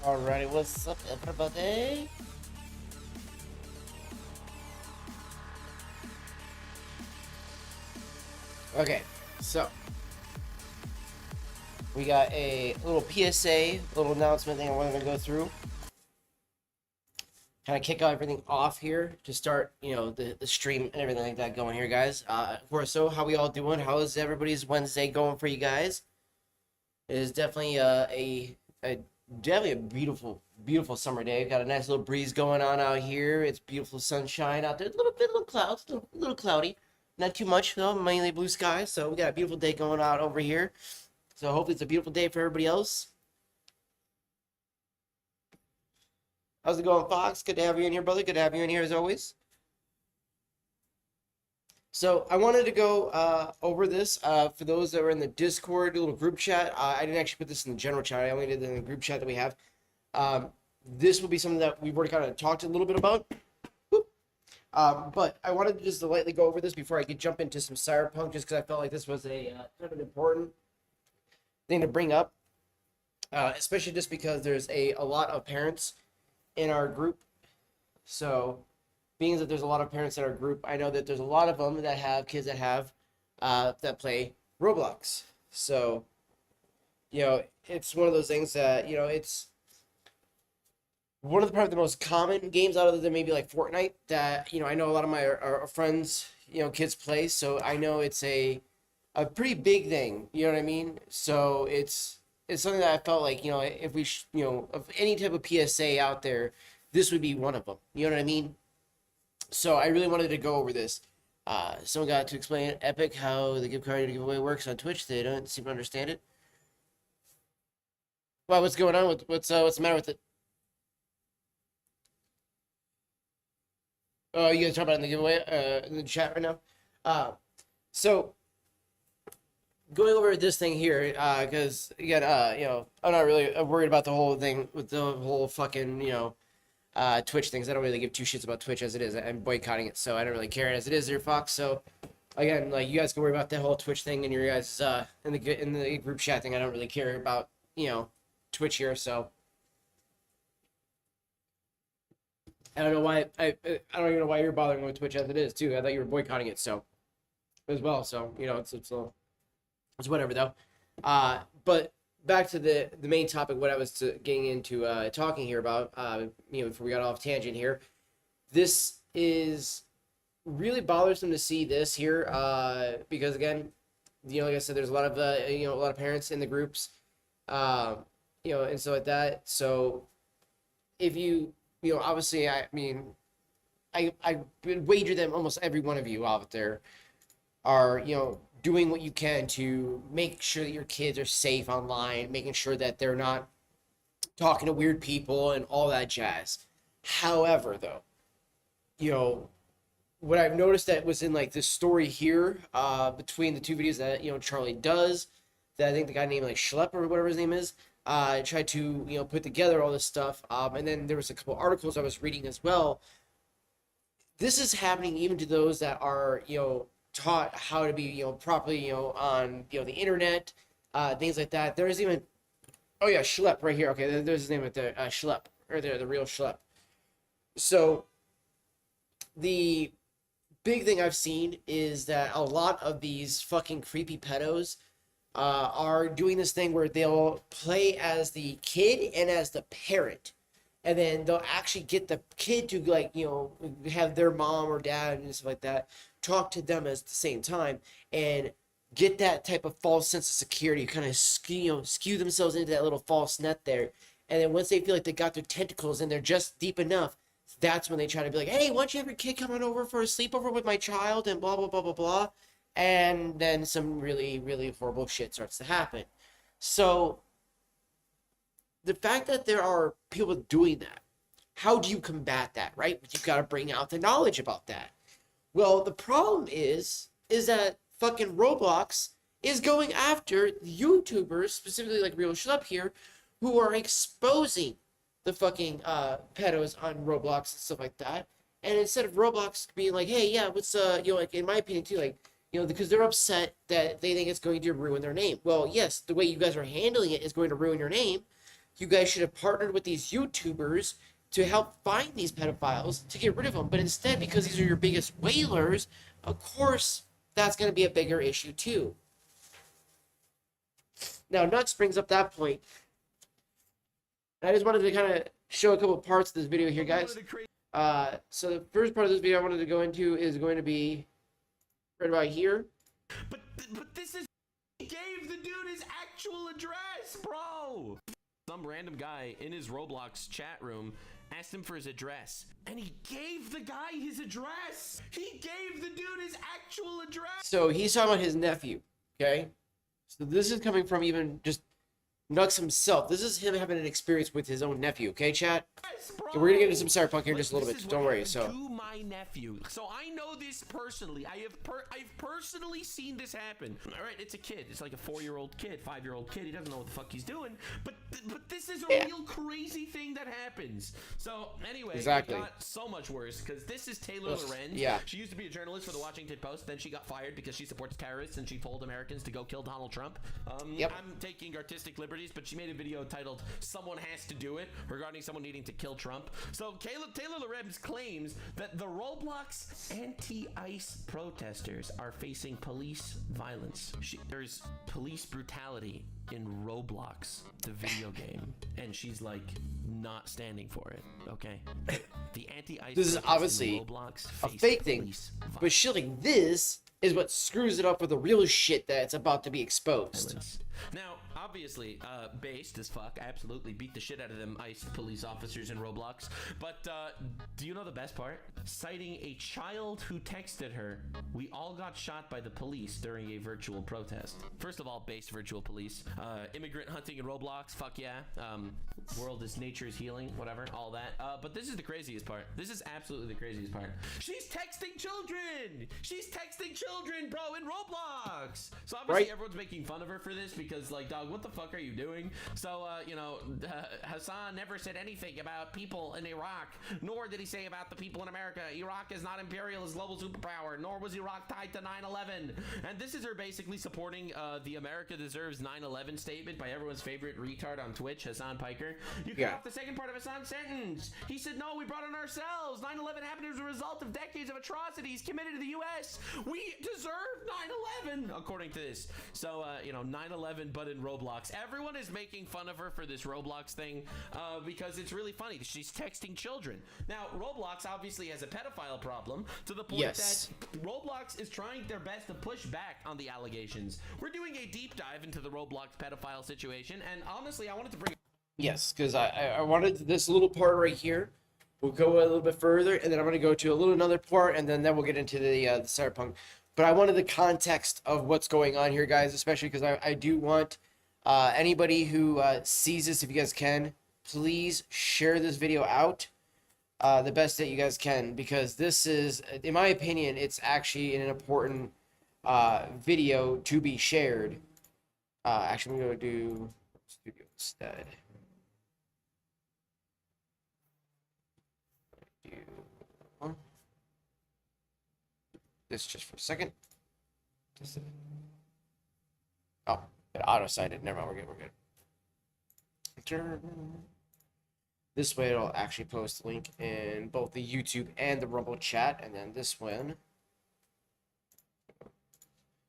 Alrighty, what's up, everybody? Okay, so we got a little PSA, little announcement thing I wanted to go through. Kind of kick out everything off here to start, the stream and everything like that going here, guys. Of course, so how we all doing? How is everybody's Wednesday going for you guys? It is definitely a definitely a beautiful summer day. Got a nice little breeze going on out here. It's beautiful sunshine out there. A little clouds, a little cloudy. Not too much though, mainly blue skies. So we got a beautiful day going on over here. So hopefully it's a beautiful day for everybody else. How's it going, Fox? Good to have you in here, brother. Good to have you in here as always. So I wanted to go over this for those that were in the Discord little group chat. I didn't actually put this in the general chat. I only did it in the group chat that we have. This will be something that we've already kind of talked a little bit about. But I wanted to just lightly go over this before I could jump into some Cyberpunk, just because I felt like this was a kind of an important thing to bring up, especially just because there's a lot of parents in our group. So being that there's a lot of parents in our group, I know that there's a lot of them that have kids that have that play Roblox. So, it's one of those things that, it's one of probably the most common games other than maybe like Fortnite that, I know a lot of my our friends, kids play. So I know it's a pretty big thing, you know what I mean? So it's something that I felt like, if we, of any type of PSA out there, this would be one of them. You know what I mean? So I really wanted to go over this. Someone got to explain Epic how the gift card giveaway works on Twitch. They don't seem to understand it. Well, what's going on? What's the matter with it? Oh, you guys talking about in the giveaway in the chat right now? So going over this thing here, because again, I'm not really worried about the whole thing with the whole fucking, Twitch things. I don't really give two shits about Twitch as it is. I'm boycotting it, so I don't really care as it is there, Fox. So again, like, you guys can worry about the whole Twitch thing and your guys in the group chat thing. I don't really care about Twitch here. So I don't know why I don't even know why you're bothering with Twitch as it is too. I thought you were boycotting it so as well. So it's whatever though. But back to the main topic, what I was getting into talking here about, before we got off tangent here. This is really bothersome to see this here, because again, like I said, there's a lot of a lot of parents in the groups, and stuff like that. So if obviously, I mean, I wager that almost every one of you out there are doing what you can to make sure that your kids are safe online, making sure that they're not talking to weird people and all that jazz. However, though, what I've noticed that was in like this story here, between the two videos that Charlie does, that I think the guy named like Schlepp or whatever his name is, tried to put together all this stuff, and then there was a couple articles I was reading as well. This is happening even to those that are taught how to be properly on the internet, things like that. There's even Schlepp right here. Okay, there's his name right there, Schlepp right there, the real Schlepp. So the big thing I've seen is that a lot of these fucking creepy pedos are doing this thing where they'll play as the kid and as the parent, and then they'll actually get the kid to like have their mom or dad and stuff like that talk to them at the same time and get that type of false sense of security, kind of skew themselves into that little false net there. And then once they feel like they got their tentacles and they're just deep enough, that's when they try to be like, hey, why don't you have your kid coming over for a sleepover with my child and blah blah blah blah blah. And then some really really horrible shit starts to happen. So the fact that there are people doing that, how do you combat that, right? You've got to bring out the knowledge about that. Well, the problem is that fucking Roblox is going after YouTubers, specifically like Real Schlepp here, who are exposing the fucking pedos on Roblox and stuff like that. And instead of Roblox being like, hey, yeah, what's like in my opinion too, like, because they're upset that they think it's going to ruin their name. Well, yes, the way you guys are handling it is going to ruin your name. you guys should have partnered with these YouTubers to help find these pedophiles to get rid of them. But instead, because these are your biggest whalers, of course, that's going to be a bigger issue too. Now, Nuts brings up that point. I just wanted to kind of show a couple of parts of this video here, guys. So the first part of this video I wanted to go into is going to be right about here. But this is, he gave the dude his actual address, bro. Some random guy in his Roblox chat room asked him for his address, and he gave the guy his address. He gave the dude his actual address. So he's talking about his nephew, okay? So this is coming from even just Nux himself. This is him having an experience with his own nephew, okay, chat? Yes, so we're gonna get into some Cyberpunk here in just a little bit. Don't worry. So to my nephew, so I know this personally. I've personally seen this happen. All right, it's a kid. It's like a 4-year-old kid, 5-year-old kid. He doesn't know what the fuck he's doing. But this is a real crazy thing that happens. So anyway, exactly. It got so much worse because this is Taylor Lorenz. Yeah. She used to be a journalist for the Washington Post. Then she got fired because she supports terrorists and she told Americans to go kill Donald Trump. Yep. I'm taking artistic liberties, but she made a video titled "Someone Has to Do It" regarding someone needing to kill Trump. So Taylor Lorenz claims that the Roblox anti-ICE protesters are facing police violence. There's police brutality in Roblox, the video game, and she's like not standing for it. Okay, the anti-ICE. This is obviously a fake thing, but shit like this is what screws it up for the real shit that's about to be exposed. Now, obviously, based as fuck, I absolutely beat the shit out of them ICE police officers in Roblox. But do you know the best part? Citing a child who texted her, "We all got shot by the police during a virtual protest." First of all, based virtual police. Immigrant hunting in Roblox, fuck yeah. World is nature's healing, whatever, all that. But this is the craziest part. This is absolutely the craziest part. She's texting children! She's texting children, bro, in Roblox! So obviously everyone's making fun of her for this because, like, dog, what the fuck are you doing? So, you know, Hassan never said anything about people in Iraq, nor did he say about the people in America. Iraq is not imperialist global superpower, nor was Iraq tied to 9/11. And this is her basically supporting the America deserves 9/11 statement by everyone's favorite retard on Twitch, Hassan Piker. You cut off the second part of Hassan's sentence. He said, "No, we brought it on ourselves. 9/11 happened as a result of decades of atrocities committed to the U.S. We deserve 9/11, according to this." So, you know, 9/11, but in Roblox. Everyone is making fun of her for this Roblox thing because it's really funny. She's texting children. Now, Roblox obviously has a pedophile problem to the point that Roblox is trying their best to push back on the allegations. We're doing a deep dive into the Roblox pedophile situation, and honestly, I wanted to bring... Yes, because I wanted this little part right here. We'll go a little bit further, and then I'm going to go to another part, and then we'll get into the Cyberpunk. But I wanted the context of what's going on here, guys, especially because I do want anybody who sees this, if you guys can, please share this video out the best that you guys can, because this is, in my opinion, it's actually an important video to be shared. Actually, I'm going to do studio instead. This just for a second. Oh, it auto-sighted. Never mind, we're good. This way it'll actually post the link in both the YouTube and the Rumble chat, and then this one.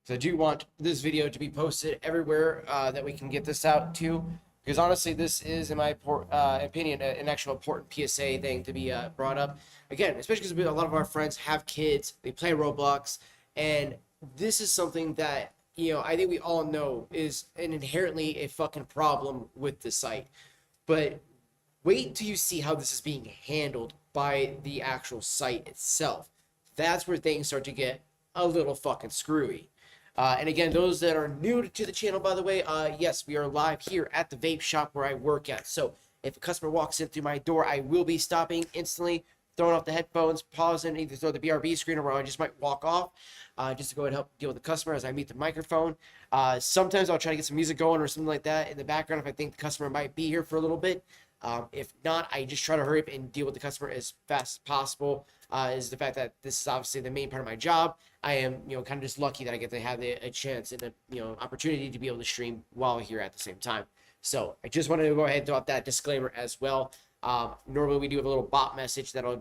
So I do want this video to be posted everywhere that we can get this out to, because honestly, this is, in my opinion, an actual important PSA thing to be brought up. Again, especially because a lot of our friends have kids, they play Roblox, and this is something that, you know, I think we all know is an inherently a fucking problem with the site. But wait until you see how this is being handled by the actual site itself. That's where things start to get a little fucking screwy. And again, those that are new to the channel, by the way, yes, we are live here at the vape shop where I work at. So if a customer walks in through my door, I will be stopping instantly, throwing off the headphones, pausing, either throw the BRB screen or I just might walk off just to go ahead and help deal with the customer as I meet the microphone. Sometimes I'll try to get some music going or something like that in the background if I think the customer might be here for a little bit. If not, I just try to hurry up and deal with the customer as fast as possible. Is the fact that this is obviously the main part of my job. I am, kind of just lucky that I get to have a chance and a, opportunity to be able to stream while here at the same time. So I just wanted to go ahead and throw out that disclaimer as well. Normally we do have a little bot message that'll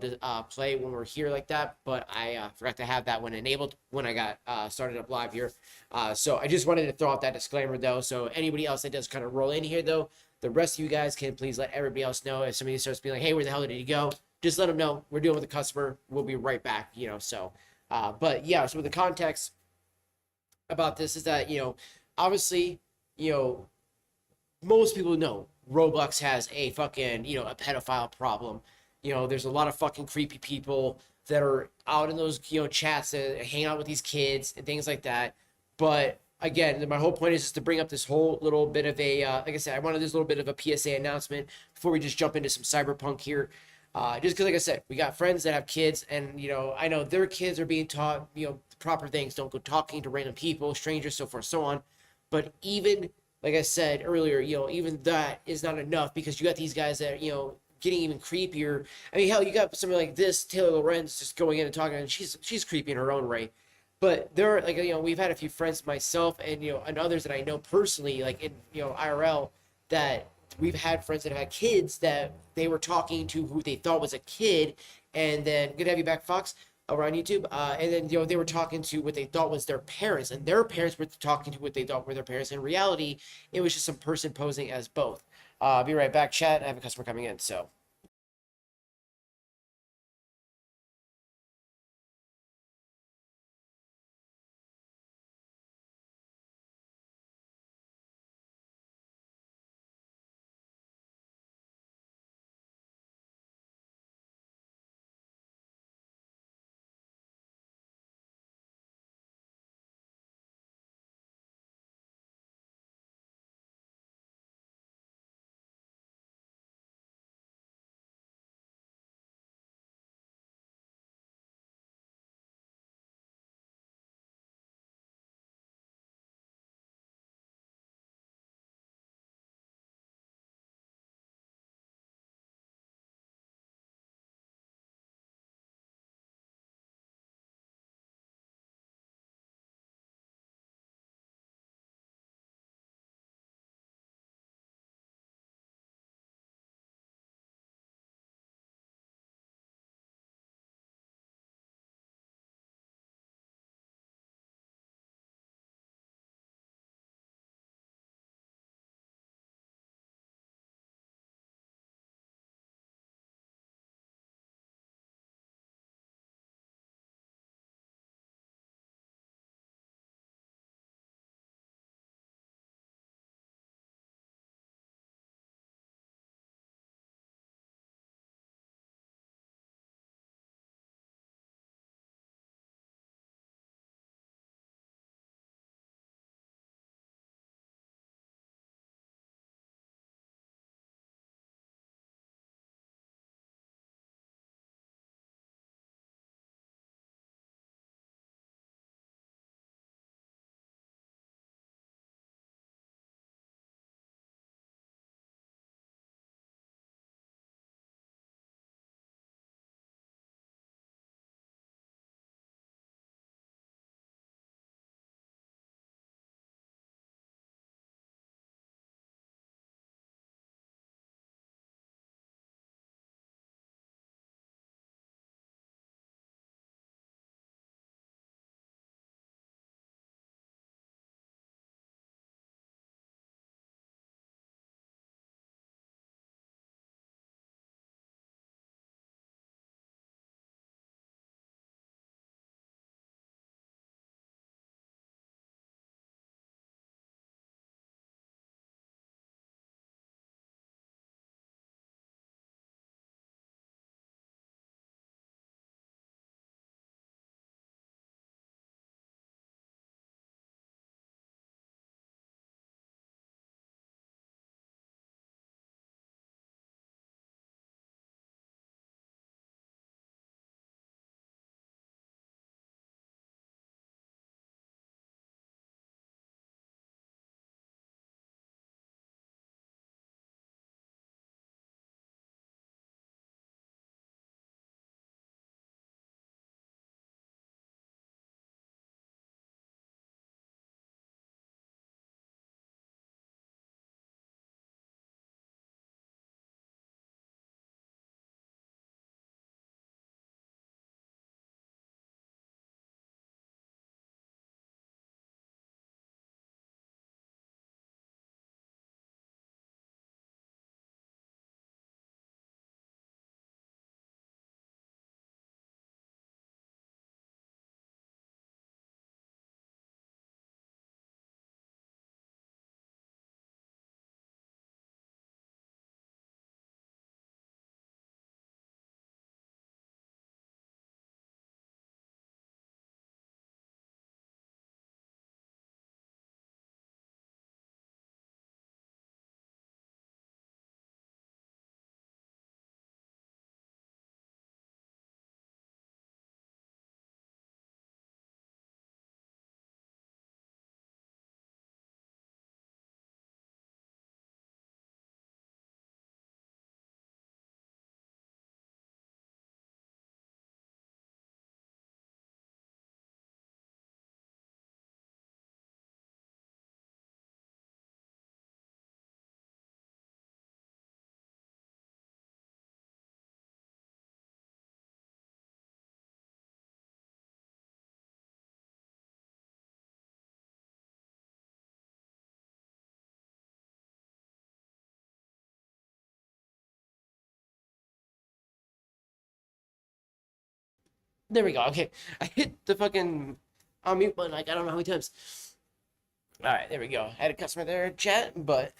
play when we're here like that, but I forgot to have that one enabled when I got started up live here. So I just wanted to throw out that disclaimer though. So anybody else that does kind of roll in here though, the rest of you guys can please let everybody else know if somebody starts being like, hey, where the hell did he go? Just let them know we're dealing with the customer. We'll be right back, so. But yeah, so the context about this is that, obviously, most people know Roblox has a fucking, a pedophile problem. There's a lot of fucking creepy people that are out in those, chats that hang out with these kids and things like that. But again, my whole point is just to bring up this whole little bit of a, like I said, I wanted this little bit of a PSA announcement before we just jump into some cyberpunk here. Just because, like I said, we got friends that have kids, and I know their kids are being taught, proper things. Don't go talking to random people, strangers, so forth, so on. But even like I said earlier, even that is not enough because you got these guys that getting even creepier. I mean, hell, you got somebody like this Taylor Lorenz just going in and talking, and she's creepy in her own right. But there are like we've had a few friends myself and and others that I know personally, like in IRL, that we've had friends that have had kids that they were talking to who they thought was a kid, and then good to have you back, Fox, over on YouTube. And then they were talking to what they thought was their parents, and their parents were talking to what they thought were their parents. In reality, it was just some person posing as both. I'll be right back, chat. I have a customer coming in, so. There we go. Okay. I hit the fucking unmute button like I don't know how many times. All right, there we go. I had a customer there chat, but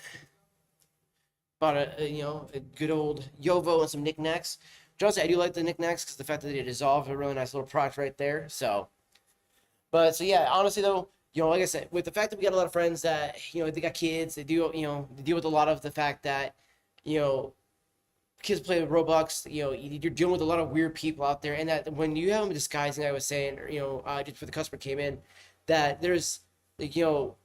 bought a good old Yovo and some knickknacks. Honestly, I do like the knickknacks because the fact that they dissolve a really nice little product right there. So, so yeah, honestly though, like I said, with the fact that we got a lot of friends that they got kids, they do they deal with a lot of the fact that you know kids play with Roblox. You're dealing with a lot of weird people out there, and that when you have them disguising, I was saying, just before the customer came in, that there's like,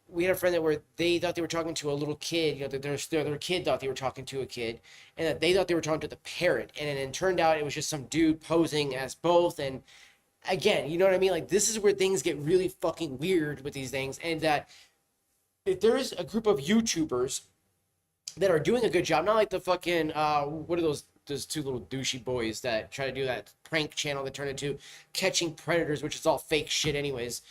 we had a friend that where they thought they were talking to a little kid, that their kid thought they were talking to a kid, and that they thought they were talking to the parent, and then it turned out it was just some dude posing as both. And again, you know what I mean? Like, this is where things get really fucking weird with these things, and that if there's a group of YouTubers that are doing a good job, not like the fucking what are those two little douchey boys that try to do that prank channel that turned into catching predators, which is all fake shit anyways.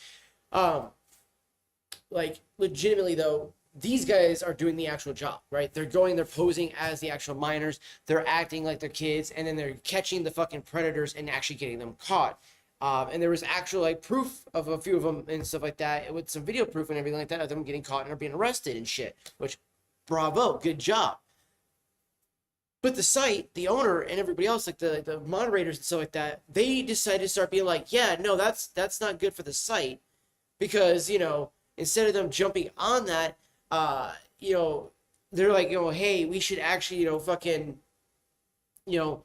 Like, legitimately though, these guys are doing the actual job, right? They're posing as the actual minors, they're acting like they're kids, and then they're catching the fucking predators and actually getting them caught. And there was actual like proof of a few of them and stuff like that, with some video proof and everything like that of them getting caught and are being arrested and shit, which bravo, good job. But the site, the owner, and everybody else, like the moderators and stuff like that, they decided to start being like, yeah, no, that's not good for the site, because instead of them jumping on that, they're like, hey, we should actually, fucking, just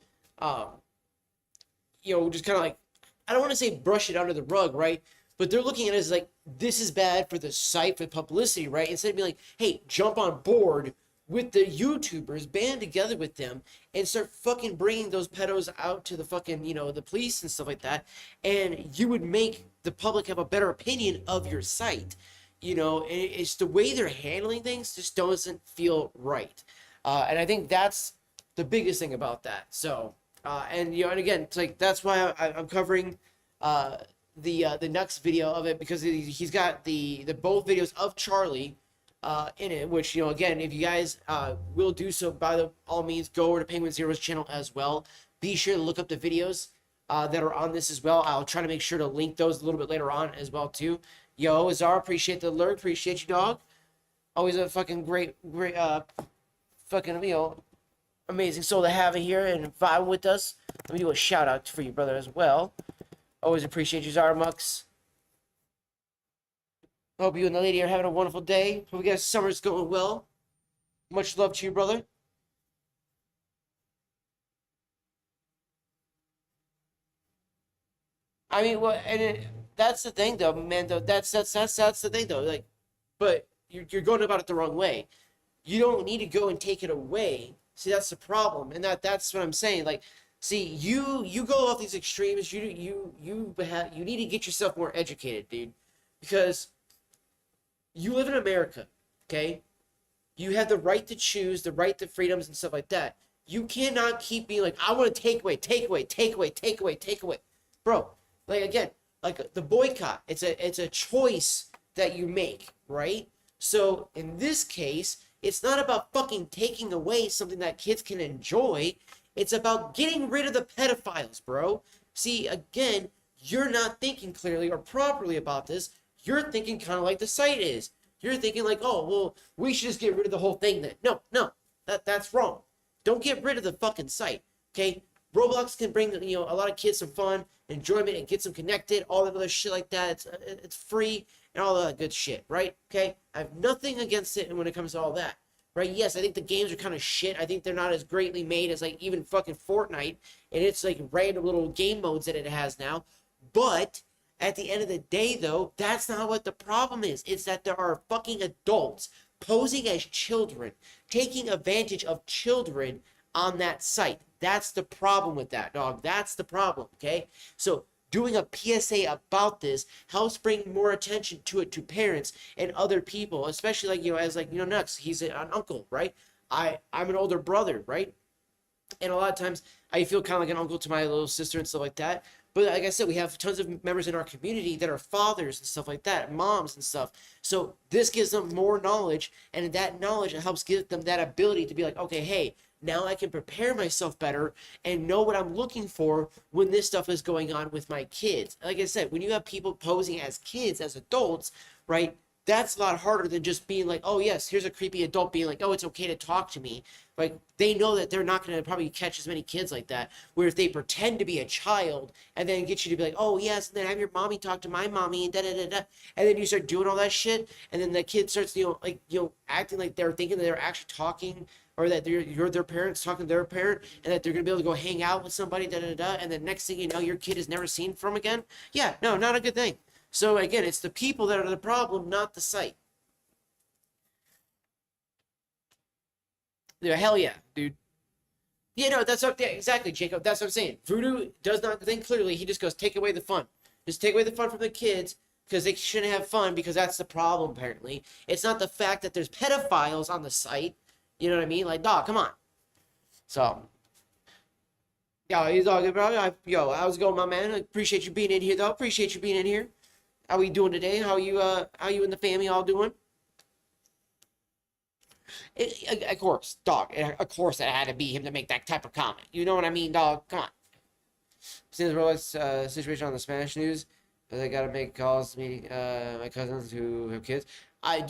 kind of like, I don't want to say brush it under the rug, right? But they're looking at it as like, this is bad for the site, for publicity, right? Instead of being like, hey, jump on board with the YouTubers, band together with them, and start fucking bringing those pedos out to the fucking, the police and stuff like that. And you would make the public have a better opinion of your site. It's the way they're handling things just doesn't feel right. And I think that's the biggest thing about that. So, and again, it's like, that's why I'm covering the Nux video of it, because he's got the both videos of Charlie in it, which, again, if you guys will do so, by all means, go over to Penguin Zero's channel as well. Be sure to look up the videos that are on this as well. I'll try to make sure to link those a little bit later on as well too. Yo, Azar, appreciate the alert, appreciate you, dog. Always a fucking great fucking, amazing soul to have it here and vibe with us. Let me do a shout out for you, brother, as well. Always appreciate you, Zarmux. Hope you and the lady are having a wonderful day. Hope you guys' summer's going well. Much love to you, brother. I mean, that's the thing, though, man. Though that's the thing, though. Like, but you're going about it the wrong way. You don't need to go and take it away. See, that's the problem, and that's what I'm saying. Like, see, you go off these extremes. You need to get yourself more educated, dude, because you live in America, okay? You have the right to choose, the right to freedoms and stuff like that. You cannot keep being like, I want to take away. Bro, like, again, like the boycott, it's a choice that you make, right? So in this case, it's not about fucking taking away something that kids can enjoy. It's about getting rid of the pedophiles, bro. See, again, you're not thinking clearly or properly about this. You're thinking kind of like the site is. You're thinking like, oh, well, we should just get rid of the whole thing then. No, that's wrong. Don't get rid of the fucking site, okay? Roblox can bring, a lot of kids some fun, enjoyment, and get them connected, all that other shit like that. It's free and all that good shit, right? Okay? I have nothing against it when it comes to all that, right? Yes, I think the games are kind of shit. I think they're not as greatly made as, like, even fucking Fortnite, and it's, like, random little game modes that it has now. But at the end of the day, though, that's not what the problem is. It's that there are fucking adults posing as children, taking advantage of children on that site. That's the problem with that, dog. That's the problem, okay? So doing a PSA about this helps bring more attention to it to parents and other people, especially like, as like, Nux, he's an uncle, right? I'm an older brother, right? And a lot of times I feel kind of like an uncle to my little sister and stuff like that. But like I said, we have tons of members in our community that are fathers and stuff like that, moms and stuff. So this gives them more knowledge, and that knowledge helps give them that ability to be like, okay, hey, now I can prepare myself better and know what I'm looking for when this stuff is going on with my kids. Like I said, when you have people posing as kids, as adults, right? That's a lot harder than just being like, oh yes, here's a creepy adult being like, oh, it's okay to talk to me. Like, they know that they're not going to probably catch as many kids like that. Where if they pretend to be a child and then get you to be like, oh yes, and then have your mommy talk to my mommy and da da da da, and then you start doing all that shit, and then the kid starts, acting like they're thinking that they're actually talking, or that you're their parents talking to their parent, and that they're gonna be able to go hang out with somebody, da da da, and then next thing you know, your kid is never seen from again. Yeah, no, not a good thing. So again, it's the people that are the problem, not the site. Yeah, hell yeah, dude. Yeah, no, that's what, yeah, exactly, Jacob. That's what I'm saying. Voodoo does not think clearly. He just goes, take away the fun. Just take away the fun from the kids, because they shouldn't have fun, because that's the problem, apparently. It's not the fact that there's pedophiles on the site. You know what I mean? Like, dog, come on. So, yo, he's all good, bro. Yo, how's it going, my man? I appreciate you being in here, though. Appreciate you being in here. How we doing today? How you and the family all doing? Of course, dog. Of course, it had to be him to make that type of comment. You know what I mean, dog? Come on. Since Rolex situation on the Spanish news, they gotta make calls to me, my cousins who have kids.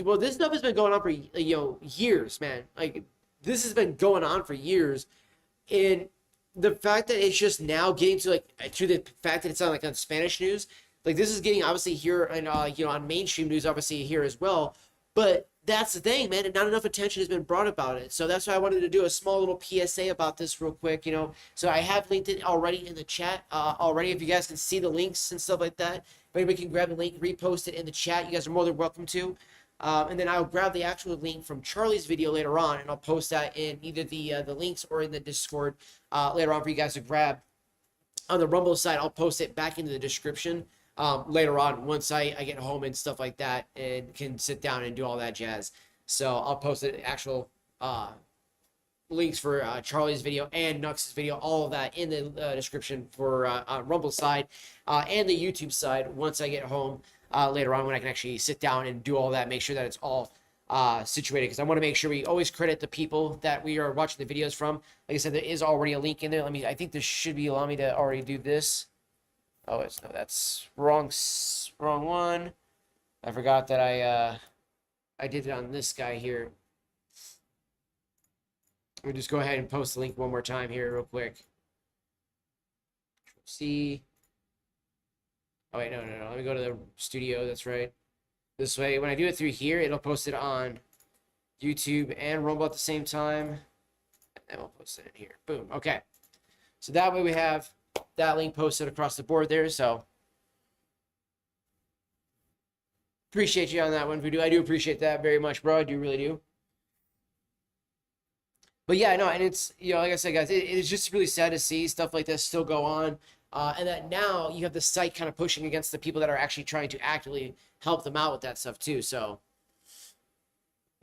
Well, this stuff has been going on for years, man. Like, this has been going on for years, and the fact that it's just now getting to the fact that it's on on Spanish news. Like, this is getting obviously here and on mainstream news, obviously here as well. But that's the thing, man. And not enough attention has been brought about it. So that's why I wanted to do a small little PSA about this real quick. So I have linked it already in the chat already. If you guys can see the links and stuff like that, if anybody can grab the link, repost it in the chat. You guys are more than welcome to. And then I'll grab the actual link from Charlie's video later on, and I'll post that in either the links or in the Discord later on for you guys to grab. On the Rumble side, I'll post it back into the description later on once I get home and stuff like that and can sit down and do all that jazz. So I'll post the actual links for Charlie's video and Nux's video, all of that in the description for Rumble side and the YouTube side once I get home later on when I can actually sit down and do all that, make sure that it's all situated, because I want to make sure we always credit the people that we are watching the videos from. Like I said, there is already a link in there. I think this should be allowing me to already do this. Oh, no, that's wrong one. I forgot that I did it on this guy here. We'll just go ahead and post the link one more time here real quick. See. Oh, wait, no. Let me go to the studio. That's right. This way, when I do it through here, it'll post it on YouTube and Rumble at the same time. And then we'll post it in here. Boom. Okay. So that way we have that link posted across the board there. So appreciate you on that one, Voodoo. I do appreciate that very much, bro. I do really do. But yeah, no, and it's, like I said, guys, it is just really sad to see stuff like this still go on. And that now you have the site kind of pushing against the people that are actually trying to actively help them out with that stuff too. So,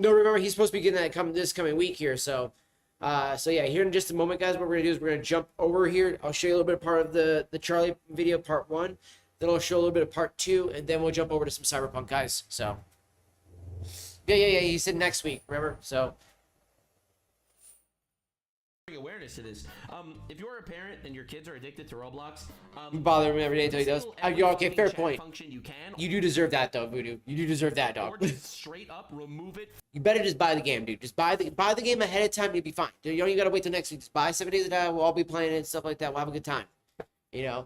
no, remember, he's supposed to be getting that this coming week here. So yeah, here in just a moment, guys, what we're gonna do is we're gonna jump over here. I'll show you a little bit of part of the Charlie video, part 1. Then I'll show a little bit of part 2, and then we'll jump over to some Cyberpunk, guys. So yeah. He said next week. Remember, so. Awareness to this. If you're a parent and your kids are addicted to Roblox, You bother him every day until he does. Okay, fair point. Function you can, You do deserve that, though, Voodoo. You do deserve that, dog. or just straight up remove it. You better just buy the game, dude. Just buy the game ahead of time. You'll be fine. You don't even gotta wait till next week. Just buy 7 days of that. We'll all be playing it and stuff like that. We'll have a good time. I mean,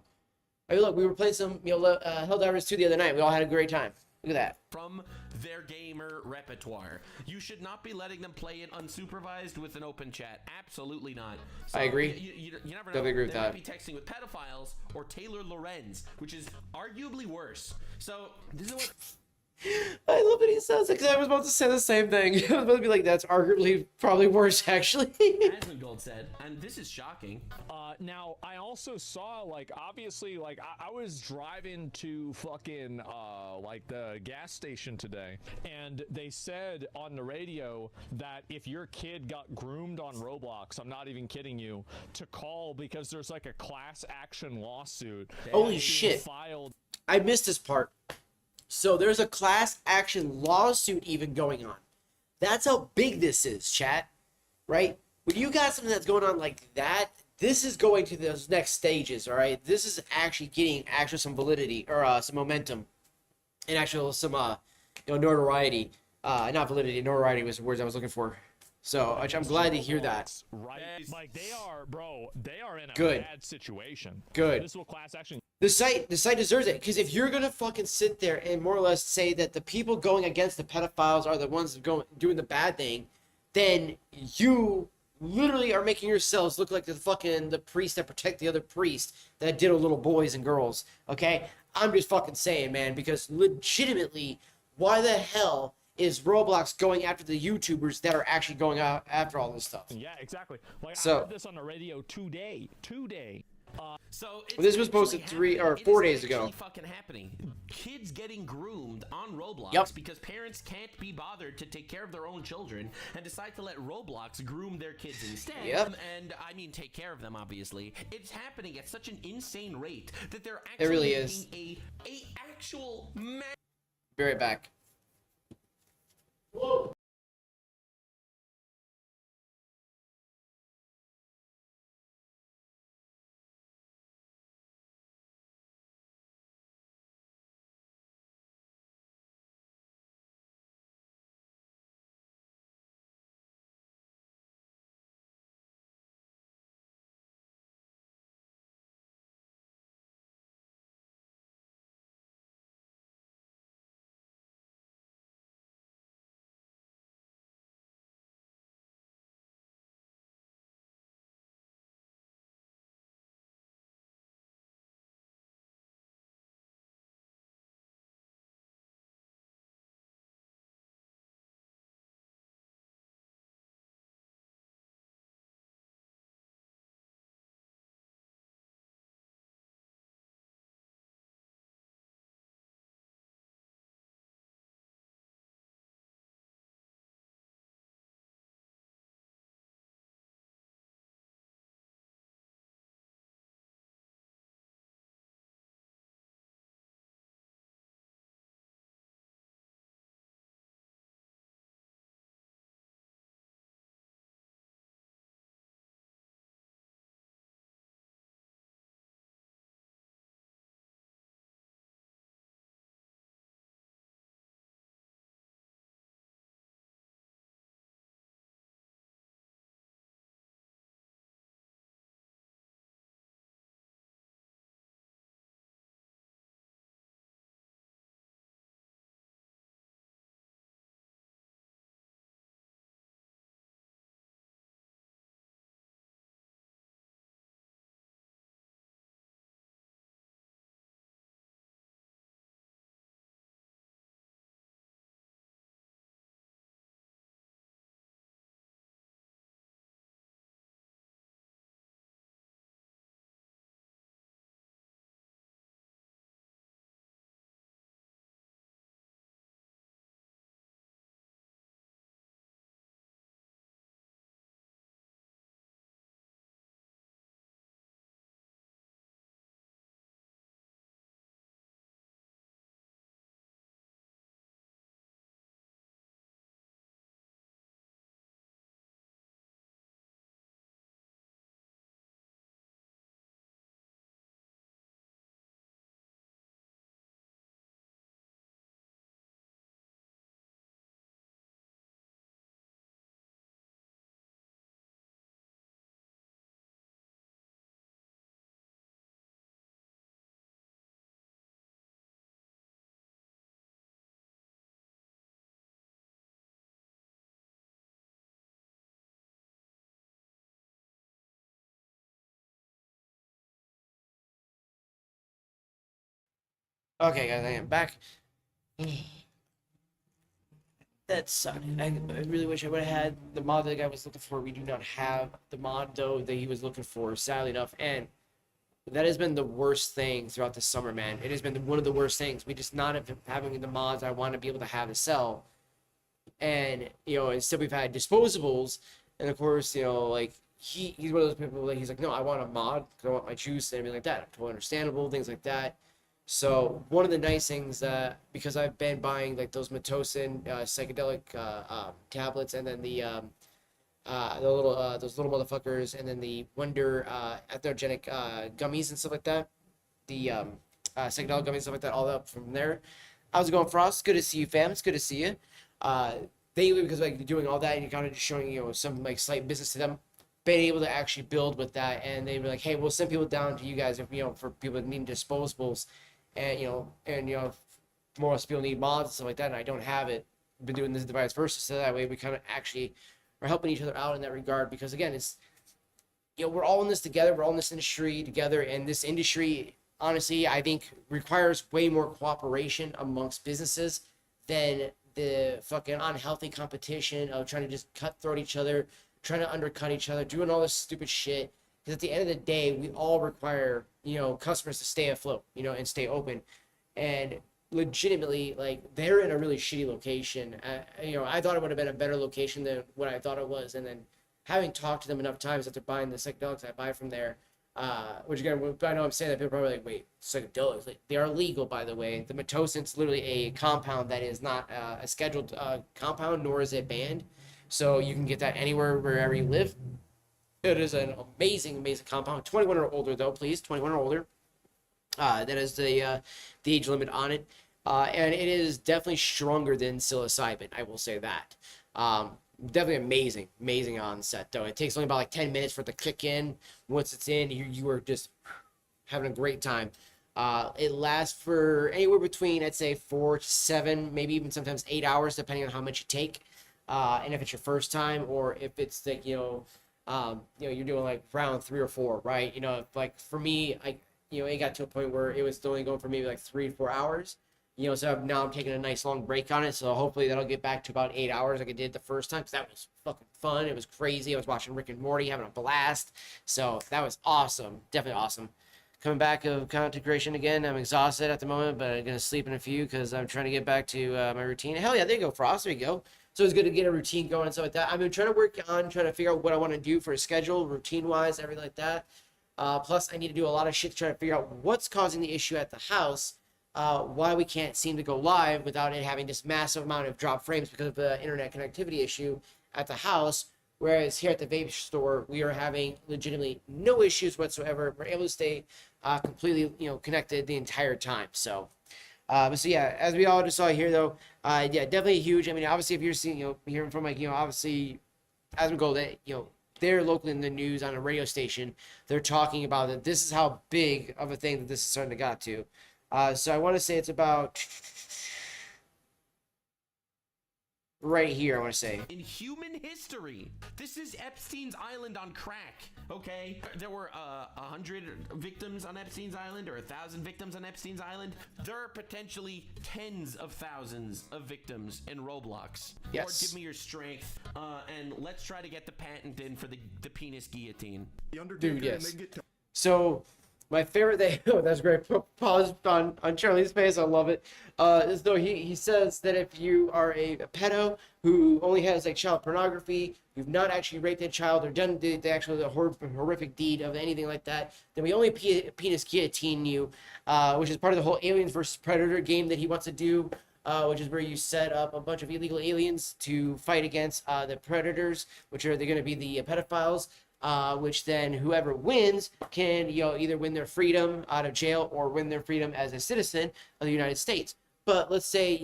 look, we were playing some Helldivers 2 the other night. We all had a great time. Look at that. From their gamer repertoire. You should not be letting them play it unsupervised with an open chat. Absolutely not. So I agree. You never know. Totally agree with they that. might be texting with pedophiles or Taylor Lorenz, which is arguably worse. So this is what I love that he says it because I was about to say the same thing. I was about to be like, that's arguably probably worse, actually. Asmongold said, and this is shocking. Now I also saw, like, obviously, like, I was driving to fucking like the gas station today, and they said on the radio that if your kid got groomed on Roblox, I'm not even kidding you, to call because there's like a class action lawsuit. Holy being shit. filed. I missed this part. So there's a class action lawsuit even going on. That's how big this is, chat. Right? When you got something that's going on like that, this is going to those next stages, all right? This is actually getting some validity or some momentum and actual some notoriety. Not validity, notoriety was the words I was looking for. So I'm glad to hear that. Right, like they are, bro. They are in a Good. bad situation. Good. This will class action. The site deserves it, because if you're gonna fucking sit there and more or less say that the people going against the pedophiles are the ones doing the bad thing, then you literally are making yourselves look like the priest that protect the other priest that diddle little boys and girls. Okay, I'm just fucking saying, man, because legitimately, why the hell is Roblox going after the YouTubers that are actually going out after all this stuff? Yeah, exactly. Like So- I heard this on the radio today. So it's This was posted actually 3 or happening. 4 It is days ago. actually fucking happening. Kids getting groomed on Roblox Yep. because parents can't be bothered to take care of their own children and decide to let Roblox groom their kids instead. Yep. And I mean, take care of them. Obviously, it's happening at such an insane rate that they're actually It really is. making a actual Be right back. Okay, guys, I am back. That sucked. I really wish I would have had the mod that the guy was looking for. We do not have the mod though that he was looking for, sadly enough, and that has been the worst thing throughout the summer, man. It has been one of the worst things. We just not having the mods I want to be able to have to sell, and instead we've had disposables, and of course like he's one of those people that he's like, no, I want a mod because I want my juice and everything like that. Totally understandable, things like that. So one of the nice things that, because I've been buying like those Matosin psychedelic tablets, and then the little those little motherfuckers, and then the Wonder atherogenic gummies and stuff like that, the psychedelic gummies and stuff like that, all up from there. How's it going, Frost? Good to see you, fam. It's good to see you. Thankfully, because like doing all that and you're kind of just showing some like slight business to them, been able to actually build with that, and they were like, hey, we'll send people down to you guys if for people that need disposables, and more else people need mods and stuff like that, and I don't have it. Been doing this device versus, so that way we kind of actually are helping each other out in that regard, because again, it's we're all in this together, we're all in this industry together, and this industry honestly I think requires way more cooperation amongst businesses than the fucking unhealthy competition of trying to just cutthroat each other, trying to undercut each other, doing all this stupid shit. Because at the end of the day, we all require customers to stay afloat, and stay open. And legitimately, like, they're in a really shitty location. I thought it would have been a better location than what I thought it was, and then having talked to them enough times after buying the psychedelics I buy from there, which again, I know I'm saying that people are probably like, wait, psychedelics, like, they are legal, by the way. The Matosin's literally a compound that is not a scheduled compound, nor is it banned, so you can get that anywhere, wherever you live. It is an amazing compound. 21 or older, though, please. 21 or older. That is the age limit on it. And it is definitely stronger than psilocybin, I will say that. Definitely amazing onset, though. It takes only about like 10 minutes for it to kick in. Once it's in, you are just having a great time. It lasts for anywhere between, I'd say, 4 to 7, maybe even sometimes 8 hours, depending on how much you take. And if it's your first time, or if it's like, you're doing like round 3 or 4, right? Like for me, it got to a point where it was only going for maybe like 3 to 4 hours. So now I'm taking a nice long break on it. So hopefully that'll get back to about 8 hours like I did the first time, because that was fucking fun. It was crazy. I was watching Rick and Morty, having a blast. So that was awesome. Definitely awesome. Coming back of content creation again. I'm exhausted at the moment, but I'm going to sleep in a few because I'm trying to get back to my routine. Hell yeah, there you go, Frost. There you go. So it's good to get a routine going and stuff like that. I've been trying to work on trying to figure out what I want to do for a schedule, routine-wise, everything like that. Plus, I need to do a lot of shit to try to figure out what's causing the issue at the house, why we can't seem to go live without it having this massive amount of drop frames because of the internet connectivity issue at the house. Whereas here at the vape store, we are having legitimately no issues whatsoever. We're able to stay completely, connected the entire time. So, so yeah, as we all just saw here, though, yeah, definitely huge. I mean, obviously, if you're seeing, hearing from like, obviously, as we go, that they're locally in the news on a radio station, they're talking about that this is how big of a thing that this is starting to got to. So I want to say it's about right here, I want to say. In human history, this is Epstein's Island on crack, okay? There were 100 victims on Epstein's Island, or 1,000 victims on Epstein's Island. There are potentially tens of thousands of victims in Roblox. Yes. Lord, give me your strength, and let's try to get the patent in for the penis guillotine. Dude, yes. So my favorite thing, oh, that's great. Pause on Charlie's face. I love it. Is though he says that if you are a pedo who only has like child pornography, you've not actually raped a child or done the actual horrific deed of anything like that, then we only penis guillotine you, which is part of the whole Aliens versus Predator game that he wants to do. Which is where you set up a bunch of illegal aliens to fight against the predators, which are they're going to be the pedophiles. Which then whoever wins can either win their freedom out of jail or win their freedom as a citizen of the United States. But let's say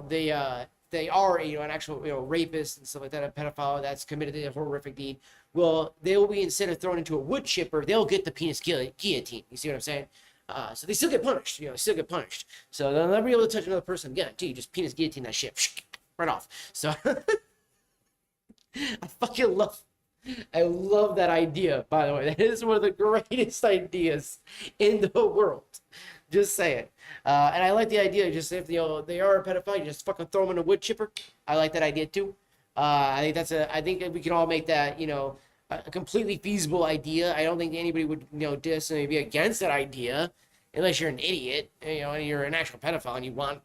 they are an actual rapist and stuff like that, a pedophile that's committed a horrific deed. Well, they will be, instead of thrown into a wood chipper, they'll get the penis guillotine. You see what I'm saying? So they still get punished. Still get punished. So they'll never be able to touch another person again. Gee, just penis guillotine that shit right off. So I love that idea, by the way. That is one of the greatest ideas in the world. Just say it. And I like the idea. Just if they are a pedophile, you just fucking throw them in a wood chipper. I like that idea too. I think that we can all make that a completely feasible idea. I don't think anybody would diss and be against that idea, unless you're an idiot, and you're an actual pedophile and you want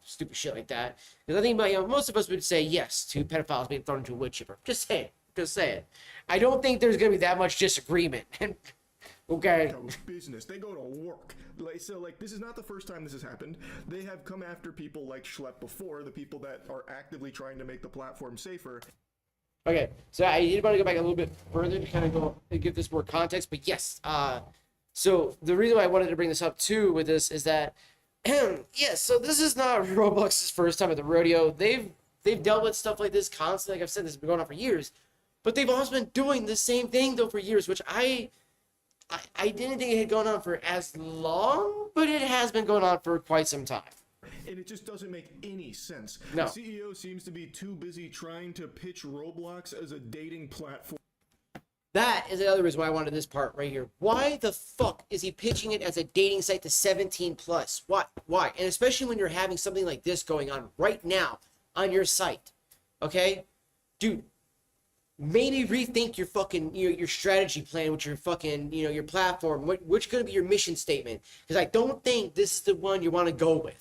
stupid shit like that. Because I think most of us would say yes to pedophiles being thrown into a wood chipper. Just say it. I don't think there's gonna be that much disagreement. Okay. Business. They go to work. This is not the first time this has happened. They have come after people like Schlepp before, the people that are actively trying to make the platform safer. Okay, so I did want to go back a little bit further to kind of go and give this more context, but yes. So the reason why I wanted to bring this up too with this is that, yes. So this is not Roblox's first time at the rodeo. They've dealt with stuff like this constantly. Like I've said, this has been going on for years, but they've also been doing the same thing though for years, which I didn't think it had gone on for as long, but it has been going on for quite some time. And it just doesn't make any sense. No. The CEO seems to be too busy trying to pitch Roblox as a dating platform. That is another reason why I wanted this part right here. Why the fuck is he pitching it as a dating site to 17 plus? Why? And especially when you're having something like this going on right now on your site. Okay? Dude, maybe rethink your fucking your strategy plan with your fucking your platform. What's going to be your mission statement? Because I don't think this is the one you want to go with.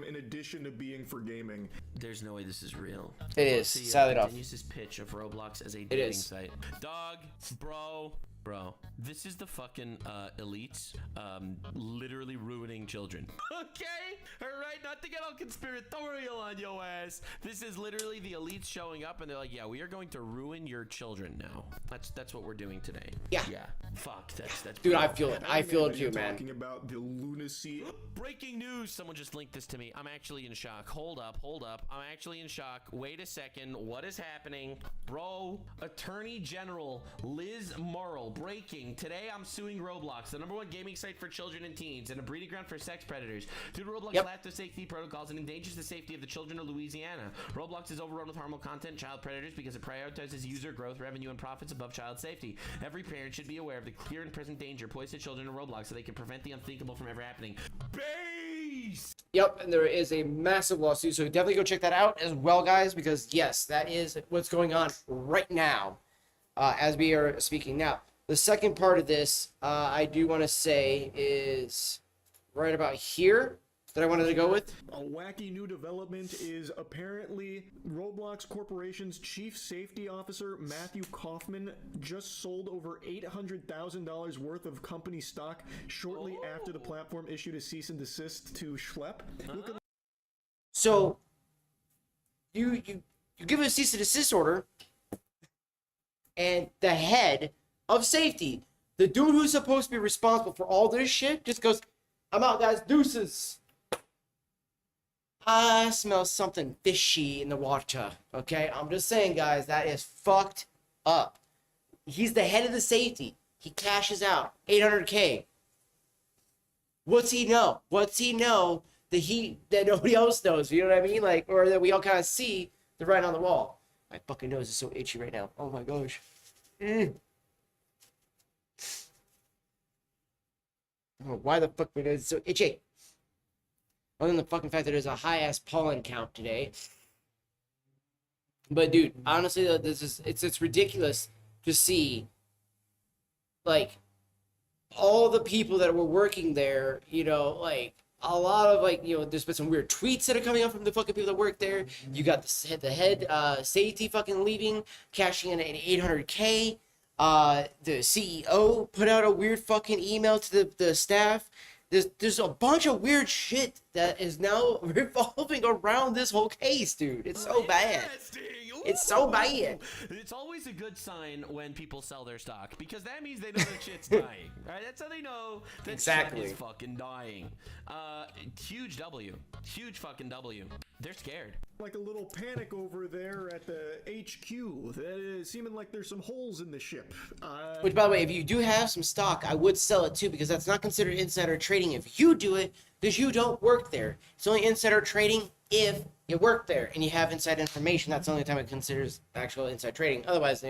In addition to being for gaming. There's no way this is real. It is. Sadly enough. Continues his pitch of Roblox as a dating is. site. Dog, bro. This is the fucking elites literally ruining children. Okay? Alright, not to get all conspiratorial on your ass. This is literally the elites showing up and they're like, yeah, we are going to ruin your children now. That's what we're doing today. Yeah. Yeah. Fuck. That's Dude, I feel it. I feel it too, man. Talking about the lunacy. Breaking news. Someone just linked this to me. I'm actually in shock. Hold up. I'm actually in shock. Wait a second. What is happening? Bro, Attorney General Liz Murrill breaking. Today I'm suing Roblox, the #1 gaming site for children and teens and a breeding ground for sex predators. Due to Roblox lack of safety protocols and endangers the safety of the children of Louisiana. Roblox is overrun with harmful content, child predators, because it prioritizes user growth, revenue, and profits above child safety. Every parent should be aware of the clear and present danger posed to children in Roblox so they can prevent the unthinkable from ever happening. Base! Yep, and there is a massive lawsuit, so definitely go check that out as well, guys, because yes, that is what's going on right now as we are speaking. Now, the second part of this, I do want to say, is right about here that I wanted to go with. A wacky new development is apparently Roblox Corporation's chief safety officer, Matthew Kaufman, just sold over $800,000 worth of company stock shortly after the platform issued a cease and desist to Schlepp. Look at So, you give a cease and desist order, and the head of safety, the dude who's supposed to be responsible for all this shit, just goes, I'm out, guys, deuces. I smell something fishy in the water, okay? I'm just saying, guys, that is fucked up. He's the head of the safety. He cashes out $800K. What's he know? What's he know that nobody else knows? You know what I mean? Like, or that we all kind of see the writing on the wall. My fucking nose is so itchy right now. Oh my gosh. I don't know why the fuck my nose is so itchy. Other than the fucking fact that there's a high-ass pollen count today. But dude, honestly, though, it's ridiculous to see, like, all the people that were working there, like, a lot of, like, there's been some weird tweets that are coming up from the fucking people that work there. You got the head safety fucking leaving, cashing in an $800K. The CEO put out a weird fucking email to the staff. There's a bunch of weird shit that is now revolving around this whole case, dude. It's so bad. It's so bad. It's always a good sign when people sell their stock because that means they know that shit's dying, right? That's how they know that shit is fucking dying. Huge W. Huge fucking W. They're scared. like a little panic over there at the HQ. Seeming like there's some holes in the ship. Which, by the way, if you do have some stock, I would sell it too, because that's not considered insider trading if you do it, because you don't work there. It's only insider trading if you work there and you have inside information. That's the only time it considers actual inside trading. Otherwise,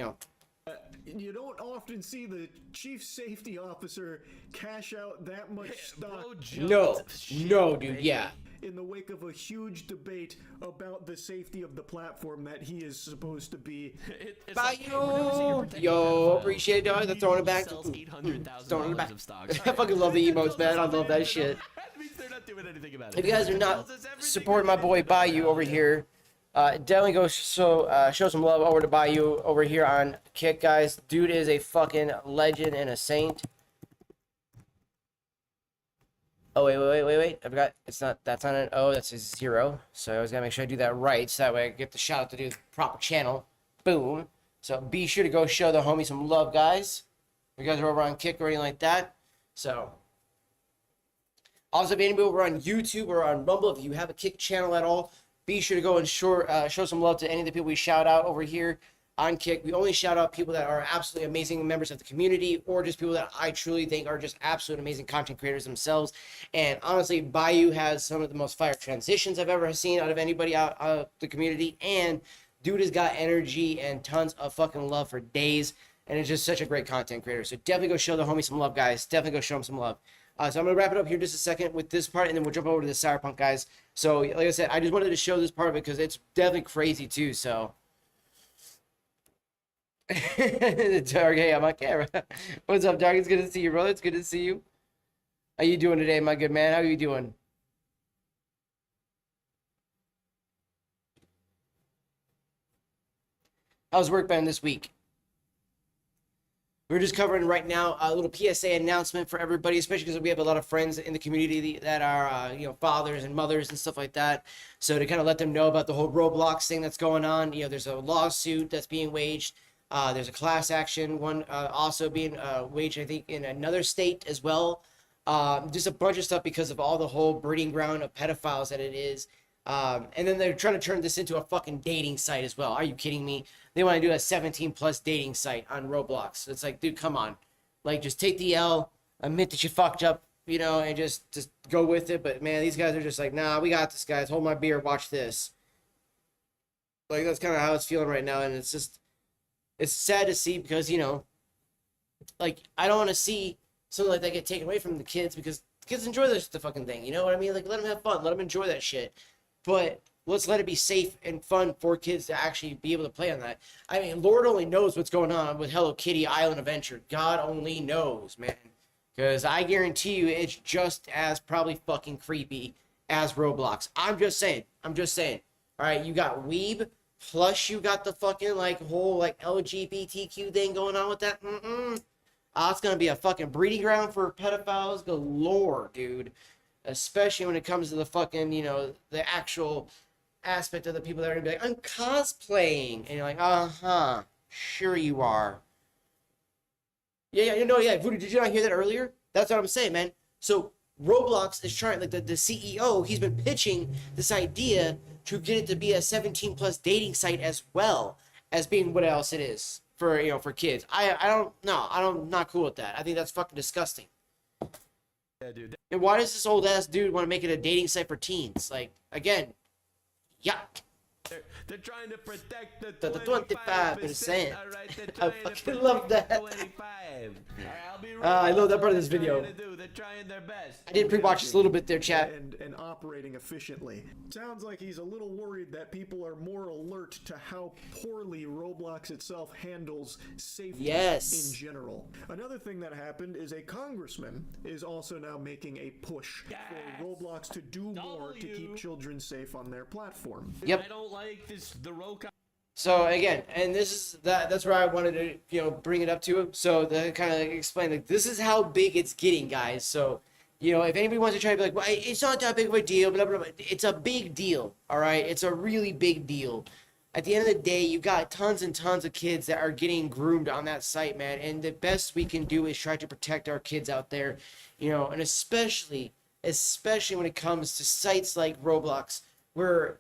You don't often see the chief safety officer cash out that much stock Bro jumped No, shit, no, dude, baby. yeah. in the wake of a huge debate about the safety of the platform that he is supposed to be. It's Bye, like, hey, we're noticing you're yo. protecting Yo, pedophiles. appreciate it, dog. They're throwing it back. Sells $800,000 Throwing it back. of stock. I fucking love the emotes, man. I love that shit. That means they're not doing anything about it. If you guys are It not tells us everything supporting we my need boy to know. Bayou over here, definitely go show some love over to Bayou over here on Kick, guys. Dude is a fucking legend and a saint. Oh, wait. I forgot. That's not an O, that's a 0. So I always gotta make sure I do that right, so that way I get the shout out to do the proper channel. Boom. So be sure to go show the homie some love, guys. If you guys are over on Kick or anything like that. So, also, if anybody over on YouTube or on Rumble, if you have a Kick channel at all, be sure to go and show some love to any of the people we shout out over here on Kick. We only shout out people that are absolutely amazing members of the community, or just people that I truly think are just absolute amazing content creators themselves. And honestly, Bayou has some of the most fire transitions I've ever seen out of anybody out of the community. And dude has got energy and tons of fucking love for days. And it's just such a great content creator. So definitely go show the homie some love, guys. Definitely go show him some love. So I'm going to wrap it up here just a second with this part, and then we'll jump over to the Cyberpunk, guys. So, like I said, I just wanted to show this part of it because it's definitely crazy, too, so. Dark, hey, I'm on camera. What's up, Dark? It's good to see you, brother. It's good to see you. How you doing today, my good man? How are you doing? How's work been this week? We're just covering right now a little PSA announcement for everybody, especially because we have a lot of friends in the community that are, fathers and mothers and stuff like that. So to kind of let them know about the whole Roblox thing that's going on, there's a lawsuit that's being waged. There's a class action one also being waged, I think, in another state as well. Just a bunch of stuff because of all the whole breeding ground of pedophiles that it is. And then they're trying to turn this into a fucking dating site as well. Are you kidding me? They want to do a 17+ dating site on Roblox. It's like, dude, come on. Like, just take the L, admit that you fucked up, and just go with it. But, man, these guys are just like, nah, we got this, guys. Hold my beer, watch this. Like, that's kind of how it's feeling right now. And it's just, it's sad to see because, like, I don't want to see something like that get taken away from the kids because kids enjoy the fucking thing. You know what I mean? Like, let them have fun. Let them enjoy that shit. But let's let it be safe and fun for kids to actually be able to play on that. I mean, Lord only knows what's going on with Hello Kitty Island Adventure. God only knows, man. Because I guarantee you it's just as probably fucking creepy as Roblox. I'm just saying. All right, you got Weeb, plus you got the fucking, whole, LGBTQ thing going on with that. It's going to be a fucking breeding ground for pedophiles galore, dude. Especially when it comes to the fucking, the actual aspect of the people that are going to be like, I'm cosplaying. And you're like, uh-huh, sure you are. Yeah, Voodoo, did you not hear that earlier? That's what I'm saying, man. So Roblox is trying, the CEO, he's been pitching this idea to get it to be a 17+ dating site as well as being what else it is for, for kids. I'm not cool with that. I think that's fucking disgusting. Yeah, dude. And why does this old ass dude want to make it a dating site for teens? Like, again, yuck. They're trying to protect the 25%. 25%. All right, they're I trying to fucking love protect that. the 25. I'll be I love that part of this They're video. trying to do. They're trying their best. I did pre-watch this a little bit there, chat. And operating efficiently. Sounds like he's a little worried that people are more alert to how poorly Roblox itself handles safety Yes. in general. Another thing that happened is a congressman is also now making a push for Roblox to do more to keep children safe on their platform. Yep. I don't like the rogue. So again, and this is that's where I wanted to bring it up to him. So to kind of explain, this is how big it's getting, guys. So if anybody wants to try to be like, well, it's not that big of a deal, blah blah blah. It's a big deal, all right. It's a really big deal. At the end of the day, you got tons and tons of kids that are getting groomed on that site, man. And the best we can do is try to protect our kids out there, and especially when it comes to sites like Roblox, where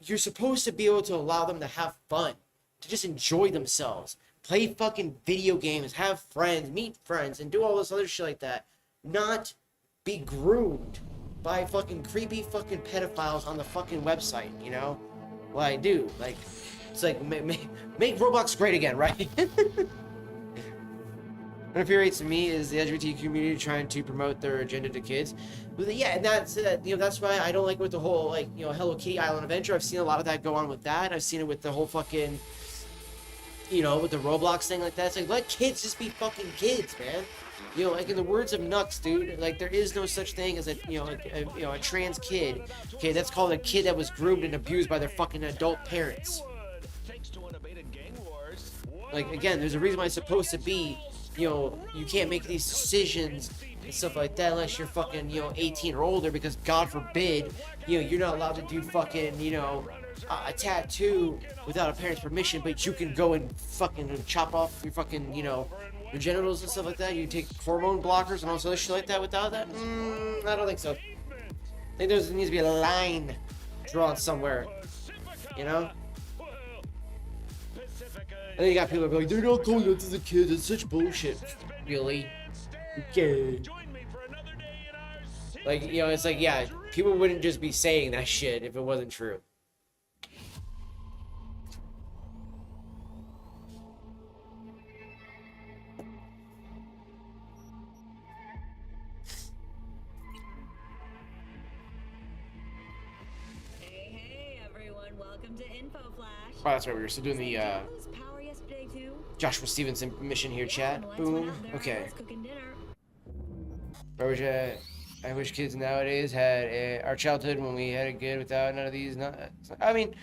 you're supposed to be able to allow them to have fun, to just enjoy themselves, play fucking video games, have friends, meet friends, and do all this other shit like that. Not be groomed by fucking creepy fucking pedophiles on the fucking website, Well, I do. It's like make Roblox great again, right? What infuriates me is the LGBT community trying to promote their agenda to kids. But yeah, and that's that's why I don't like with the whole like Hello Kitty Island adventure. I've seen a lot of that go on with that. I've seen it with the whole fucking with the Roblox thing like that. It's like let kids just be fucking kids, man. Like in the words of Nux, dude, like there is no such thing as a trans kid. Okay, that's called a kid that was groomed and abused by their fucking adult parents. Like again, there's a reason why it's supposed to be. You can't make these decisions and stuff like that unless you're fucking 18 or older, because God forbid you're not allowed to do fucking a tattoo without a parent's permission, but you can go and fucking chop off your fucking your genitals and stuff like that. You take hormone blockers and all sorts of shit like that without that. I don't think so. I think there needs to be a line drawn somewhere, And then you got people that go like, they're not going up to the kids, it's such bullshit. Really? Okay. Like, it's like, yeah, people wouldn't just be saying that shit if it wasn't true. Hey everyone, welcome to Info Flash. Oh, that's right, we were still doing the Joshua Stevenson mission here, chat. Boom. Okay. I wish kids nowadays had our childhood when we had it good without none of these. I mean,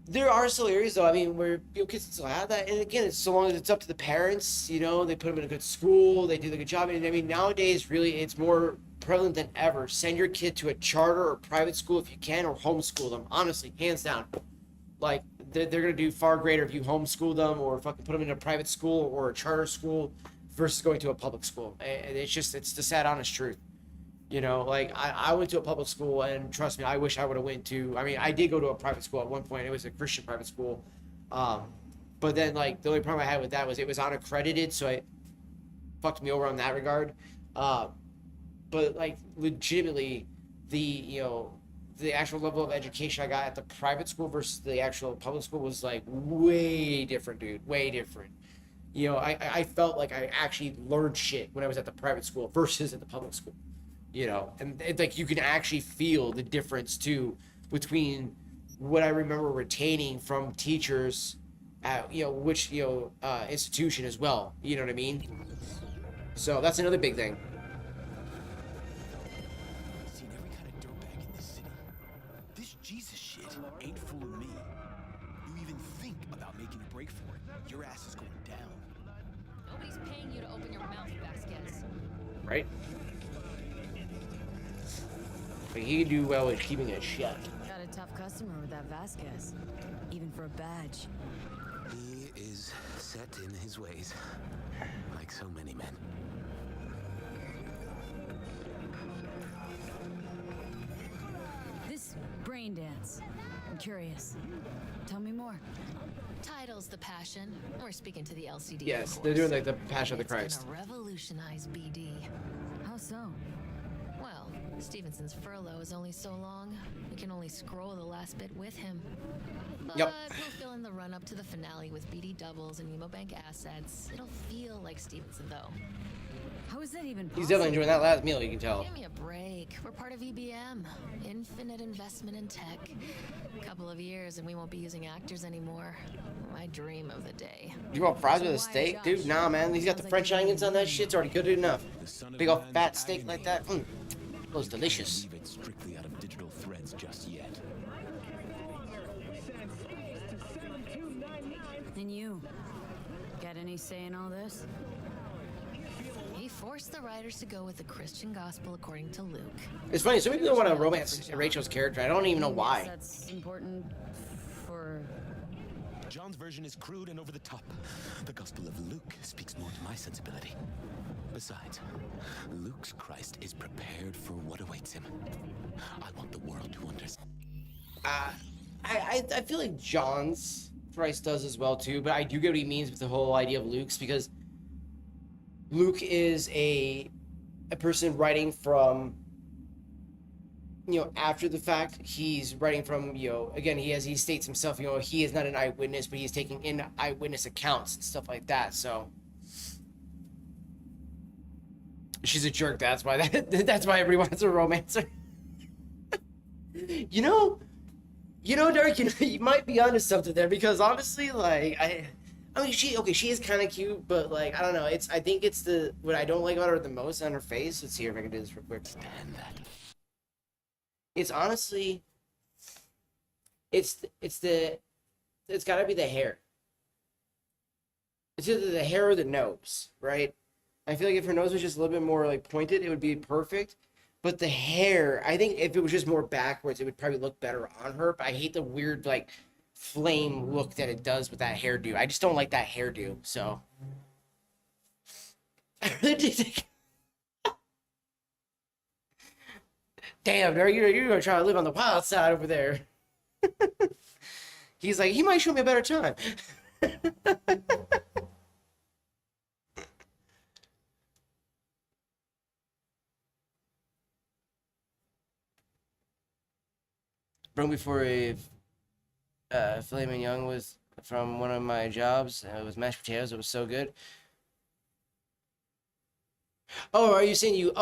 there are still areas though. I mean, where kids still have that, and again, it's so long as it's up to the parents. They put them in a good school, they do the good job. And I mean, nowadays, really, it's more prevalent than ever. Send your kid to a charter or private school if you can, or homeschool them. Honestly, hands down. Like, they're gonna do far greater if you homeschool them or fucking put them in a private school or a charter school versus going to a public school. And it's the sad, honest truth. Like I went to a public school, and trust me, I wish I would have went to. I mean, I did go to a private school at one point. It was a Christian private school, but then like the only problem I had with that was it was unaccredited, so it fucked me over on that regard. But like legitimately, the actual level of education I got at the private school versus the actual public school was like way different, dude. Way different. I felt like I actually learned shit when I was at the private school versus at the public school. And like you can actually feel the difference too between what I remember retaining from teachers at which institution as well. You know what I mean? So that's another big thing. Seen every kind of dirtbag in this city. This Jesus shit ain't fooling me. You even think about making a break for it, your ass is going down. Nobody's paying you to open your mouth, Vasquez. Right? But he can do well with keeping it shut. Got a tough customer with that Vasquez, even for a badge. He is set in his ways, like so many men. This brain dance, I'm curious. Tell me more. Title's the passion. We're speaking to the LCD. Yes, of they're course. doing like the Passion of the Christ. It's gonna revolutionize BD. How so? Well, Stevenson's furlough is only so long. We can only scroll the last bit with him. But Yep. we'll fill in the run-up to the finale with BD doubles and Emobank assets. It'll feel like Stevenson, though. How is that even possible? He's definitely enjoying that last meal, you can tell. Give me a break. We're part of EBM. Infinite investment in tech. Couple of years and we won't be using actors anymore. My dream of the day. You want fries with a steak? Dude, nah, man. He's got the French onions on that shit. It's already good enough. Big old fat steak like that. Looks delicious. Leave it strictly out of digital threads just yet. And you, got any say in all this? He forced the writers to go with the Christian gospel according to Luke. It's funny, so many people want to romance Rachel's character. I don't even know why. That's important for... John's version is crude and over the top. The Gospel of Luke speaks more to my sensibility. Besides, Luke's Christ is prepared for what awaits him. I want the world to understand. I feel like John's Christ does as well too, but I do get what he means with the whole idea of Luke's, because Luke is a person writing from after the fact, he's writing from, again, he states himself, he is not an eyewitness, but he's taking in eyewitness accounts and stuff like that. So she's a jerk. That's why that's why everyone's a romancer. Derek, you might be onto something there, because honestly, like, I mean, she is kind of cute, but like, I don't know. I think it's what I don't like about her the most on her face. Let's see if I can do this real quick. It's honestly, it's gotta be the hair. It's either the hair or the nose, right? I feel like if her nose was just a little bit more like pointed, it would be perfect. But the hair, I think if it was just more backwards, it would probably look better on her. But I hate the weird like flame look that it does with that hairdo. I just don't like that hairdo. So I really did think. Damn, you're gonna try to live on the wild side over there. He's like, he might show me a better time. Brought me for a filet mignon was from one of my jobs. It was mashed potatoes. It was so good. Oh, you're saying you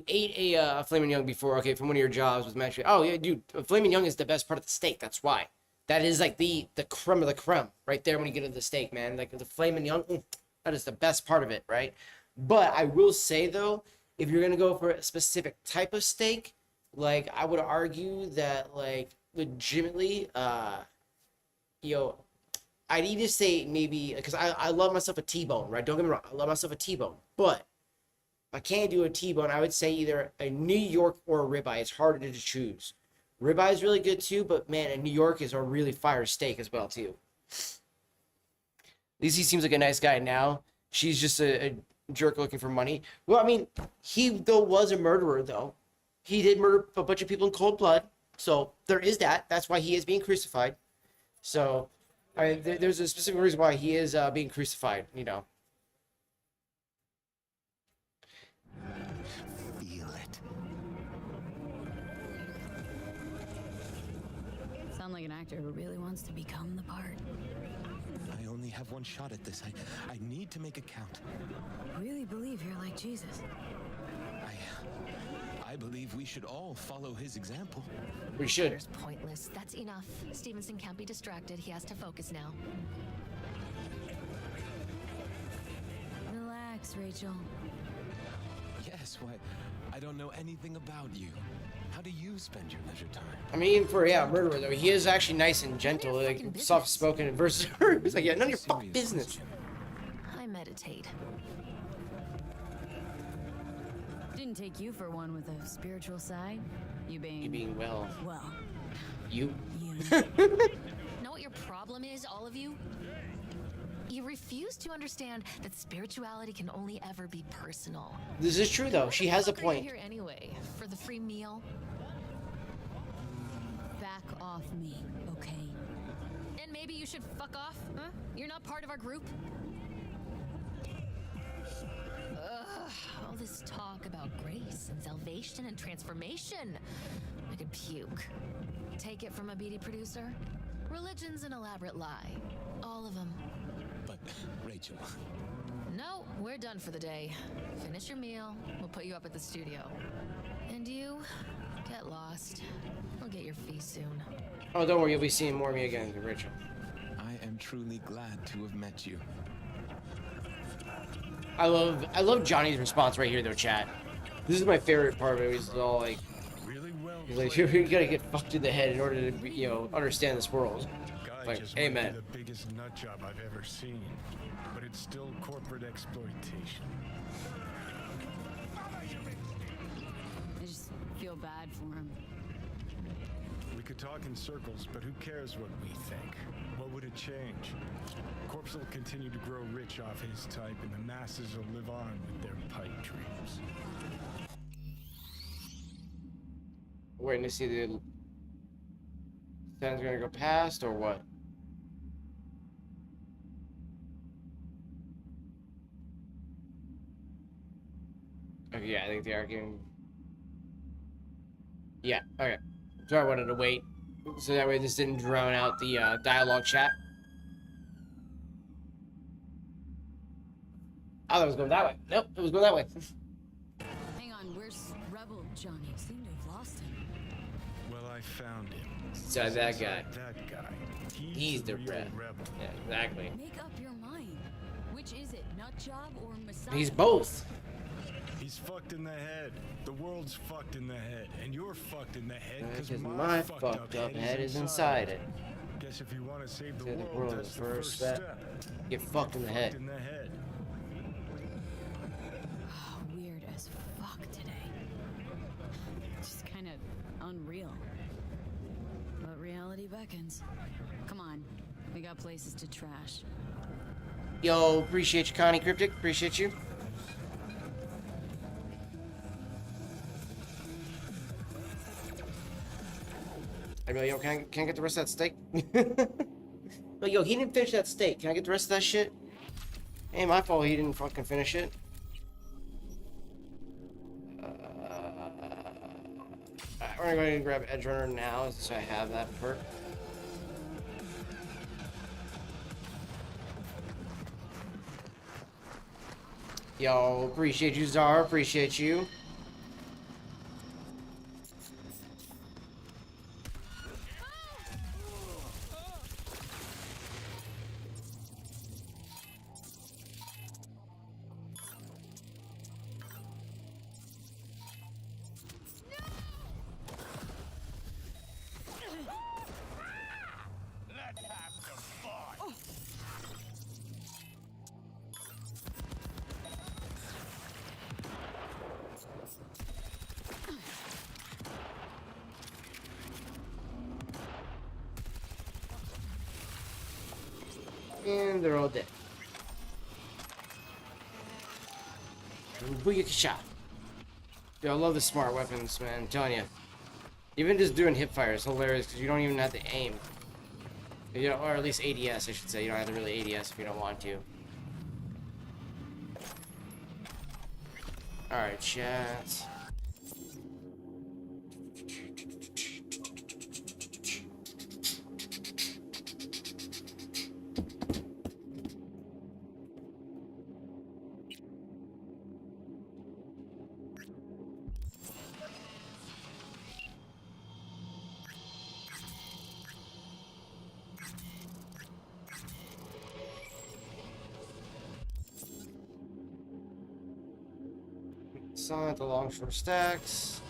ate a filet mignon before? Okay, from one of your jobs with mashed potatoes. Oh yeah, dude, filet mignon is the best part of the steak. That's why. That is like the creme of the creme right there when you get to the steak, man. Like the filet mignon, that is the best part of it, right? But I will say though, if you're gonna go for a specific type of steak, like I would argue that like legitimately, I'd either say maybe because I love myself a T-bone, right? Don't get me wrong, I love myself a T-bone, but if I can't do a T-bone, I would say either a New York or a ribeye. It's harder to choose. Ribeye is really good too, but man, a New York is a really fire steak as well too. At least he seems like a nice guy now. She's just a jerk looking for money. Well, I mean, he though was a murderer though. He did murder a bunch of people in cold blood. So there is that. That's why he is being crucified. So there's a specific reason why he is being crucified, Feel it. Sound like an actor who really wants to become the part. I only have one shot at this. I need to make it count. Really believe you're like Jesus. I believe we should all follow his example. We should. It's pointless. That's enough. Stevenson can't be distracted. He has to focus now. Relax, Rachel. Yes, why? I don't know anything about you. How do you spend your leisure time? I mean, for a murderer though, he is actually nice and gentle, None of your like fucking business. soft-spoken versus her. He's like, yeah, none of your fucking Serious business. question. I meditate. Didn't take you for one with a spiritual side. You being well, you. you. Know what your problem is, all of you? You refuse to understand that spirituality can only ever be personal. This is true though. She has a Why point. are you here anyway? For the free meal? Back off me, okay? And maybe you should fuck off, huh? You're not part of our group? Ugh, all this talk about grace and salvation and transformation. I could puke. Take it from a beady producer? Religion's an elaborate lie. All of them. But, Rachel, No, we're done for the day. Finish your meal. We'll put you up at the studio. And you, get lost. We'll get your fee soon. Oh, don't worry, you'll be seeing more of me again, Rachel. I am truly glad to have met you. I love Johnny's response right here though, chat. This is my favorite part of it. He's all like, Really well. he's like, you gotta get fucked in the head in order to, understand this world. Guy Like, just amen. might be the biggest nut job I've ever seen, but it's still corporate exploitation. I just feel bad for him. We could talk in circles, but who cares what we think? What would it change? Corpse will continue to grow rich off his type, and the masses will live on with their pipe dreams. Waiting to see the sun's gonna go past or what? Okay, yeah, I think they are getting. Yeah, okay. So I wanted to wait. So that way this didn't drown out the dialogue chat. Oh, that was going that way. Nope, it was going that way. Hang on, where's Rebel Johnny? Seem to have lost him. Well, I found him. So that guy. That guy. He's the real rebel. Yeah, exactly. Make up your mind. Which is it, nut job or Messiah? He's both. He's fucked in the head. The world's fucked in the head, and you're fucked in the head Because my fucked up head is inside it. Guess if you want to save the Save the world, world, that's the the first first step. step. Get fucked in the head. In the head. Weird as fuck today. Just kind of unreal. But reality beckons. Come on, we got places to trash. Yo, appreciate you, Connie Cryptic. Appreciate you. I go, yo, can I get the rest of that steak? Like, yo, he didn't finish that steak. Can I get the rest of that shit? Ain't my fault he didn't fucking finish it. Alright, we're gonna go ahead and grab Edge Runner now, so I have that perk. Yo, appreciate you, Zara. Appreciate you. And they're all dead. Booyakasha. Dude, I love the smart weapons, man. I'm telling you. Even just doing hip fire is hilarious because you don't even have to aim. You know, or at least ADS, I should say. You don't have to really ADS if you don't want to. Alright, chat. Sonic, the longshore stacks.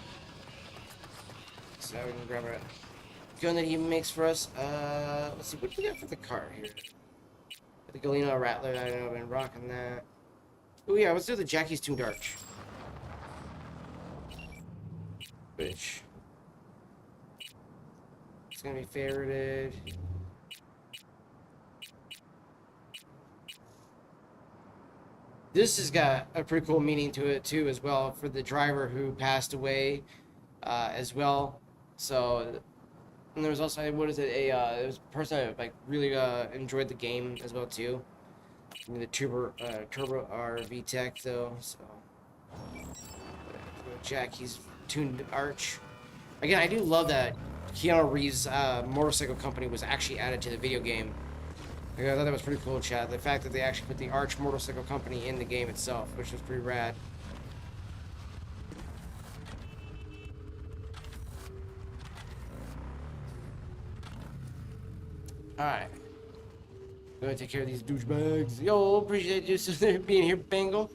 So we can grab a gun that he makes for us. Let's see, what do we got for the car here? The Galena Rattler, I know I've been rocking that. Oh yeah, let's do the Jackie's Tuned Arch. Which it's gonna be favorited. This has got a pretty cool meaning to it too, as well, for the driver who passed away, as well. So, and there was also, what is it? It was a person that like really enjoyed the game as well too. I mean, the Turbo R VTEC though. So, Jackie's Tuned Arch. Again, I do love that Keanu Reeves' motorcycle company was actually added to the video game. I thought that was pretty cool, chat. The fact that they actually put the Arch Motorcycle Company in the game itself, which was pretty rad. Alright. Go ahead, take care of these douchebags. Yo, appreciate you being here, Bengal.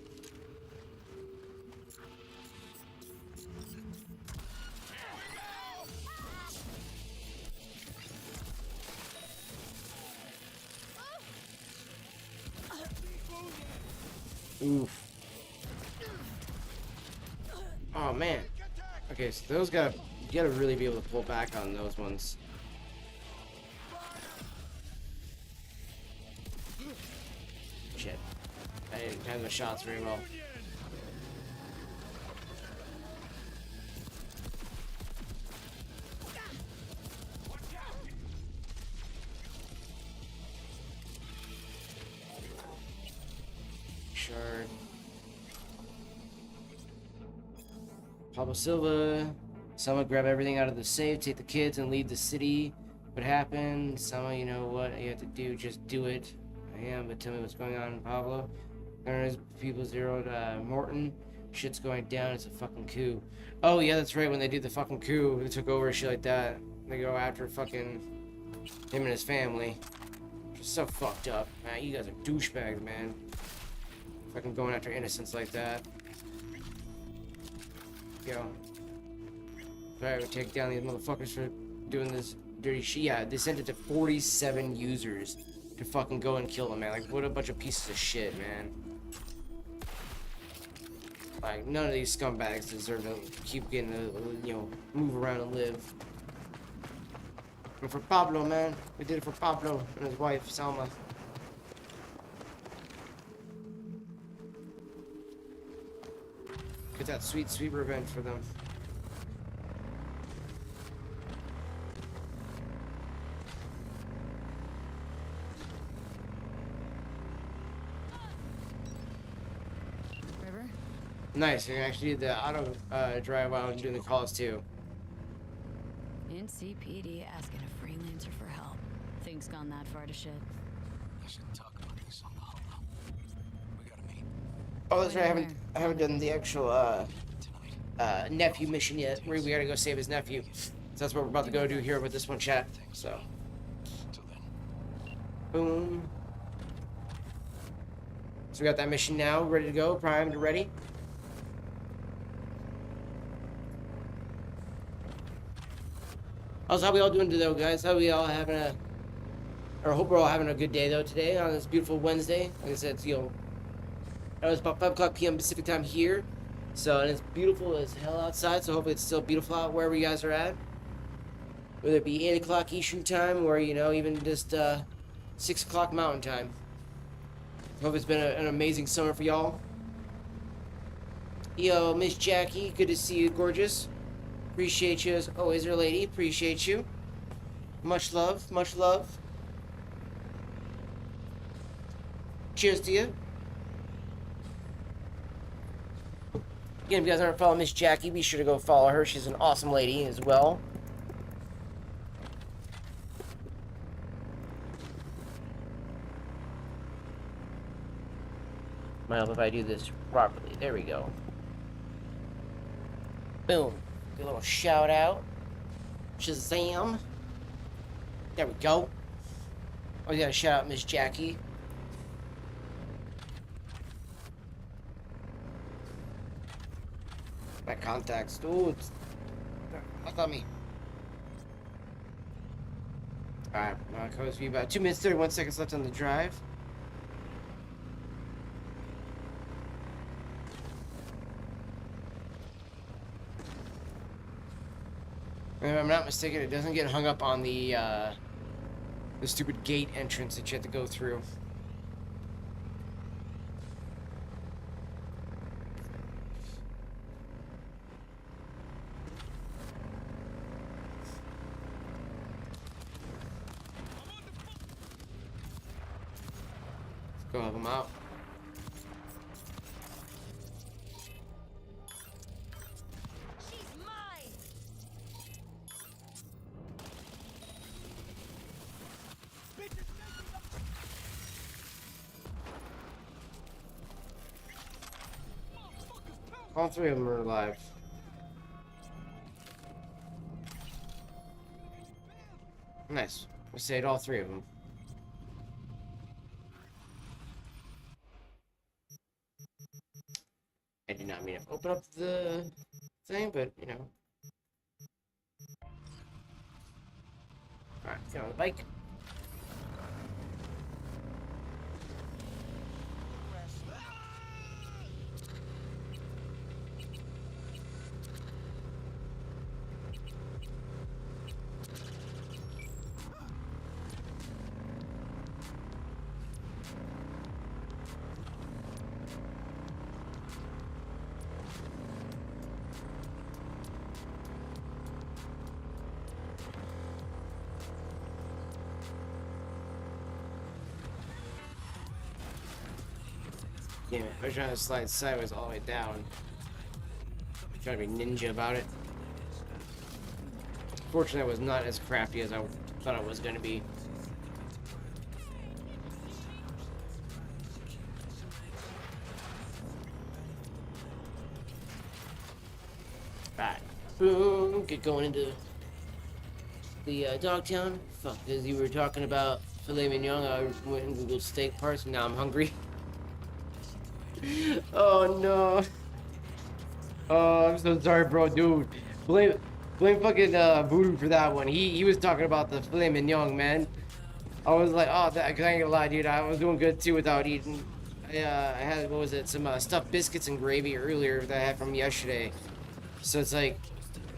Oof. Oh man. Okay, so those you gotta really be able to pull back on those ones. Shit. I didn't time the shots very well. Pablo Silva, Someone grab everything out of the safe, take the kids, and leave the city. What happened? Someone, you know what you have to do, just do it. I am, but tell me what's going on, Pablo. There's people zeroed Morton. Shit's going down, it's a fucking coup. Oh yeah, that's right, when they did the fucking coup, they took over shit like that. They go after fucking him and his family. Just so fucked up, man. You guys are douchebags, man. Fucking going after innocents like that. Yo. Alright, we take down these motherfuckers for doing this dirty shit. Yeah, they sent it to 47 users to fucking go and kill them, man. Like, what a bunch of pieces of shit, man. Like, none of these scumbags deserve to keep getting to, you know, move around and live. And for Pablo, man. We did it for Pablo and his wife, Salma. Get that sweet, sweet revenge for them. River? Nice, you can actually do the auto drive while doing the calls too. NCPD asking a freelancer for help. Things gone that far to shit. I should talk about this on the holo. We gotta meet Oh, that's right. I haven't done the actual tonight. nephew mission yet. We gotta go save his nephew. So that's what we're about to go do here with this one chat. So, Till then. boom. So we got that mission now, ready to go, primed, ready. How's how we all doing today, though, guys? How we all having a, or hope we're all having a good day though today on this beautiful Wednesday. Like I said, it's, you know, it's about 5 o'clock p.m. Pacific time here. So, and it's beautiful as hell outside, so hopefully it's still beautiful out wherever you guys are at. Whether it be 8 o'clock Eastern time or, you know, even just 6 o'clock Mountain time. Hope it's been an amazing summer for y'all. Yo, Miss Jackie, good to see you, gorgeous. Appreciate you as always, our lady. Appreciate you. Much love, much love. Cheers to you. Again, if you guys aren't following Miss Jackie, be sure to go follow her. She's an awesome lady as well. Might help if I do this properly. There we go. Boom. Do a little shout out. Shazam. There we go. Oh, we gotta shout out Miss Jackie. My contacts. Ooh, it's... Look at me. Alright, comes to be about 2 minutes 31 seconds left on the drive. And if I'm not mistaken, it doesn't get hung up on the stupid gate entrance that you have to go through. Go help him out. All 3 of them are alive. Nice. We saved all 3 of them. I did not mean to open up the thing, but you know. Alright, get on the bike. Damn it, I was trying to slide sideways all the way down. Trying to be ninja about it. Fortunately, it was not as crafty as I thought it was going to be. Alright. Boom. Get going into the Dogtown. Fuck, as you were talking about filet mignon, I went and googled steak parts, and now I'm hungry. Oh no. Oh, I'm so sorry, bro, dude. Blame fucking Voodoo for that one. He was talking about the filet mignon, man. I was like, oh, that, 'cause I ain't gonna lie, dude. I was doing good too without eating. I had, what was it, some stuffed biscuits and gravy earlier that I had from yesterday. So it's like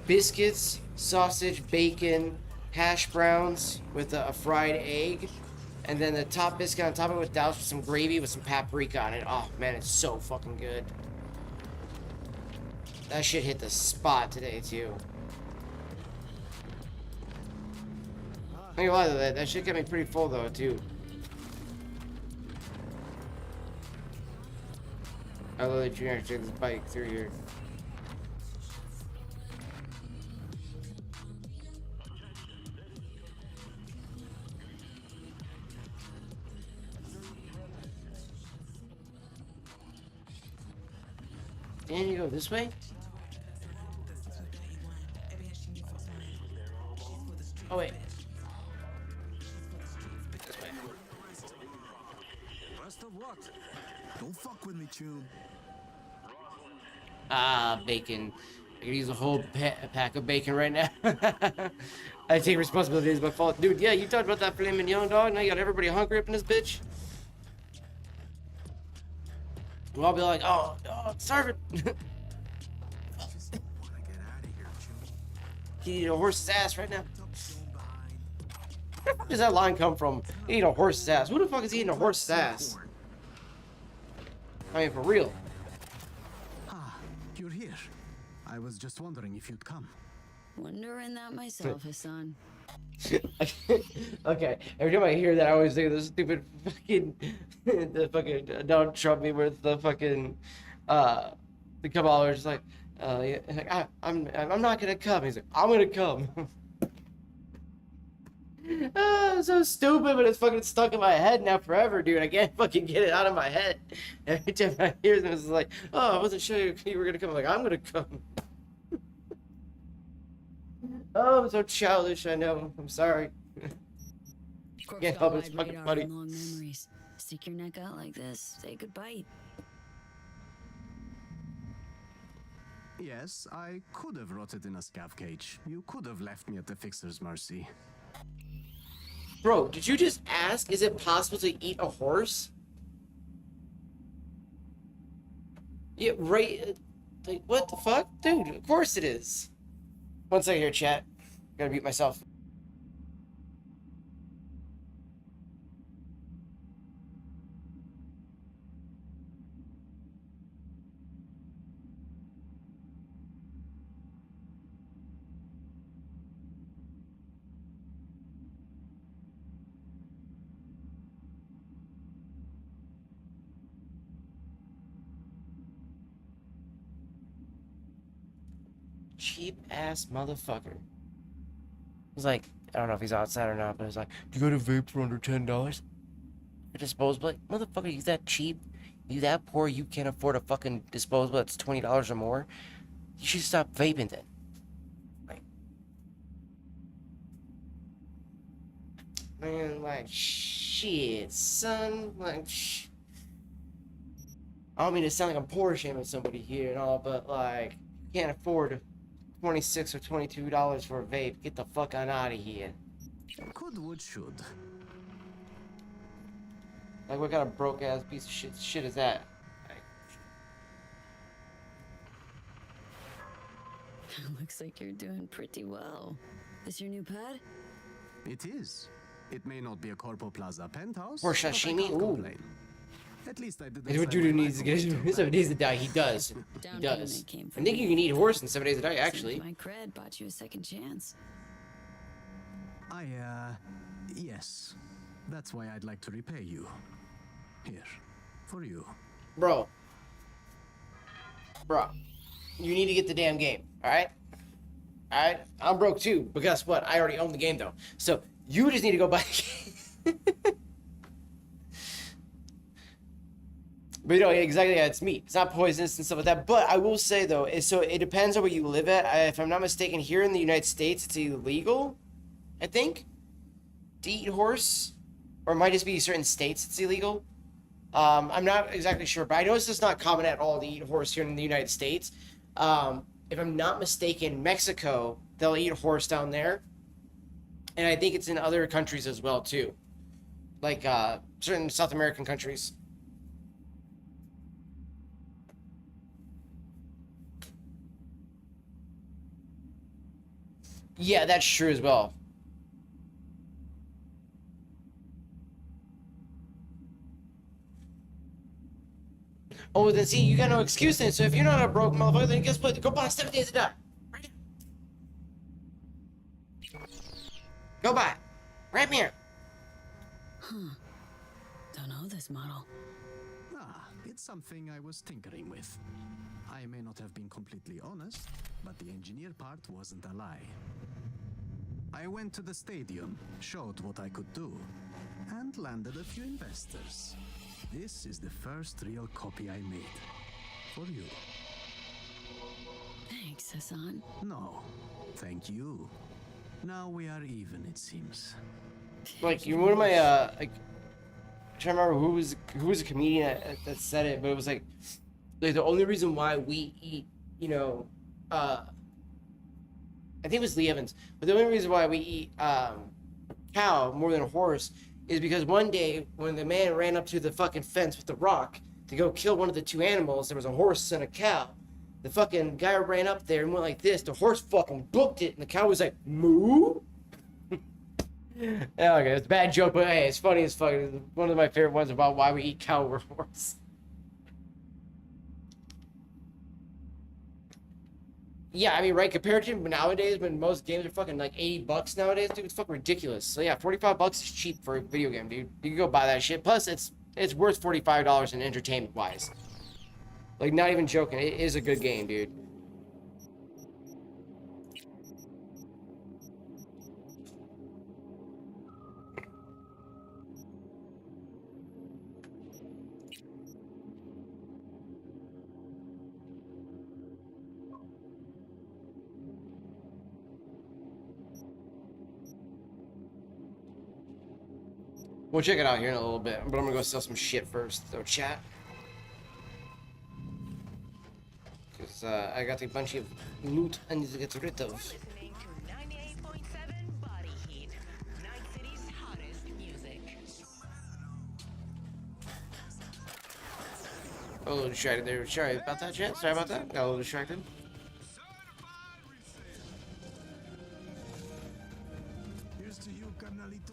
biscuits, sausage, bacon, hash browns with a fried egg, and then the top biscuit on top of it with doused with some gravy with some paprika on it. Oh man, it's so fucking good. That shit hit the spot today too. I ain't gonna lie though, that shit got me pretty full though too. I literally trying to take this bike through here. And you go this way? Oh wait. This way. Rest of what? Don't fuck with me, Choom. Ah, bacon. I could use a whole pack of bacon right now. I take responsibility, it's my fault. Dude, yeah, you talked about that filet mignon, dog. Now you got everybody hungry up in this bitch. We'll all be like, oh, serve it. You eat a horse's ass right now. Where the fuck does that line come from? You eat a horse's ass. Who the fuck is eating a horse's ass? I mean, for real. Ah, you're here. I was just wondering if you'd come. Wondering that myself, Hassan. Okay, every time I hear that, I always think of this stupid fucking the fucking Donald Trump meme with the fucking the Kabbalah just like yeah, like, I'm not gonna come. He's like, I'm gonna come. It's so stupid, but it's fucking stuck in my head now forever, dude. I can't fucking get it out of my head. Every time I hear them, it's like, oh, I wasn't sure you were gonna come. I'm like, I'm gonna come. Oh, I'm so childish. I know. I'm sorry. Can't help it. It's fucking funny. Long memories. Stick your neck out like this. Say goodbye. Yes, I could have rotted in a scav cage. You could have left me at the fixer's mercy. Bro, did you just ask, is it possible to eat a horse? Yeah, right. Like, what the fuck? Dude, of course it is. One second here, chat. Gotta mute myself. Cheap ass motherfucker. He's like, I don't know if he's outside or not, but he's like, you got a vape for under $10? A disposable? Like, motherfucker, you that cheap? You that poor you can't afford a fucking disposable that's $20 or more? You should stop vaping then. Like, man, like, shit, son. Like, I don't mean to sound like I'm poor shaming somebody here and all, but like, you can't afford $26 or $22 for a vape. Get the fuck on out of here. Could would should. Like, what kind of broke ass piece of shit is that? Looks like you're doing pretty well. This your new pad? It is. It may not be a Corpo Plaza penthouse. Or but I sashimi? can't Ooh. complain. At least I didn't. If a dude needs to get if he needs to die, he does. He does. I think you can eat a horse in 7 days a day, actually. My cred bought you a second chance. Yes. That's why I'd like to repay you. Here. For you. Bro, you need to get the damn game, alright? I'm broke too, but guess what? I already own the game though. So you just need to go buy the game. But you know, exactly, yeah, it's meat. It's not poisonous and stuff like that. But I will say though, so it depends on where you live at. If I'm not mistaken, here in the United States, it's illegal, I think, to eat horse, or it might just be certain states it's illegal. I'm not exactly sure, but I know it's just not common at all to eat horse here in the United States. If I'm not mistaken, Mexico, they'll eat horse down there, and I think it's in other countries as well too, like certain South American countries. Yeah, that's true as well. Oh, then see, you got no excuse then. So if you're not a broke motherfucker, then guess what? Go buy 7 Days to Die. Right now. Go buy it. Right here. Don't know this model. Ah, it's something I was tinkering with. I may not have been completely honest, but the engineer part wasn't a lie. I went to the stadium, showed what I could do, and landed a few investors. This is the first real copy I made. For you. Thanks, Hassan. No, thank you. Now we are even, it seems. Like, you one of my like, I'm trying to remember who was a comedian that said it, but it was like the only reason why we eat, you know, I think it was Lee Evans, but the only reason why we eat cow more than a horse is because one day when the man ran up to the fucking fence with the rock to go kill one of the two animals, there was a horse and a cow. The fucking guy ran up there and went like this. The horse fucking booked it, and the cow was like, moo? Yeah, okay, it's a bad joke, but hey, it's funny as fuck. It's one of my favorite ones about why we eat cow over horse. Yeah, I mean, right, compared to nowadays when most games are fucking like $80 nowadays, dude, it's fucking ridiculous. So yeah, $45 is cheap for a video game, dude. You can go buy that shit. Plus, it's worth $45 in entertainment wise. Like, not even joking, it is a good game, dude. We'll check it out here in a little bit, but I'm gonna go sell some shit first, though, chat. Because I got a bunch of loot I need to get rid of. Listening to 98.7 Body Heat, Night City's hottest music. A little distracted there. Sorry about that, chat. Sorry about that. Got a little distracted. Here's to you, carnalito.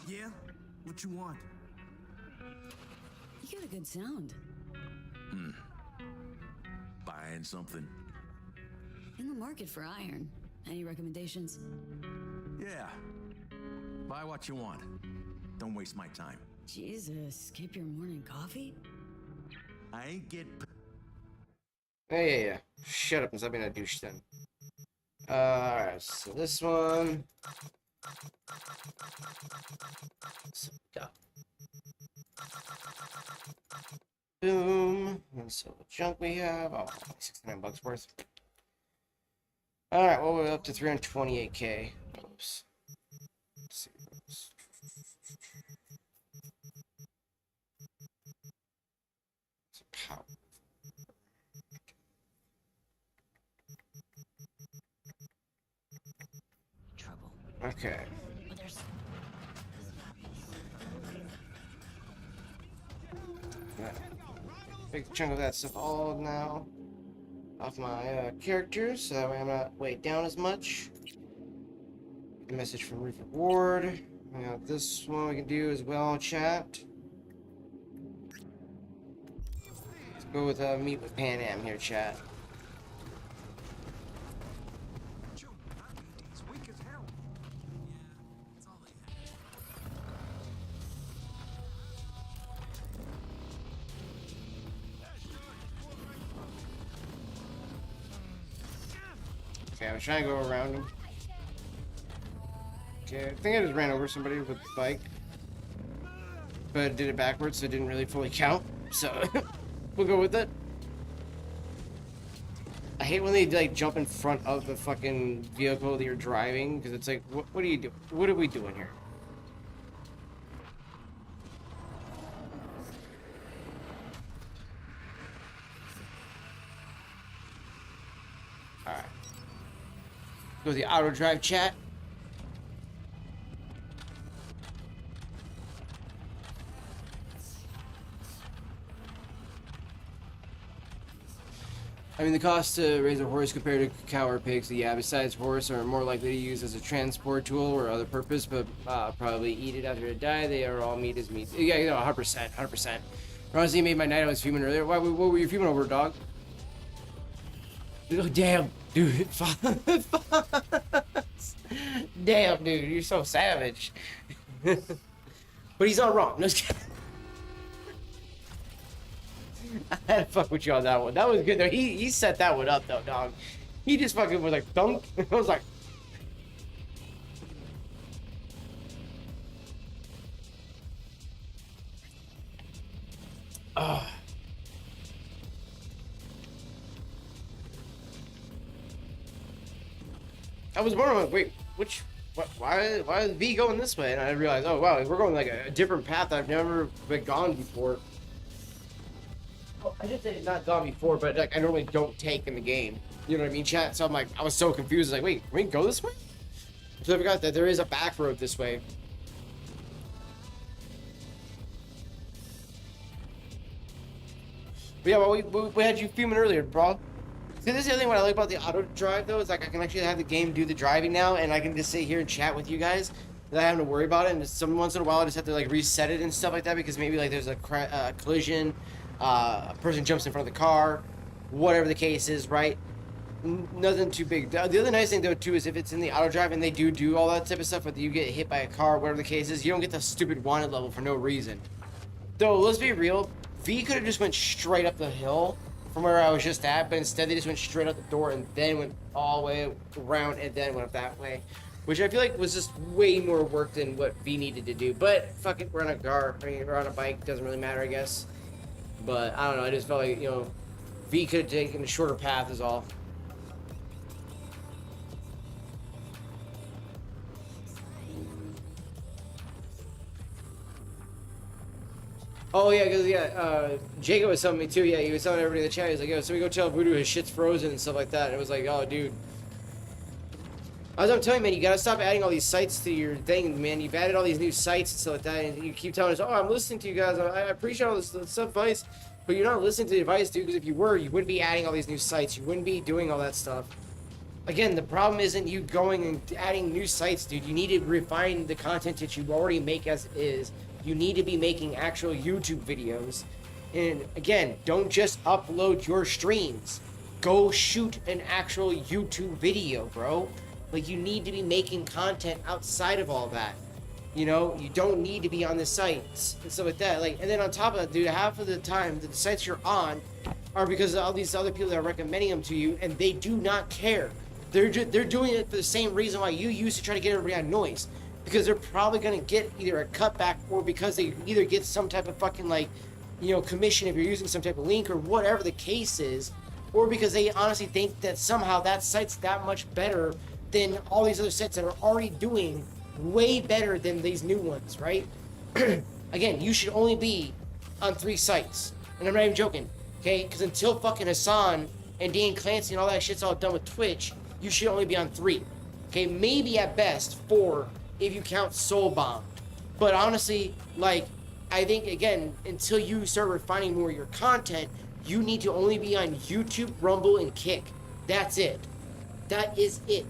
Yeah? What you want? You got a good sound. Buying something? In the market for iron. Any recommendations? Yeah. Buy what you want. Don't waste my time. Jesus, skip your morning coffee? I ain't get... Hey, yeah. Shut up and stop being a douche then. Alright, so this one. So, yeah. Boom. And so the junk we have. Oh, $69 worth. Alright, well, we're up to 328k. Oops. Let's see. It's a power. Trouble. Okay. But there's Yeah. Big chunk of that stuff all now off my characters, so that way I'm not weighed down as much. A message from Reef Reward. We got this one we can do as well, chat. Let's go with meet with Pan Am here, chat. Okay, I was trying to go around him. Okay, I think I just ran over somebody with the bike. But I did it backwards, so it didn't really fully count. So, we'll go with it. I hate when they, like, jump in front of the fucking vehicle that you're driving, because it's like, what are you doing? What are we doing here? Alright. Go to the auto drive chat. I mean, the cost to raise a horse compared to cow or pigs, yeah, besides horse are more likely to use as a transport tool or other purpose, but probably eat it after it die. They are all meat is meat. Yeah, you know, 100%, 100%. Honestly, made my night. I was fuming earlier. What were you fuming over, dog? Oh, damn, dude. Damn, dude, you're so savage. But he's not wrong. No, just kidding. I had to fuck with you on that one. That was good though. He set that one up though, dog. He just fucking was like thunk. I was like, ah. I was wondering, like, wait, why is V going this way? And I realized, oh wow, we're going like a different path I've never been gone before. I should say not gone before, but like I normally don't take in the game. You know what I mean, chat? So I'm like, I was so confused. Like, wait, can we go this way? So I forgot that there is a back road this way. But yeah, well, we had you fuming earlier, bro. See, this is the other thing what I like about the auto drive though, is like I can actually have the game do the driving now, and I can just sit here and chat with you guys without having to worry about it. And just some once in a while, I just have to like reset it and stuff like that because maybe like there's a collision. A person jumps in front of the car, whatever the case is, right? Nothing too big. The other nice thing though too is if it's in the auto drive and they do all that type of stuff, whether you get hit by a car, whatever the case is, you don't get the stupid wanted level for no reason. Though let's be real, V could have just went straight up the hill from where I was just at, but instead they just went straight out the door and then went all the way around and then went up that way, which I feel like was just way more work than what V needed to do. But fuck it, we're on a car. I mean, we're on a bike. Doesn't really matter, I guess. But I don't know, I just felt like, you know, V could have taken a shorter path is all. Oh yeah, because Jacob was telling me too, yeah, he was telling everybody in the chat, he's like, yo, so we go tell Voodoo his shit's frozen and stuff like that, and it was like, oh dude. As I'm telling you, man, you gotta stop adding all these sites to your thing, man. You've added all these new sites and stuff like that, and you keep telling us, oh, I'm listening to you guys, I appreciate all this advice, but you're not listening to the advice, dude, because if you were, you wouldn't be adding all these new sites, you wouldn't be doing all that stuff. Again, the problem isn't you going and adding new sites, dude. You need to refine the content that you already make as is. You need to be making actual YouTube videos. And again, don't just upload your streams. Go shoot an actual YouTube video, bro. Like, you need to be making content outside of all that. You know, you don't need to be on the sites and stuff like that. Like, and then on top of that, dude, half of the time the sites you're on are because of all these other people that are recommending them to you, and they do not care. They're doing it for the same reason why you used to try to get everybody on noise, because they're probably gonna get either a cutback or because they either get some type of fucking like, you know, commission if you're using some type of link or whatever the case is, or because they honestly think that somehow that site's that much better than all these other sites that are already doing way better than these new ones, right? Again, you should only be on 3 sites, and I'm not even joking, okay? Because until fucking Hassan and Dan Clancy and all that shit's all done with Twitch, you should only be on 3, okay? Maybe at best 4 if you count Soul Bomb. But honestly, like, I think again, until you start refining more of your content, you need to only be on YouTube, Rumble, and Kick. That's it. That is it.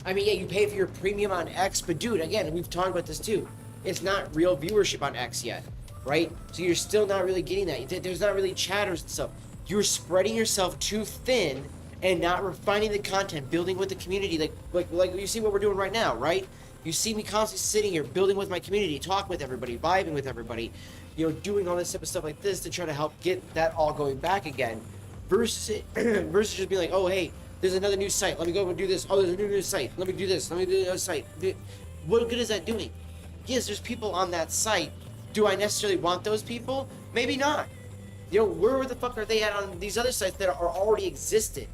I mean, yeah, you pay for your premium on X, but dude, again, we've talked about this too. It's not real viewership on X yet, right? So you're still not really getting that. There's not really chatters and stuff. You're spreading yourself too thin and not refining the content, building with the community, like you see what we're doing right now, right? You see me constantly sitting here, building with my community, talking with everybody, vibing with everybody, you know, doing all this type of stuff like this to try to help get that all going back again. versus versus just being like, oh hey, there's another new site. Let me go and do this. Oh, there's a new site. Let me do this. Let me do another site. What good is that doing? Yes, there's people on that site. Do I necessarily want those people? Maybe not. You know, where the fuck are they at on these other sites that are already existed?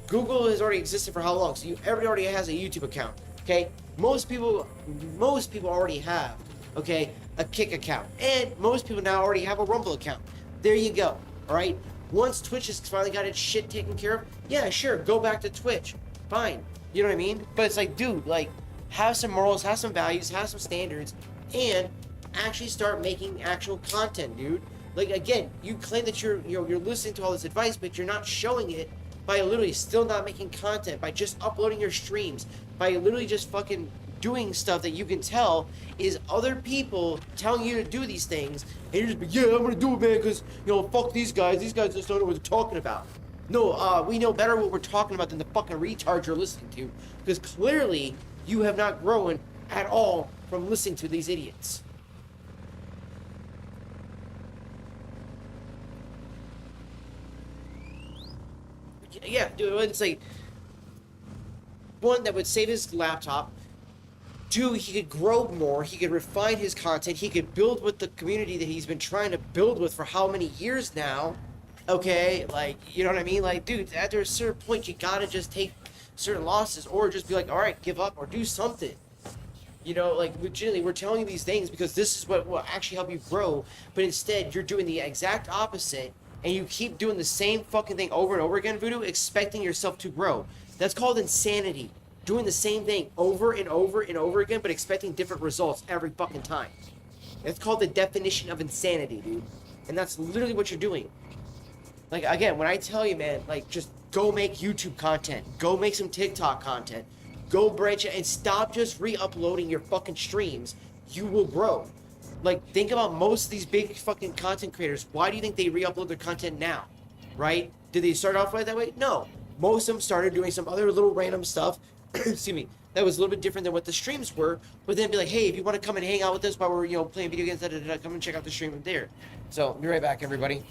Google has already existed for how long? So everybody already has a YouTube account. Okay, most people already have, okay, a Kick account, and most people now already have a Rumble account. There you go. All right. Once Twitch has finally got its shit taken care of, yeah, sure, go back to Twitch. Fine. You know what I mean? But it's like, dude, like, have some morals, have some values, have some standards, and actually start making actual content, dude. Like, again, you claim that you're listening to all this advice, but you're not showing it by literally still not making content, by just uploading your streams, by literally just fucking doing stuff that you can tell is other people telling you to do these things, and you're just like, yeah, I'm gonna do it, man, because, you know, fuck these guys just don't know what they're talking about. No, we know better what we're talking about than the fucking retards you're listening to, because clearly you have not grown at all from listening to these idiots. Yeah, dude, it's like, one, that would save his laptop. Two, he could grow more, he could refine his content, he could build with the community that he's been trying to build with for how many years now. Okay, like, you know what I mean? Like, dude, after a certain point, you gotta just take certain losses, or just be like, all right, give up, or do something. You know, like, legitimately, we're telling you these things because this is what will actually help you grow, but instead, you're doing the exact opposite, and you keep doing the same fucking thing over and over again, Voodoo, expecting yourself to grow. That's called insanity. Doing the same thing over and over and over again, but expecting different results every fucking time. It's called the definition of insanity, dude. And that's literally what you're doing. Like, again, when I tell you, man, like, just go make YouTube content. Go make some TikTok content. Go branch it and stop just re-uploading your fucking streams. You will grow. Like, think about most of these big fucking content creators. Why do you think they re-upload their content now? Right? Did they start off right that way? No. Most of them started doing some other little random stuff, excuse me, that was a little bit different than what the streams were, but then be like, hey, if you want to come and hang out with us while we're, you know, playing video games, come and check out the stream there. So, be right back, everybody.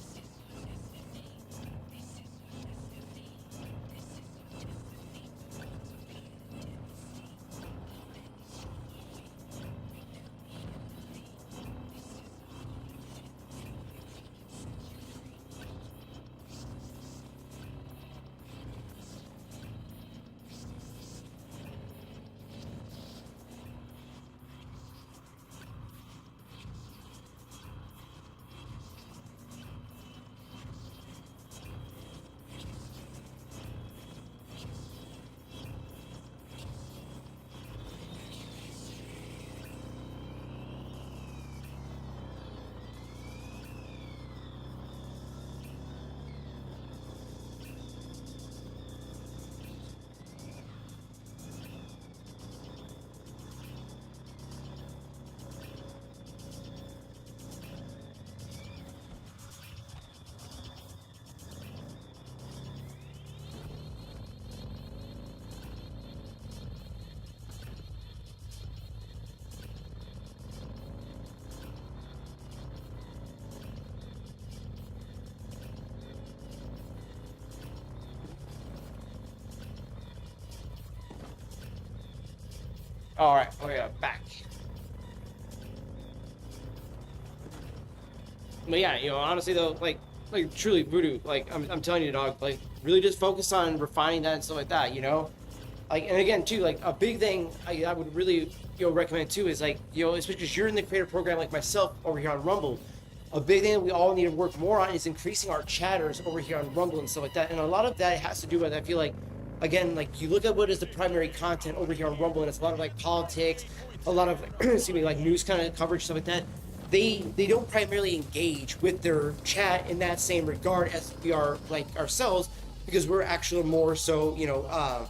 All right, back. But yeah, you know, honestly though, like truly, Voodoo, like I'm telling you, dog, like really just focus on refining that and stuff like that, you know. Like, and again too, like a big thing I would really, you know, recommend too is like, you know, especially because you're in the creator program like myself over here on Rumble. A big thing that we all need to work more on is increasing our chatters over here on Rumble and stuff like that. And a lot of that has to do with, I feel like, again, like you look at what is the primary content over here on Rumble, and it's a lot of like politics, a lot of excuse me, like news kind of coverage, stuff like that. They don't primarily engage with their chat in that same regard as we are like ourselves, because we're actually more so, you know,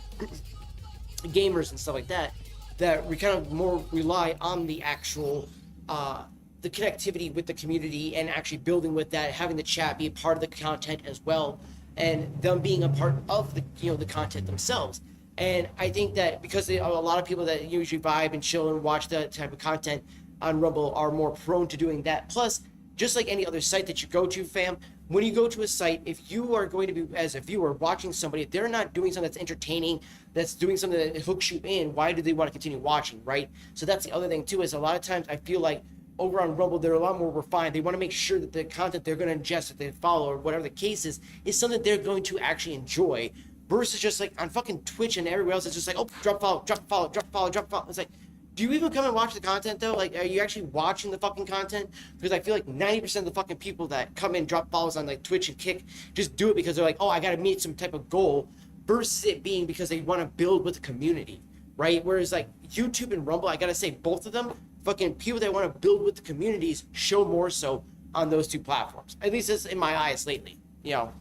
gamers and stuff like that. That we kind of more rely on the actual the connectivity with the community and actually building with that, having the chat be a part of the content as well, and them being a part of the, you know, the content themselves. And I think that because a lot of people that usually vibe and chill and watch that type of content on Rumble are more prone to doing that. Plus, just like any other site that you go to, fam, when you go to a site, if you are going to be, as a viewer, watching somebody, if they're not doing something that's entertaining, that's doing something that hooks you in, why do they want to continue watching, right? So that's the other thing too, is a lot of times I feel like over on Rumble, they're a lot more refined. They want to make sure that the content they're going to ingest, that they follow, or whatever the case is something they're going to actually enjoy, versus just like on fucking Twitch and everywhere else, it's just like, oh, drop follow, drop follow, drop follow, drop follow. It's like, do you even come and watch the content though? Like, are you actually watching the fucking content? Because I feel like 90% of the fucking people that come in, drop follows on like Twitch and Kick, just do it because they're like, oh, I got to meet some type of goal, versus it being because they want to build with the community, right? Whereas like YouTube and Rumble, I got to say both of them, fucking people that want to build with the communities show more so on those two platforms. At least it's in my eyes lately, you know.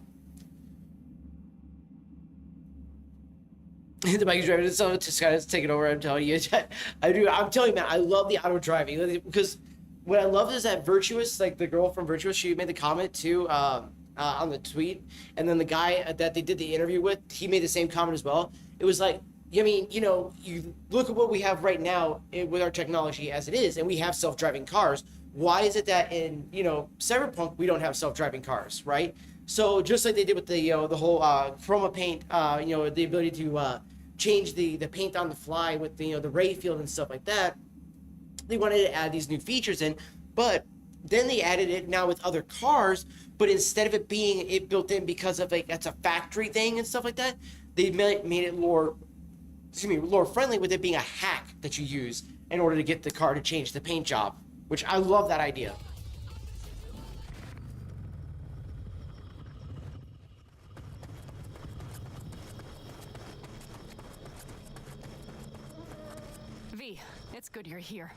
The bike is driving, so just kind of taking over. I'm telling you, I'm telling you, man, I love the auto driving, because what I love is that Virtuous, like the girl from Virtuous, she made the comment too on the tweet, and then the guy that they did the interview with, he made the same comment as well. It was like, I mean, you know, you look at what we have right now with our technology as it is, and we have self-driving cars. Why is it that in, you know, Cyberpunk we don't have self-driving cars, right? So just like they did with the the whole chroma paint, you know, the ability to change the paint on the fly with the, you know, the ray field and stuff like that, they wanted to add these new features in, but then they added it now with other cars, but instead of it being built in because of like that's a factory thing and stuff like that, they made it more friendly with it being a hack that you use in order to get the car to change the paint job, which I love that idea. V, it's good you're here.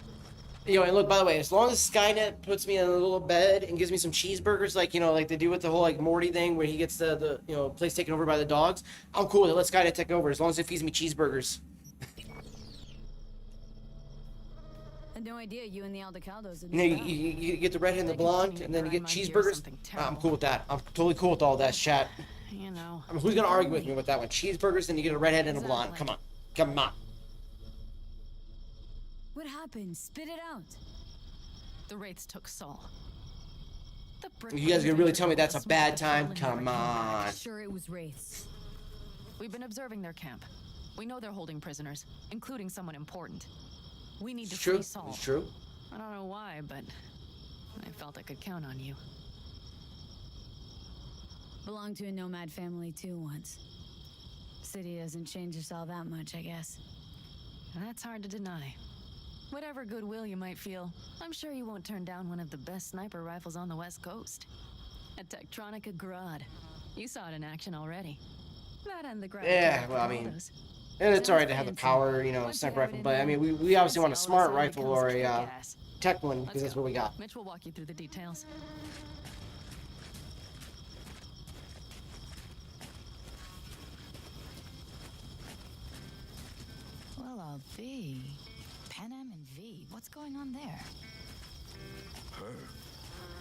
You know, and look, by the way, as long as Skynet puts me in a little bed and gives me some cheeseburgers, like, you know, like they do with the whole like Morty thing where he gets the you know, place taken over by the dogs, I'm cool with it. Let Skynet take over as long as it feeds me cheeseburgers. Had no idea you and the Aldecaldos had You know, you get the redhead and the blonde, and then you get cheeseburgers. I'm cool with that. I'm totally cool with all that, chat. You know. I mean, who's gonna argue with me with that one? Cheeseburgers, and you get a redhead and a blonde. Come on, come on. What happened? Spit it out. The Wraiths took Saul. You guys are gonna really tell me that's a bad time? Come on. Sure, it was Wraiths. We've been observing their camp. We know they're holding prisoners, including someone important. We need to free Saul. It's true. I don't know why, but I felt I could count on you. Belonged to a nomad family too once. City doesn't change us all that much, I guess. That's hard to deny. Whatever goodwill you might feel, I'm sure you won't turn down one of the best sniper rifles on the West Coast. A Tektronica Grad. You saw it in action already. That and the Grad. Yeah, well, I mean, and it's alright to have the power, you know, sniper rifle, but I mean, we obviously want a smart rifle or a tech one, because that's what we got. Mitch will walk you through the details. Well, I'll be. Panam and V, what's going on there? Her?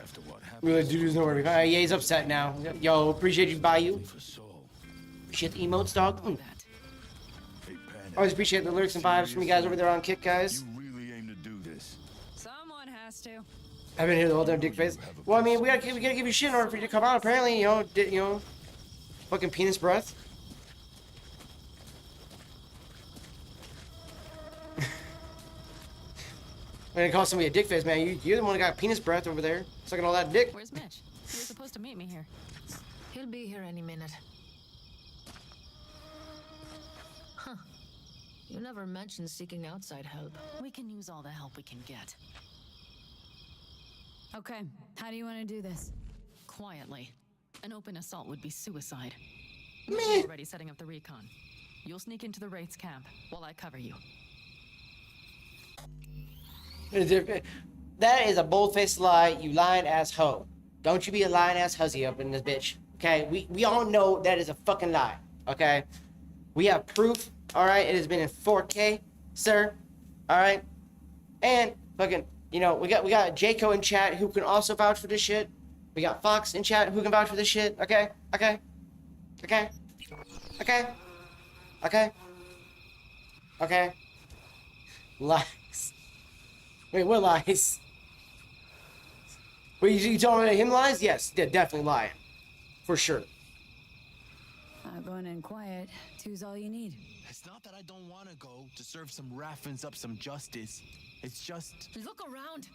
After what happened? Really, dude's nowhere to go. Yeah, he's upset now. Yo, appreciate you, Bayou. Appreciate the emotes, dog. Always appreciate the lyrics and vibes from you guys over there on Kick, guys. You really aim to do this? Someone has to. I've been here the whole damn dick face. Well, I mean, we gotta give you shit in order for you to come out. Apparently, you know, fucking penis breath. I'm gonna call somebody a dick face, man. You're the one that got penis breath over there, sucking all that dick. Where's Mitch? You were supposed to meet me here. He'll be here any minute. Huh. You never mentioned seeking outside help. We can use all the help we can get. Okay, how do you want to do this? Quietly. An open assault would be suicide. Meh. We're already setting up the recon. You'll sneak into the Wraith's camp while I cover you. That is a bold-faced lie, you lying ass hoe. Don't you be a lying ass hussy up in this bitch. Okay? We all know that is a fucking lie. Okay? We have proof. Alright? It has been in 4K, sir. Alright? And fucking, you know, we got Jayco in chat who can also vouch for this shit. We got Fox in chat who can vouch for this shit. Okay? Okay? Okay? Okay? Okay? Okay? Lies. Wait, what lies? But you telling him lies? Yes, they're definitely lying. For sure. Going in quiet. Two's all you need. It's not that I don't want to go to serve some raffins up some justice. It's just... Look around.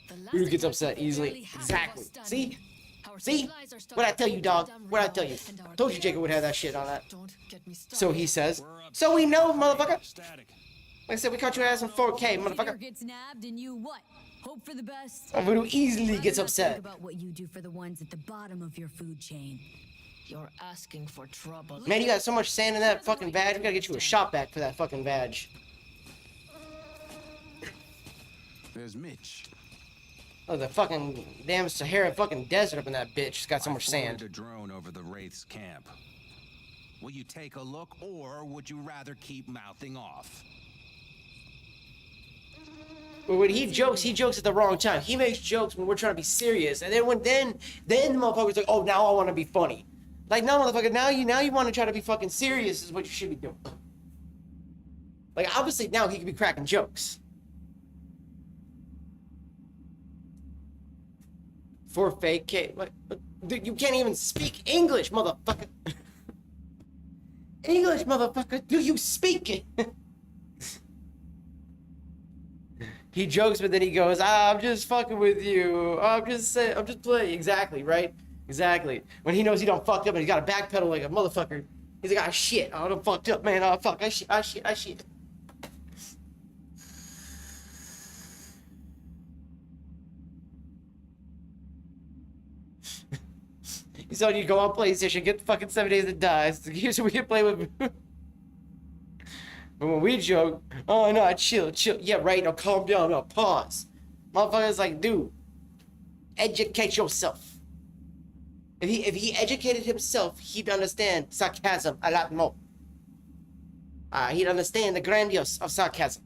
The last Who gets attack upset barely easily? half of Exactly. us done. See? Our See? supplies are What'd I starting tell to you, go dog? down What'd I real, tell you? and our Told you Jacob would have that shit on that. Don't get me started. So he says. So we know, motherfucker. Static. Like I said, we caught your ass on 4K, Peter motherfucker. gets nabbed and you what? Hope for the best. Voodoo easily Rather gets not upset. Think about what you do for the ones at the bottom of your food chain. You're asking for trouble. Man, you got so much sand in that fucking badge. We gotta get you a shop back for that fucking badge. There's Mitch. Oh, the fucking damn Sahara fucking desert up in that bitch. It's got so much sand. A drone over the Wraith's camp. Will you take a look, or would you rather keep mouthing off? But when he jokes at the wrong time. He makes jokes when we're trying to be serious, and then the motherfucker's like, "Oh, now I want to be funny." Like, no, motherfucker, now you want to try to be fucking serious is what you should be doing. Like, obviously now he could be cracking jokes. For fake K, what? Dude, you can't even speak English, motherfucker. English, motherfucker. Do you speak it? He jokes, but then he goes, I'm just fucking with you. I'm just playing. Exactly, right? Exactly. When he knows he don't fucked up and he's got to backpedal like a motherfucker. He's like, shit. I done fucked up, man. Oh, fuck. I shit. He's telling you to go on PlayStation, get the fucking 7 Days to Die. So we can play with... But when we joke, oh no, chill. Yeah, right, now calm down, now pause. Motherfucker's like, dude, educate yourself. If he educated himself, he'd understand sarcasm a lot more. He'd understand the grandiose of sarcasm.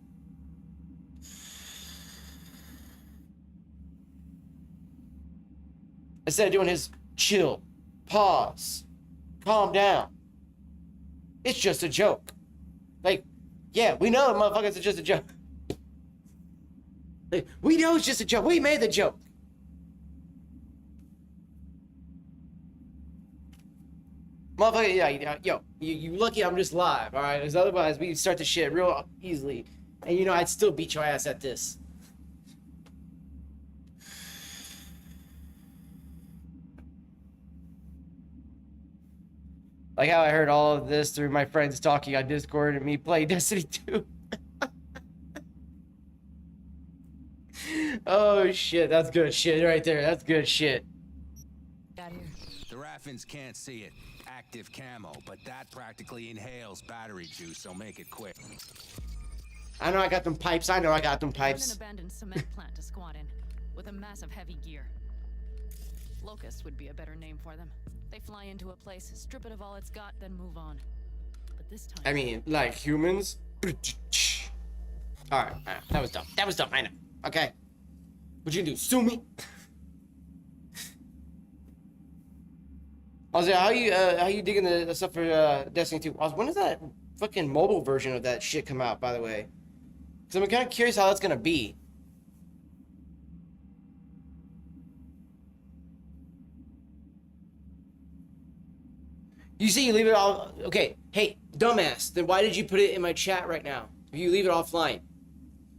Instead of doing his chill, pause, calm down. It's just a joke. Like, yeah, we know motherfuckers are just a joke. Like, we know it's just a joke. We made the joke. Motherfucker, yeah, yo, you lucky I'm just live, alright? Because otherwise we start the shit real easily. And you know, I'd still beat your ass at this. Like how I heard all of this through my friends talking on Discord and me playing Destiny 2. Oh shit, that's good shit right there. That's good shit. Got here. The Raffins can't see it. Active camo, but that practically inhales battery juice, so make it quick. I know I got them pipes. I know I got them An pipes. abandoned cement plant to squat in, with a massive heavy gear. Locust would be a better name for them. They fly into a place, strip it of all it's got, then move on. But this time... I mean, like humans. Alright, that was dumb. That was dumb, I know. Okay. What you gonna do? Sue me? Also, how you digging the stuff for Destiny 2? Also, when does that fucking mobile version of that shit come out, by the way? Because I'm kind of curious how that's gonna be. You see, you leave it all. Okay, hey, dumbass. Then why did you put it in my chat right now? If you leave it offline,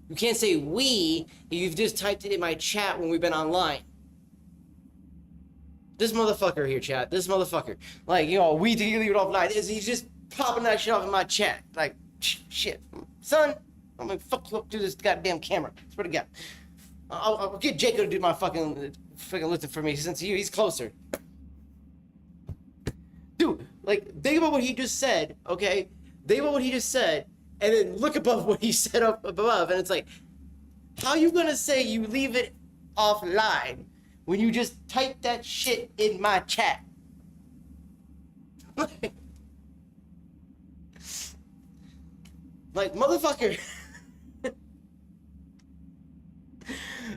you can't say we. You've just typed it in my chat when we've been online. This motherfucker here, chat. This motherfucker. Like, you know, we leave it offline. He's just popping that shit off in my chat. Like, shit, son. I'm gonna fuck you up through this goddamn camera. Swear to God. I'll get Jacob to do my fucking lifting for me since he's closer. Dude, like, think about what he just said, okay? Think about what he just said, and then look above what he said up above, and it's like, how you gonna say you leave it offline when you just type that shit in my chat? Like, motherfucker.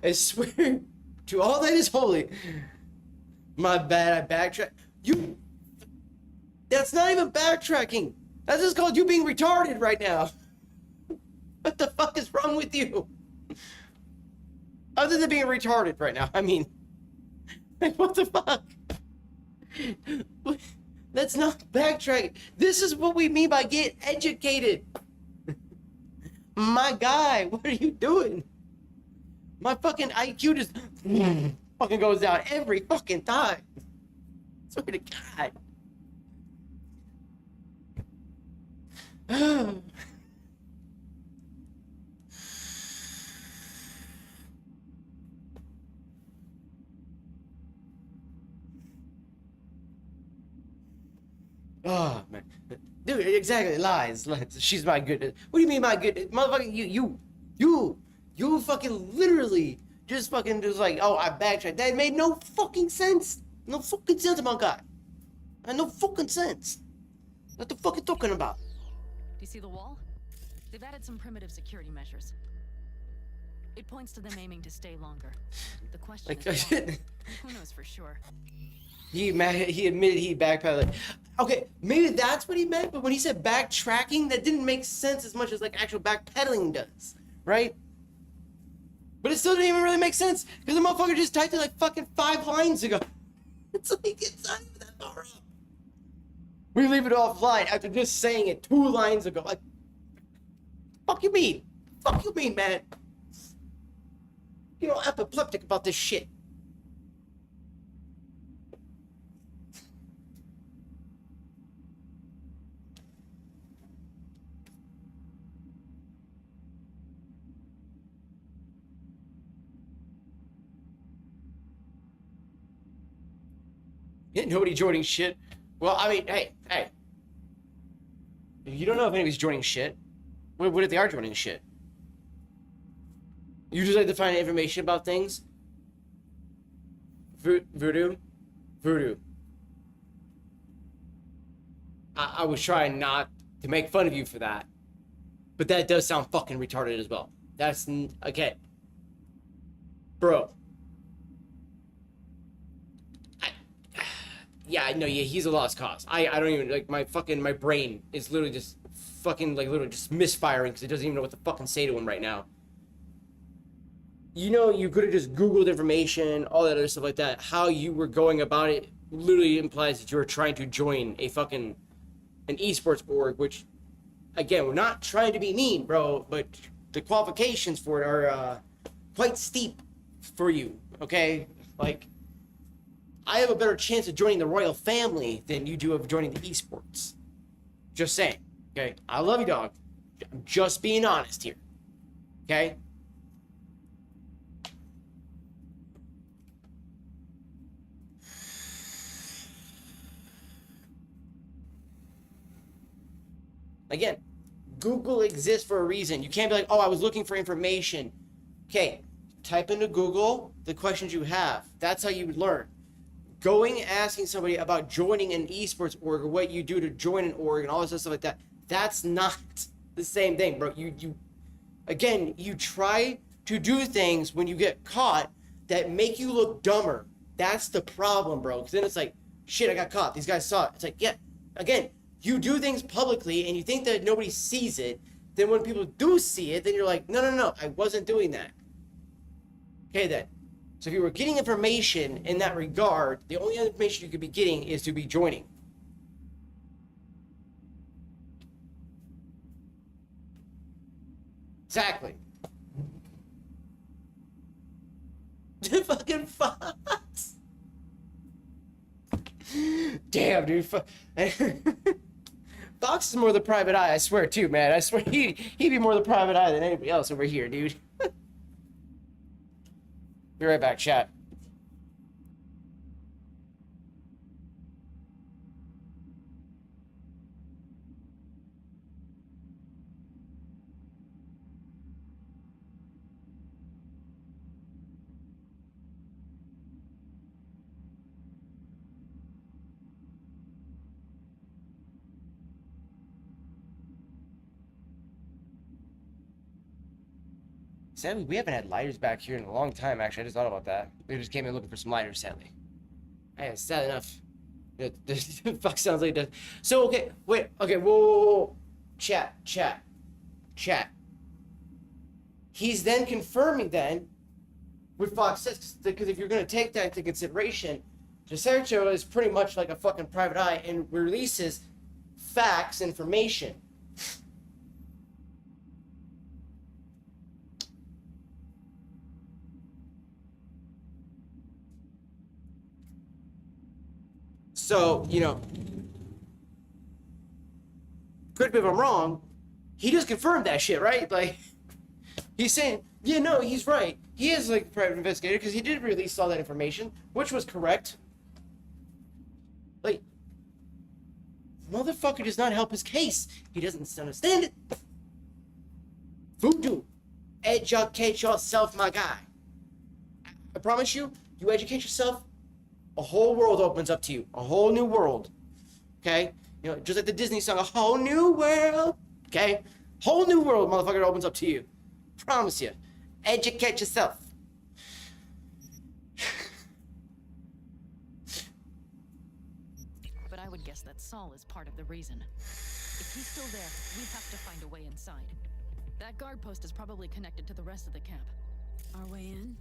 I swear to all that is holy. My bad, I backtracked. You... That's not even backtracking. That's just called you being retarded right now. What the fuck is wrong with you? Other than being retarded right now, I mean. Like, what the fuck? That's not backtracking. This is what we mean by get educated. My guy, what are you doing? My fucking IQ just fucking goes down every fucking time. Swear to God. Oh man, dude, exactly. Lies. She's my goodness. What do you mean my goodness, motherfucker? You fucking literally just fucking just like, oh, I backtracked. That made no fucking sense. No fucking sense, my guy. No fucking sense. What the fuck you talking about? Do you see the wall? They've added some primitive security measures. It points to them aiming to stay longer. The question is why. Who knows for sure? He admitted he backpedaled. Like, okay, maybe that's what he meant, but when he said backtracking, that didn't make sense as much as like actual backpedaling does, right? But it still didn't even really make sense because the motherfucker just typed it like fucking 5 lines ago. It's like it's not even that far up. We leave it offline after just saying it 2 lines ago. Like, fuck you mean? Fuck you mean, man? You know, apoplectic about this shit. Nobody joining shit. Well, I mean, hey. You don't know if anybody's joining shit. What if they are joining shit? You just like to find information about things? Voodoo? I was trying not to make fun of you for that. But that does sound fucking retarded as well. That's, okay. Bro. Yeah, I know, yeah, he's a lost cause. I don't even, like, my brain is literally just fucking, like, literally just misfiring because it doesn't even know what to fucking say to him right now. You know, you could have just Googled information, all that other stuff like that. How you were going about it literally implies that you were trying to join a fucking, an esports org, which, again, we're not trying to be mean, bro, but the qualifications for it are, quite steep for you, okay? Like, I have a better chance of joining the royal family than you do of joining the esports. Just saying, okay? I love you, dog. I'm just being honest here, okay? Again, Google exists for a reason. You can't be like, oh, I was looking for information. Okay, type into Google the questions you have. That's how you would learn. Going asking somebody about joining an esports org or what you do to join an org and all this stuff like that, that's not the same thing, bro. You try to do things when you get caught that make you look dumber. That's the problem, bro. Because then it's like, shit, I got caught. These guys saw it. It's like, yeah, again, you do things publicly and you think that nobody sees it. Then when people do see it, then you're like, no, I wasn't doing that. Okay, then. So if you were getting information in that regard, the only information you could be getting is to be joining. Exactly. Fucking Fox. Damn, dude. Fox is more the private eye, I swear, too, man. I swear he'd be more the private eye than anybody else over here, dude. Be right back, chat. Sadly, we haven't had lighters back here in a long time, actually. I just thought about that. We just came in looking for some lighters, sadly. Hey, it's sad enough. Fuck sounds like that. So, okay, wait, okay, whoa. Chat. He's then confirming then what Fox says, because if you're going to take that into consideration, DeSergio is pretty much like a fucking private eye and releases facts, information. So, you know, correct me if I'm wrong, he just confirmed that shit, right? Like, he's saying, yeah, no, he's right. He is like a private investigator because he did release all that information, which was correct. Like, motherfucker does not help his case. He doesn't understand it. Voodoo. Educate yourself, my guy. I promise you, you educate yourself, a whole world opens up to you. A whole new world. Okay? You know, just like the Disney song, a whole new world. Okay? Whole new world, motherfucker, opens up to you. Promise you. Educate yourself. But I would guess that Saul is part of the reason. If he's still there, we have to find a way inside. That guard post is probably connected to the rest of the camp. Our way in?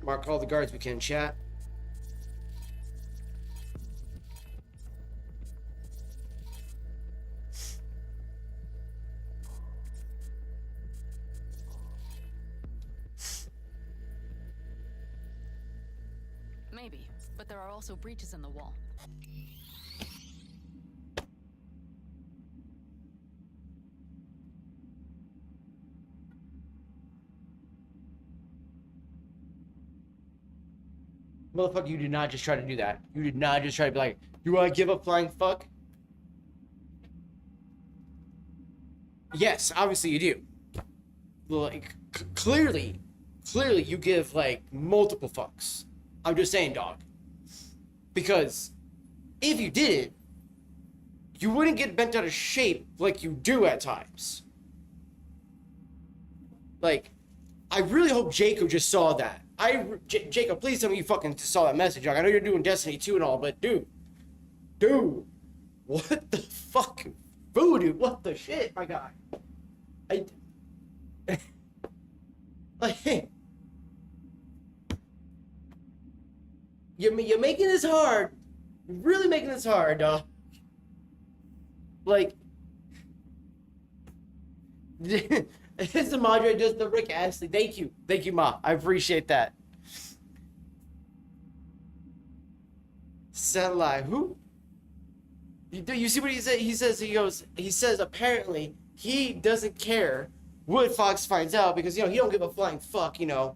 Mark all the guards we can, chat. Maybe, but there are also breaches in the wall. Motherfucker, you did not just try to do that. You did not just try to be like, you want to give a flying fuck? Yes, obviously you do. Like, clearly you give, like, multiple fucks. I'm just saying, dog. Because if you did it, you wouldn't get bent out of shape like you do at times. Like, I really hope Jacob just saw that. Jacob, please tell me you fucking saw that message, dog. I know you're doing Destiny 2 and all, but dude, what the fuck? Voodoo, what the shit, my guy? Like, you're making this hard. You're really making this hard, dog. Like, it's the moderator, just the Rick Astley. Thank you, Ma. I appreciate that. Satellite, who? You see what he said? He says apparently he doesn't care what Fox finds out because, you know, he don't give a flying fuck, you know.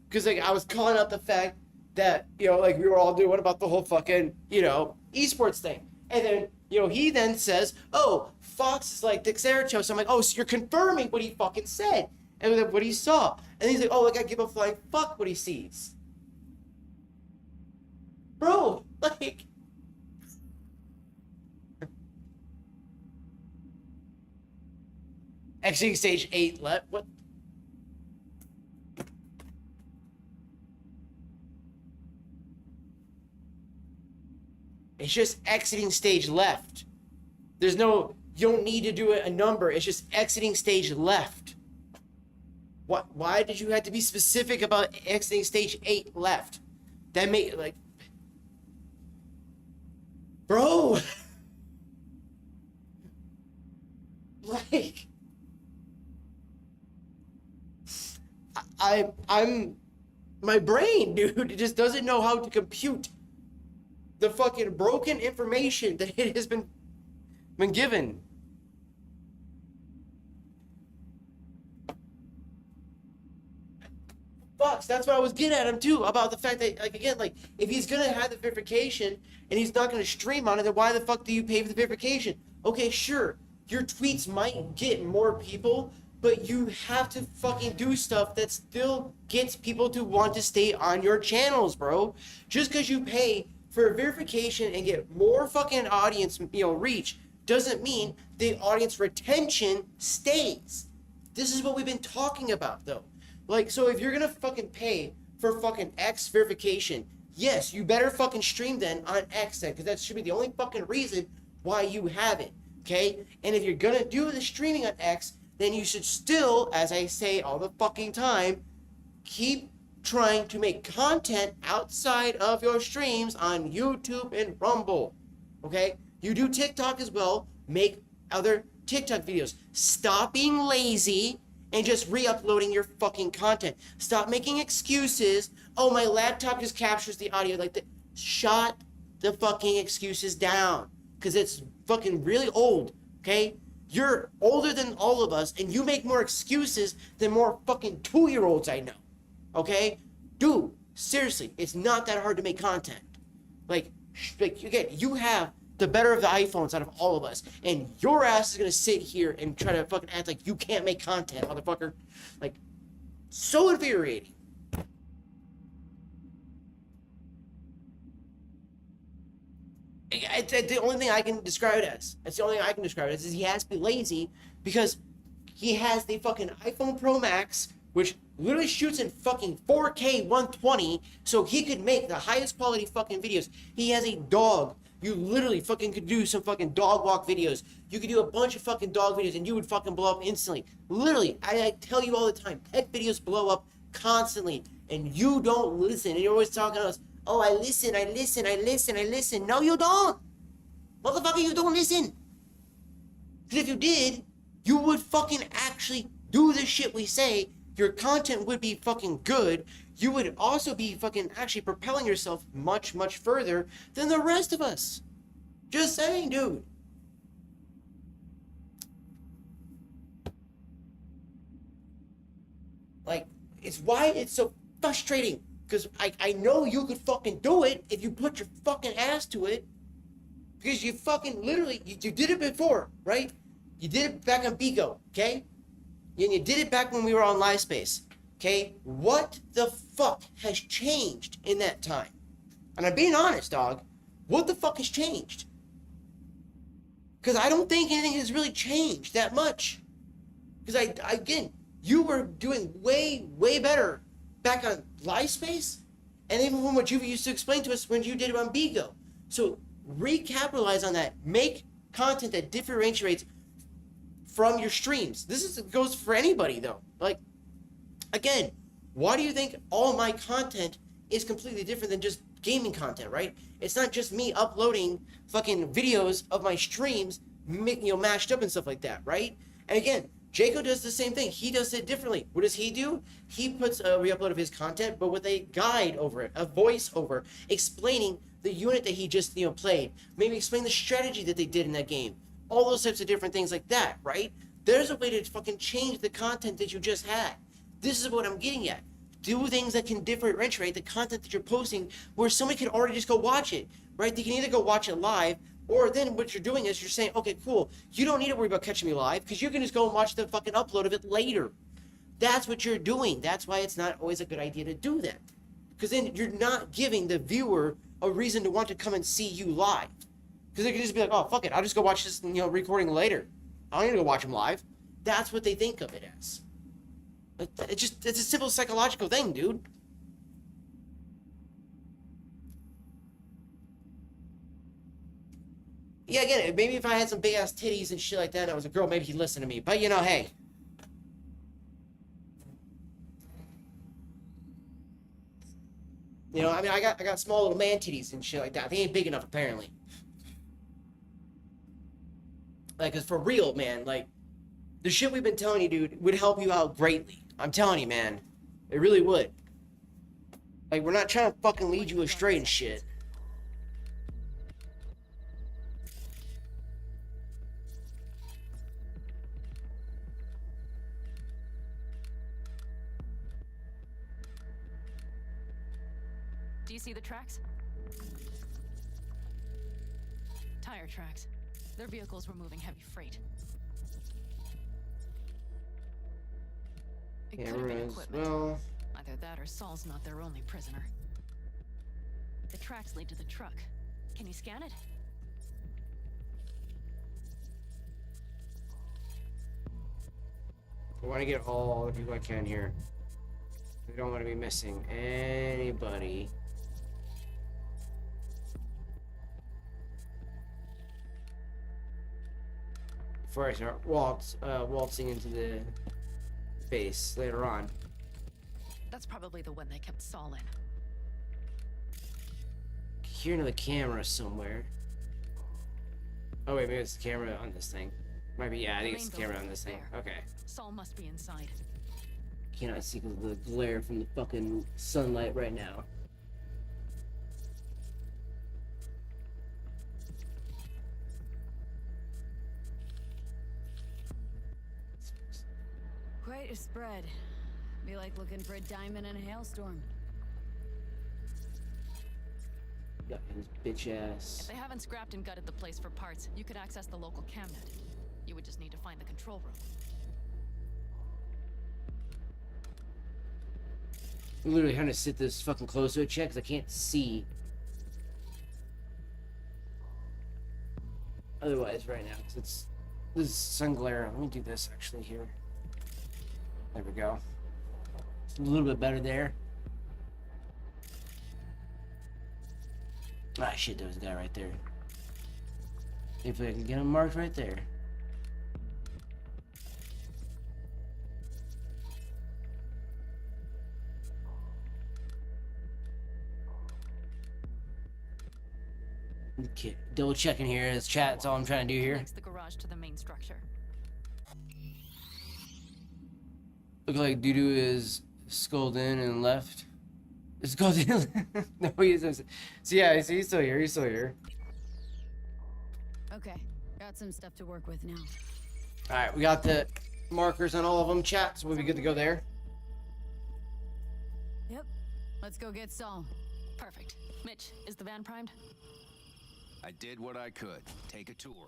Because, like, I was calling out the fact that, you know, like, we were all doing about the whole fucking, you know, esports thing. And then, you know, he then says, oh, Fox is like Dexerito. So I'm like, oh, so you're confirming what he fucking said and what he saw. And he's like, oh, like, I give a flying fuck what he sees. Bro, like... Exiting stage 8 left. What? It's just exiting stage left. There's no, you don't need to do a number. It's just exiting stage left. What? Why did you have to be specific about exiting stage 8 left? That made, like, bro. Like, I'm, my brain, dude, it just doesn't know how to compute the fucking broken information that it has been given. Fucks, that's what I was getting at him too, about the fact that, like, again, like, if he's gonna have the verification and he's not gonna stream on it, then why the fuck do you pay for the verification? Okay, sure, your tweets might get more people, but you have to fucking do stuff that still gets people to want to stay on your channels, bro. Just because you pay for a verification and get more fucking audience, you know, reach, doesn't mean the audience retention stays. This is what we've been talking about, though. Like, so if you're gonna fucking pay for fucking X verification, yes, you better fucking stream then on X then, because that should be the only fucking reason why you have it, okay? And if you're gonna do the streaming on X, then you should still, as I say all the fucking time, keep trying to make content outside of your streams on YouTube and Rumble. Okay? You do TikTok as well. Make other TikTok videos. Stop being lazy and just re-uploading your fucking content. Stop making excuses. Oh, my laptop just captures the audio like that. Shut the fucking excuses down. Because it's fucking really old. Okay? You're older than all of us, and you make more excuses than more fucking 2-year-olds I know. Okay? Dude, seriously, it's not that hard to make content. Like again, you have the better of the iPhones out of all of us, and your ass is gonna sit here and try to fucking act like you can't make content, motherfucker. Like, so infuriating. It's the only thing I can describe it as. That's the only thing I can describe it as, is he has to be lazy because he has the fucking iPhone Pro Max, which literally shoots in fucking 4K 120, so he could make the highest quality fucking videos. He has a dog. You literally fucking could do some fucking dog walk videos. You could do a bunch of fucking dog videos and you would fucking blow up instantly. Literally, I tell you all the time, pet videos blow up constantly, and you don't listen. And you're always talking to us, oh, I listen. No, you don't. Motherfucker, you don't listen. Because if you did, you would fucking actually do the shit we say. Your content would be fucking good. You would also be fucking actually propelling yourself much, much further than the rest of us. Just saying, dude. Like, it's why it's so frustrating. Because I know you could fucking do it if you put your fucking ass to it. Because you fucking literally, you did it before, right? You did it back on Bigo, okay? And you did it back when we were on LiveSpace, okay? What the fuck has changed in that time? And I'm being honest, dog. What the fuck has changed? Because I don't think anything has really changed that much. Because again, you were doing way, way better back on LiveSpace, and even from what you used to explain to us when you did it on Bigo. So recapitalize on that. Make content that differentiates from your streams. This goes for anybody though. Like, again, why do you think all my content is completely different than just gaming content, right? It's not just me uploading fucking videos of my streams, mashed up and stuff like that, right? And again, Jaco does the same thing. He does it differently. What does he do? He puts a re-upload of his content, but with a guide over it, a voice over, explaining the unit that he just played. Maybe explain the strategy that they did in that game. All those types of different things like that, right? There's a way to fucking change the content that you just had. This is what I'm getting at. Do things that can differentiate the content that you're posting where somebody can already just go watch it, right? They can either go watch it live, or then what you're doing is you're saying, okay, cool, you don't need to worry about catching me live because you can just go and watch the fucking upload of it later. That's what you're doing. That's why it's not always a good idea to do that. Because then you're not giving the viewer a reason to want to come and see you live. Because they can just be like, oh, fuck it, I'll just go watch this, recording later. I don't need to go watch him live. That's what they think of it as. It's a simple psychological thing, dude. Yeah, again, maybe if I had some big ass titties and shit like that and I was a girl, maybe he'd listen to me. But hey. I got small little man titties and shit like that. They ain't big enough apparently. Like, 'cause for real, man, like, the shit we've been telling you, dude, would help you out greatly. I'm telling you, man. It really would. Like, we're not trying to fucking lead you astray and shit. Do you see the tracks? Tire tracks. Their vehicles were moving heavy freight. It could have been Cameras, equipment. well... Either that or Saul's not their only prisoner. The tracks lead to the truck. Can you scan it? I want to get all the people I can here. We don't want to be missing anybody. before I start waltzing into the base later on. That's probably the one they kept Saul in. Hear another camera somewhere. Oh wait, maybe it's the camera on this thing. Might be, yeah, I think it's the camera on this thing. Okay. Saul must be inside. Cannot see because of the glare from the fucking sunlight right now. Quite a spread. Be like looking for a diamond in a hailstorm. Got his bitch ass. If they haven't scrapped and gutted the place for parts, you could access the local camnet. You would just need to find the control room. I'm literally trying to sit this fucking close to a check because I can't see. Otherwise, right now, 'cause this is sun glare. Let me do this actually here. There we go. It's a little bit better there. Ah, shit, there was a guy right there. If I can get him marked right there. Okay, double checking here. This chat, that's all I'm trying to do here. Links the garage to the main structure. Look like Dudu is sculled in and left. Sculled in. No, he isn't. So yeah, he's still here. He's still here. Okay, got some stuff to work with now. All right, we got the markers on all of them. Chat, so we'll be good to go there. Yep. Let's go get Saul. Perfect. Mitch, is the van primed? I did what I could. Take a tour.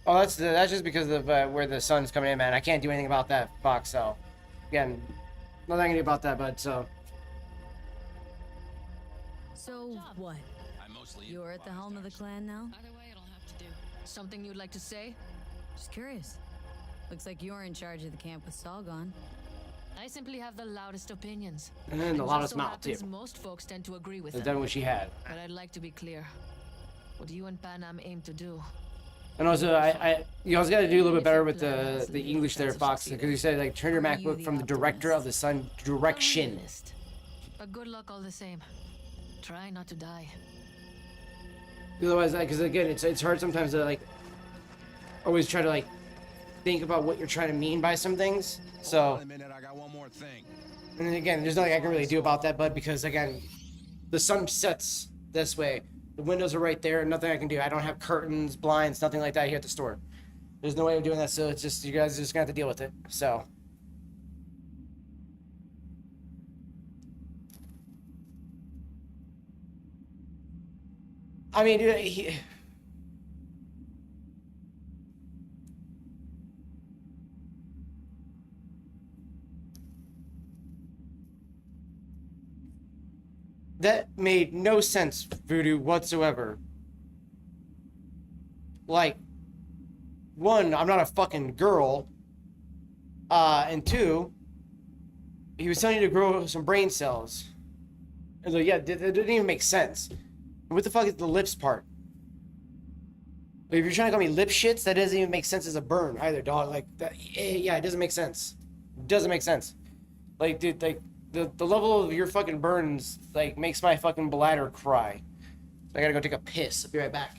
Oh, that's just because of where the sun's coming in, man. I can't do anything about that, Fox. So, again, nothing I can do about that, bud. So. So what? You're at the helm of the clan now? Either way, it'll have to do. Something you'd like to say? Just curious. Looks like you're in charge of the camp with Saul gone. I simply have the loudest opinions. And then the It loudest just so mouth, too. happens most folks tend to agree with That's them. done what she had. But I'd like to be clear. What do you and Panam aim to do? And also, you also got to do a little bit better with the English there, Fox, because you said like turn your MacBook from the director of the sun direction. But good luck all the same. Try not to die. Otherwise, because again, it's hard sometimes to like always try to like think about what you're trying to mean by some things. So. Hold on a minute, I got one more thing. And then again, there's nothing I can really do about that, bud, because again, the sun sets this way. The windows are right there. Nothing I can do. I don't have curtains, blinds, nothing like that here at the store. There's no way of doing that, so it's just you guys are just gonna have to deal with it. So. I mean, that made no sense, Voodoo, whatsoever. Like, one, I'm not a fucking girl. And two, he was telling you to grow some brain cells. And so, yeah, it didn't even make sense. What the fuck is the lips part? Like, if you're trying to call me lip shits, that doesn't even make sense as a burn either, dog. Like, that, yeah, it doesn't make sense. It doesn't make sense. Like, dude, like, the level of your fucking burns, like, makes my fucking bladder cry. So I gotta go take a piss. I'll be right back.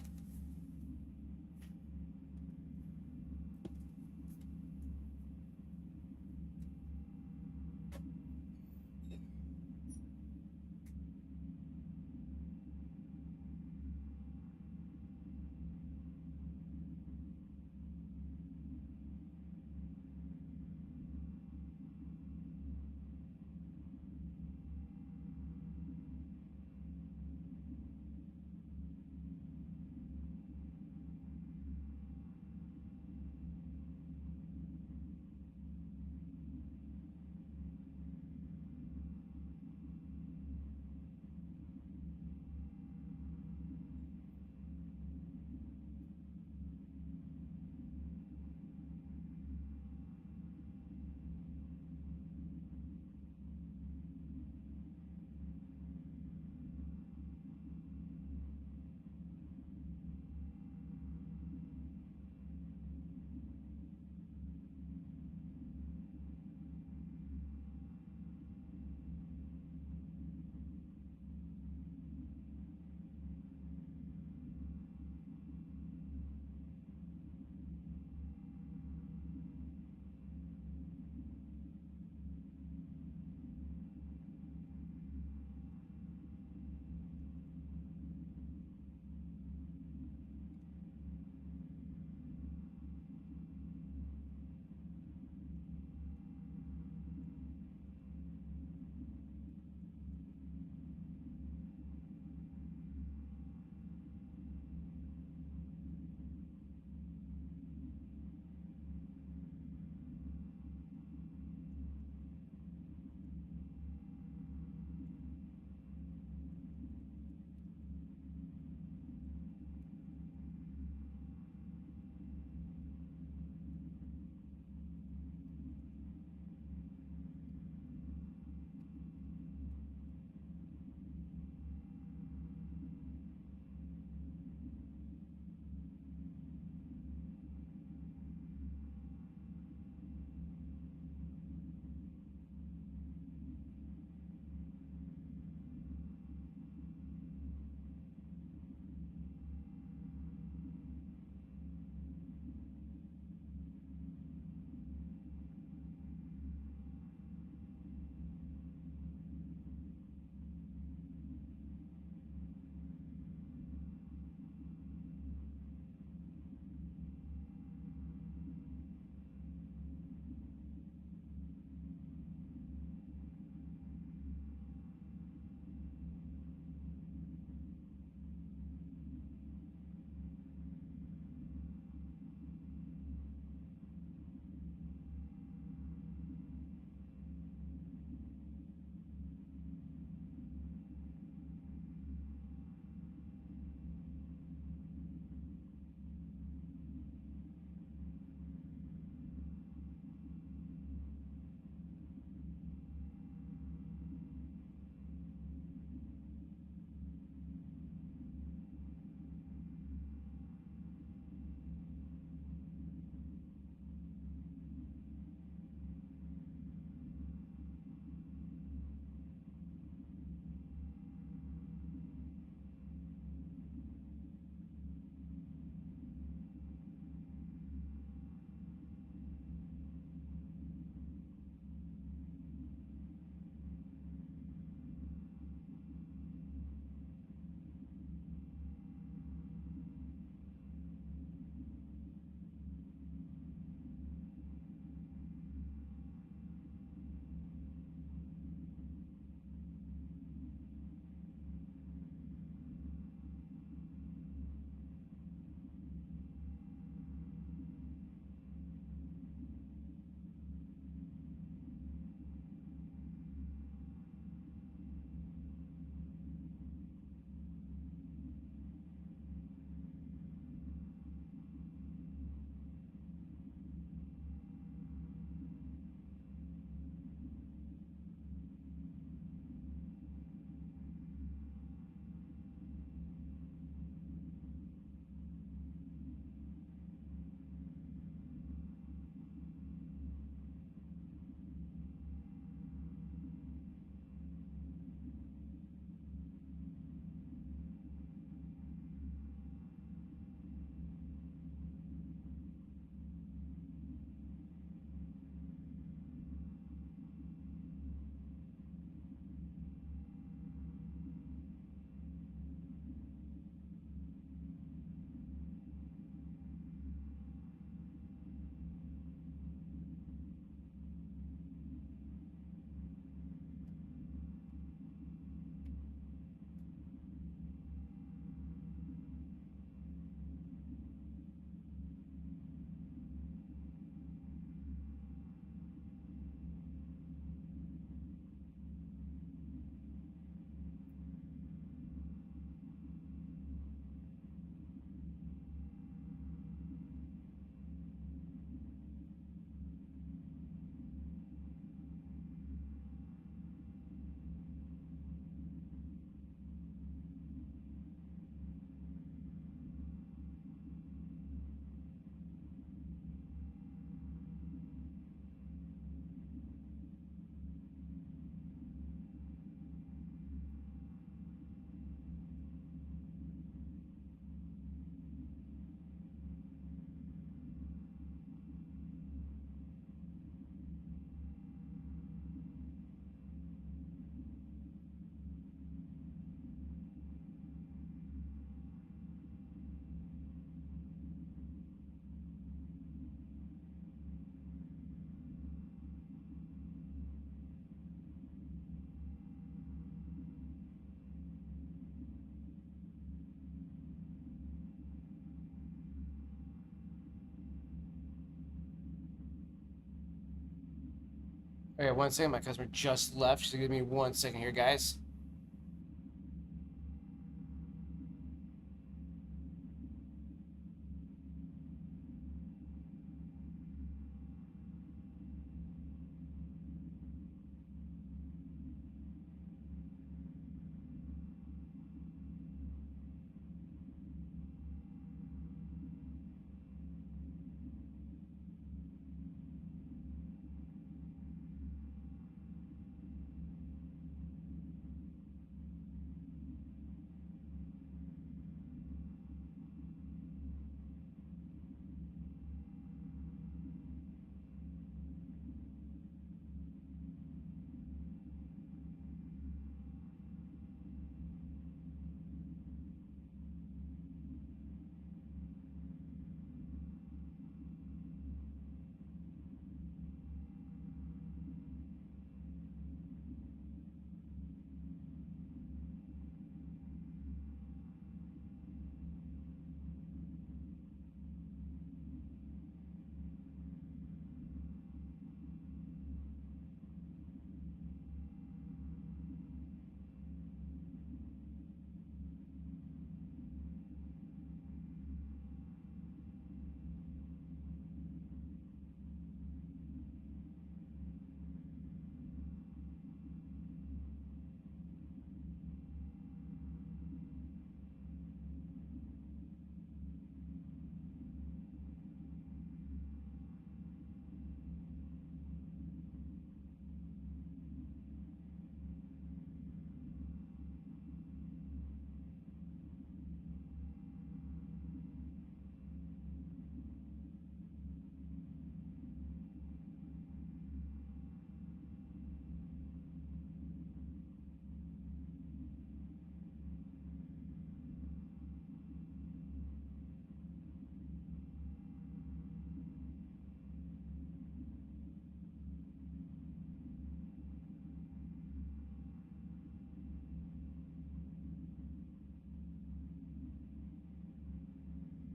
Okay, 1 second. My customer just left. So give me 1 second here, guys.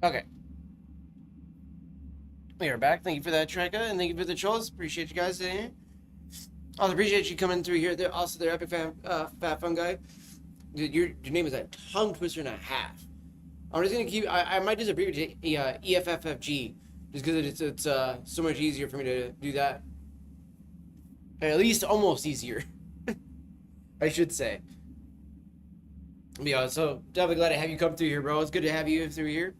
Okay. We are back. Thank you for that, Treka, and thank you for the trolls. Appreciate you guys in here. Also appreciate you coming through here. They're also their epic fan, fat fun guy. Dude, your name is a tongue twister and a half. I'm just gonna keep. I might just abbreviate to EFFFG just because it's so much easier for me to do that. At least almost easier, I should say. Yeah, so definitely glad to have you come through here, bro. It's good to have you through here.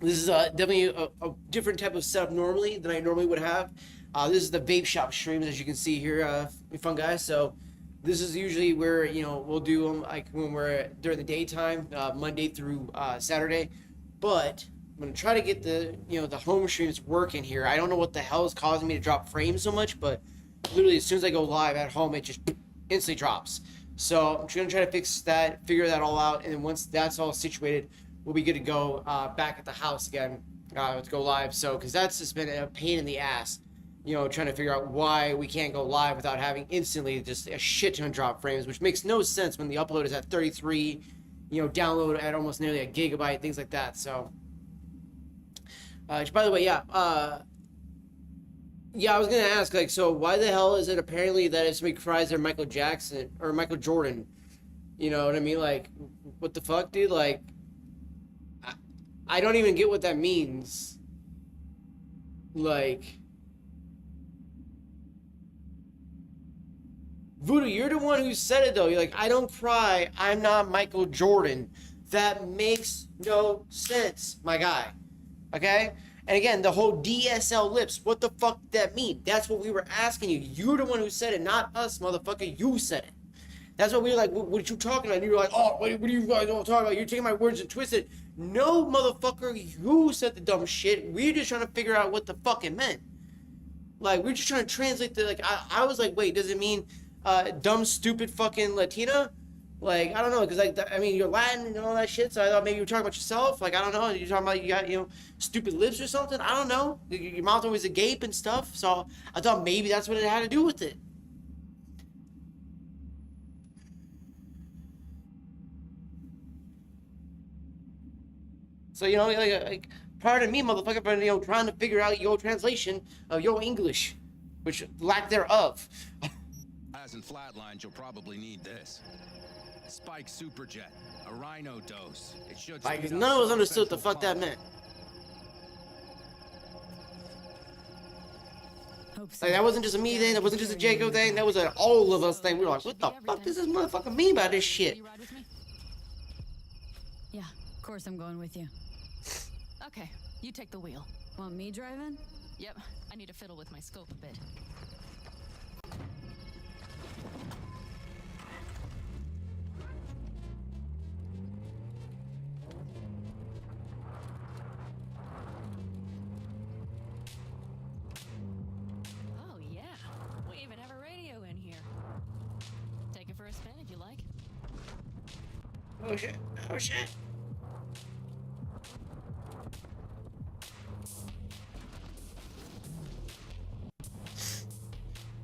This is definitely a different type of setup normally than I normally would have. This is the vape shop streams, as you can see here, fun guys. So this is usually where, you know, we'll do them like when we're during the daytime, Monday through Saturday. But I'm gonna try to get the, you know, the home streams working here. I don't know what the hell is causing me to drop frames so much, but literally as soon as I go live at home, it just instantly drops. So I'm gonna try to fix that, figure that all out, and then once that's all situated, we'll be good to go back at the house again to go live. So, because that's just been a pain in the ass, you know, trying to figure out why we can't go live without having instantly just a shit ton of drop frames, which makes no sense when the upload is at 33, you know, download at almost nearly a gigabyte, things like that. So, by the way, yeah, I was gonna ask, like, so why the hell is it apparently that if somebody cries they're Michael Jackson or Michael Jordan? You know what I mean? Like, what the fuck, dude? Like, I don't even get what that means. Like, Voodoo, you're the one who said it though. You're like, I don't cry, I'm not Michael Jordan. That makes no sense, my guy. Okay? And again, the whole DSL lips, what the fuck did that mean? That's what we were asking you. You're the one who said it, not us, motherfucker. You said it. That's what we were like, what are you talking about? And you were like, oh, what are you guys all talking about? You're taking my words and twist it. No, motherfucker, you said the dumb shit. We're just trying to figure out what the fuck it meant. Like, we're just trying to translate the, like, I was like, wait, does it mean dumb, stupid fucking Latina? Like, I don't know, because, like, I mean, you're Latin and all that shit, so I thought maybe you were talking about yourself. Like, I don't know, you're talking about you got, you know, stupid lips or something? I don't know. Your mouth always agape and stuff, so I thought maybe that's what it had to do with it. So, you know, like part of me, motherfucker, but, you know, trying to figure out your translation of your English, which lack thereof. As in flatlines, you'll probably need this. Spike Superjet, a Rhino dose. It should Like, speed none up of us some understood the central fuck that pump. meant. Hope so. Like, that wasn't just a me thing, that wasn't just a Jacob thing, that was an all of us thing. We were like, what the fuck does this motherfucker mean by this shit? You ride with me? Yeah, of course I'm going with you. Okay, you take the wheel. Want me driving? Yep, I need to fiddle with my scope a bit. Oh yeah, we even have a radio in here. Take it for a spin if you like. Oh shit, oh shit.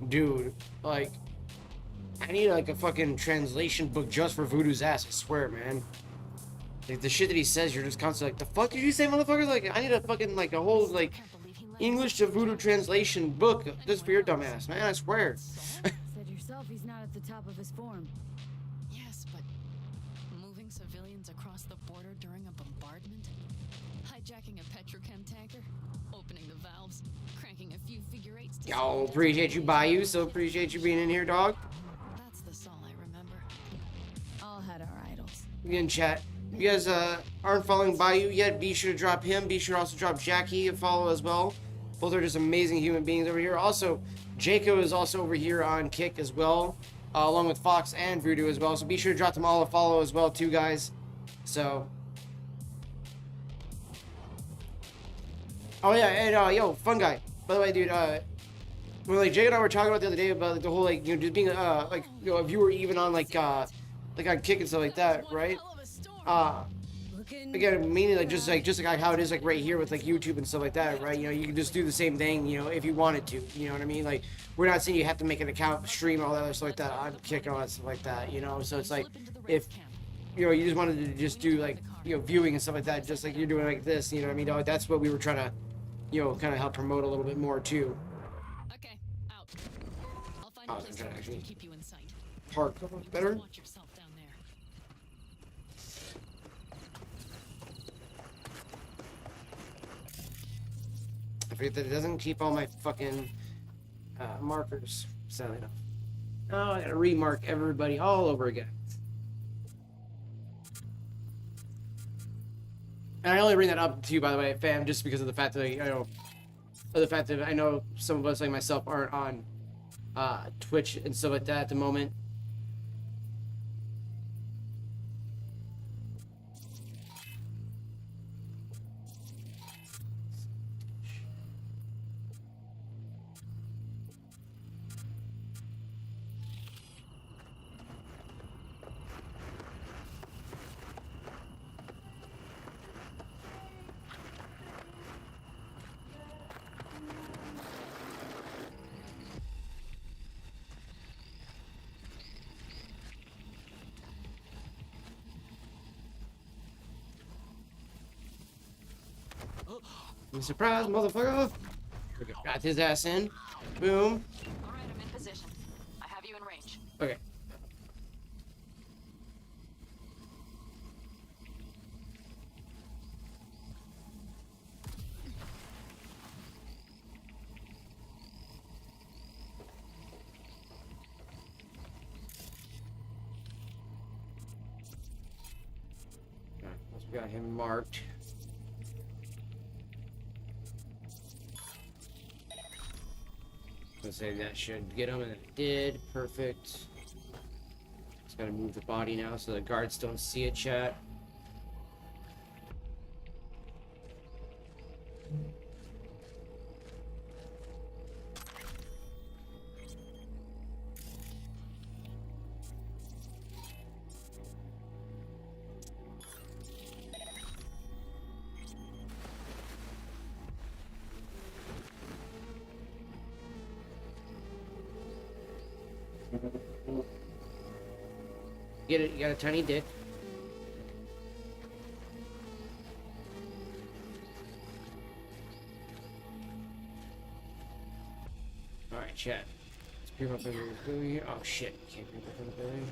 Dude, like, I need like a fucking translation book just for Voodoo's ass, I swear, man. Like, the shit that he says, you're just constantly like, the fuck did you say, motherfucker? Like, I need a fucking, like, a whole, like, English to Voodoo translation book just for your dumb ass, man, I swear. Said yourself he's not at the top of his form. Yes, but moving civilians across the border during a bombardment, hijacking a petrochem tanker, opening the valves, cranking a few figure eights. To Yo, appreciate you, Bayou. So appreciate you being in here, dog. That's the Saul I remember. All had our idols. Again, chat. If you guys aren't following Bayou yet, be sure to drop him. Be sure to also drop Jackie a follow as well. Both are just amazing human beings over here. Also, Jaco is also over here on Kick as well, along with Fox and Voodoo as well. So be sure to drop them all a follow as well, too, guys. So. Oh yeah, and yo, fun guy. By the way, dude, when like Jake and I were talking about the other day about like, the whole like just being like a viewer even on like on Kick and stuff like that, right? Again, meaning like just like how it is like right here with like YouTube and stuff like that, right? You know, you can just do the same thing, you know, if you wanted to, you know what I mean? Like, we're not saying you have to make an account, stream, all that other stuff like that on Kick and all that stuff like that, you know. So it's like if you know you just wanted to just do like viewing and stuff like that, just like you're doing like this, you know what I mean? That's what we were trying to kind of help promote a little bit more too. Okay, out. I'll find a place where we can keep you in sight. Park a little better. Watch yourself down there. I forget that it doesn't keep all my fucking markers, sadly enough. Oh, I gotta remark everybody all over again. And I only bring that up to you, by the way, fam, just because of the fact that I know some of us, like myself, aren't on Twitch and stuff like that at the moment. Surprise, motherfucker! Okay, got his ass in. Boom. All right, I'm in position. I have you in range. Okay. Once we got him marked. Say that should get him, and it did. Perfect. Just gotta move the body now so the guards don't see it, chat. Get it? You got a tiny dick. Alright. chat. Let's peer up into this building here. Oh shit, can't peer up in the building.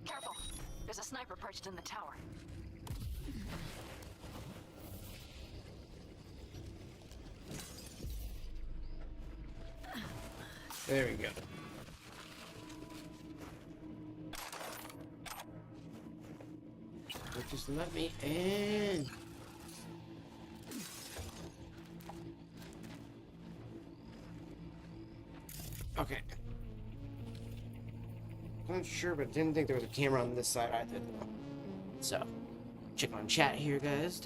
Careful. There's a sniper perched in the tower. There we go. Just let me in. Okay. Not sure, but didn't think there was a camera on this side either. So, check on chat here, guys.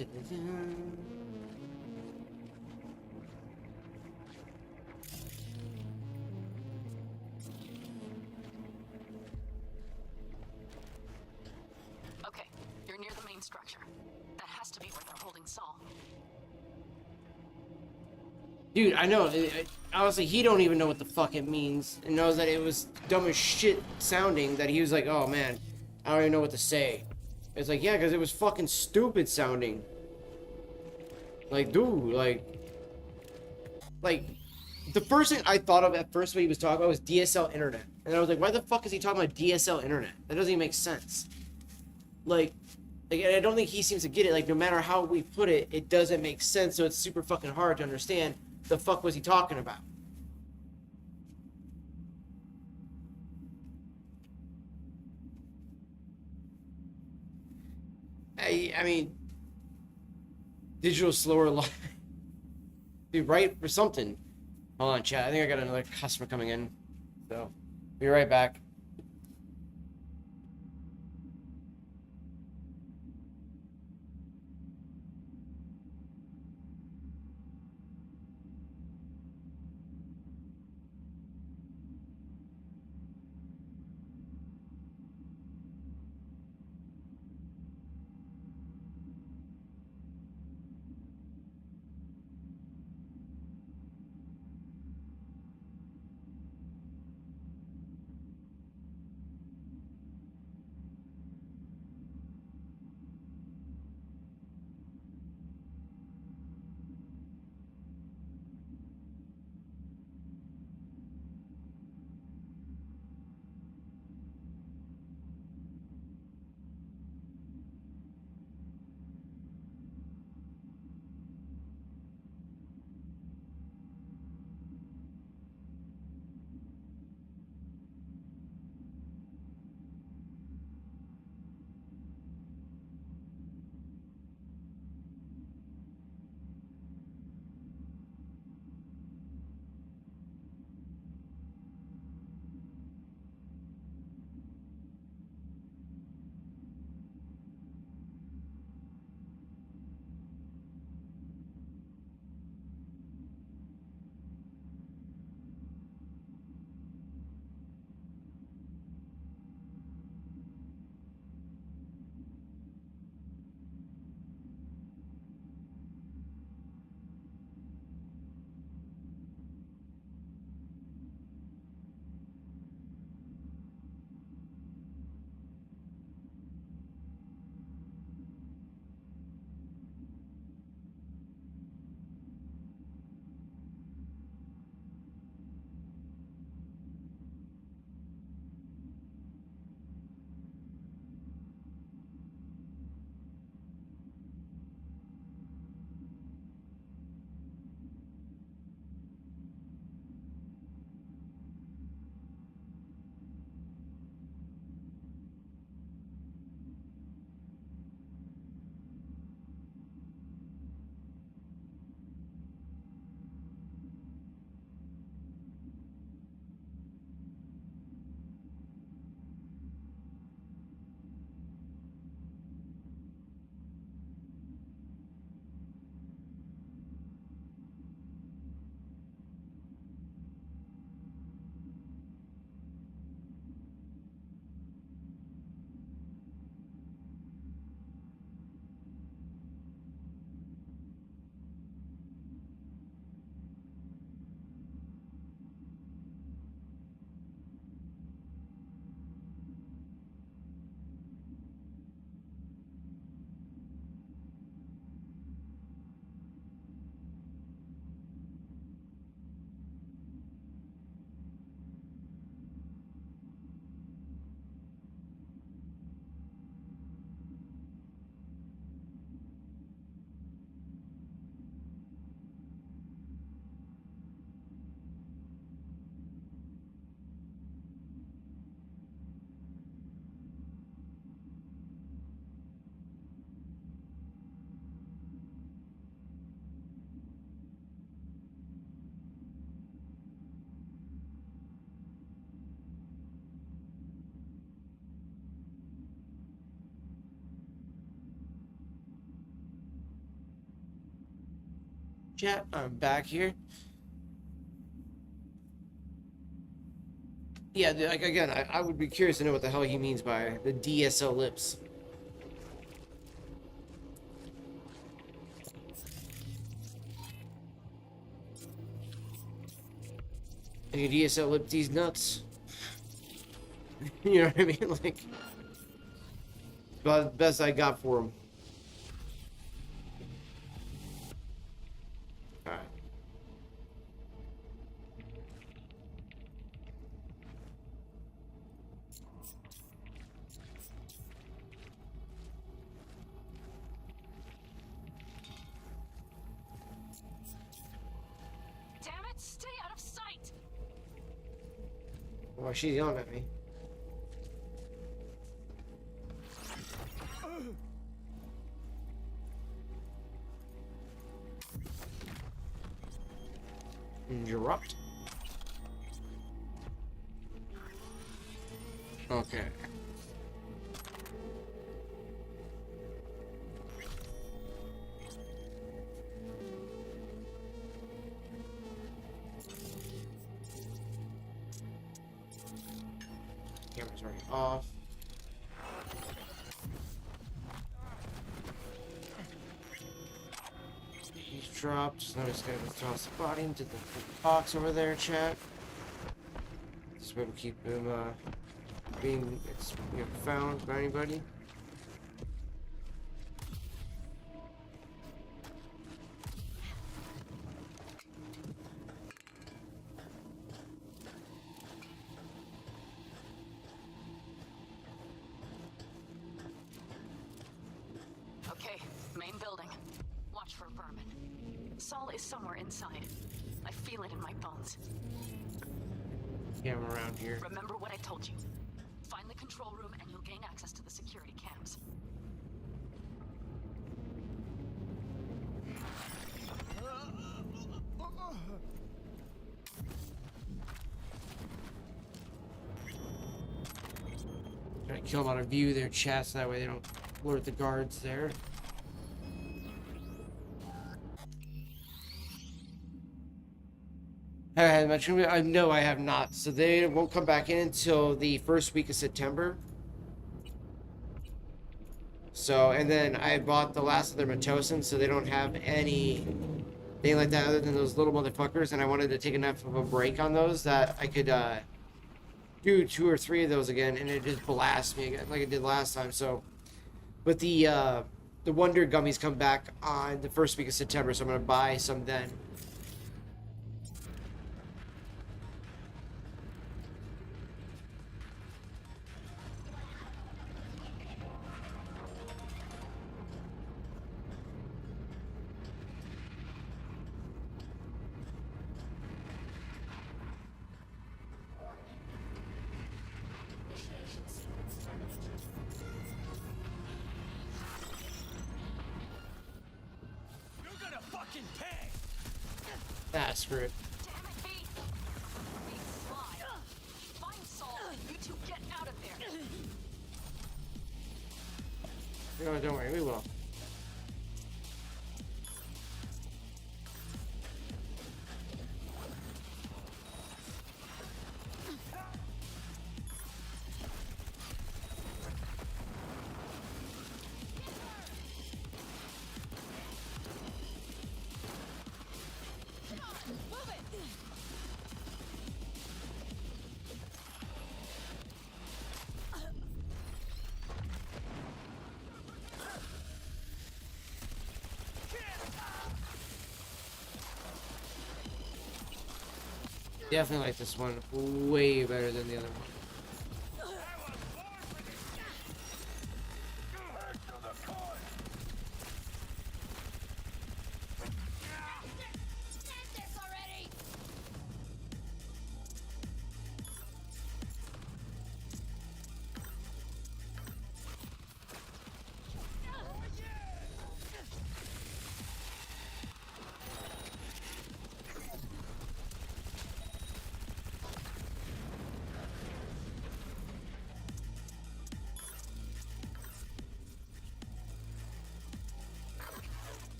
Okay, you're near the main structure. That has to be where they're holding Saul. Dude, I know. Honestly, he don't even know what the fuck it means, and knows that it was dumb as shit sounding. That he was like, "Oh man, I don't even know what to say." It's like, yeah, because it was fucking stupid sounding. Like, dude, like, the first thing I thought of at first when he was talking about was DSL internet, and I was like, why the fuck is he talking about DSL internet? That doesn't even make sense. Like, and I don't think he seems to get it. Like, no matter how we put it, it doesn't make sense. So it's super fucking hard to understand. The fuck was he talking about? I mean, digital slower life. Be right for something. Hold on, chat. I think I got another customer coming in. So, be right back. Chat, I'm back here. Yeah, like again, I would be curious to know what the hell he means by the DSL lips. Any DSL lip these nuts? You know what I mean? Like, about the best I got for him. Alright. Damn it, stay out of sight! Well, she's yelling at me. Interrupt. Okay. Camera's already off. He's dropped, so now he's gonna toss the body into the box over there, chat. This way we keep him being found by anybody. Okay, main building. Watch for vermin. Saul is somewhere inside. I feel it in my bones. Yeah, I'm around here. Remember what I told you. Find the control room and you'll gain access to the security cams. Trying to kill them on a view their chats, that way they don't alert the guards there. Have I had much? No, I have not. So they won't come back in until the first week of September. So, and then I bought the last of their Matosans, so they don't have anything like that other than those little motherfuckers. And I wanted to take enough of a break on those that I could do 2 or 3 of those again, and it just blasts me again like it did last time. So, but the Wonder Gummies come back on the first week of September, so I'm gonna buy some then. Ah, screw it. Damn it, B! B, slide. Find Saul and you two get out of there. No, don't worry, we will. Definitely like this one way better than the other one.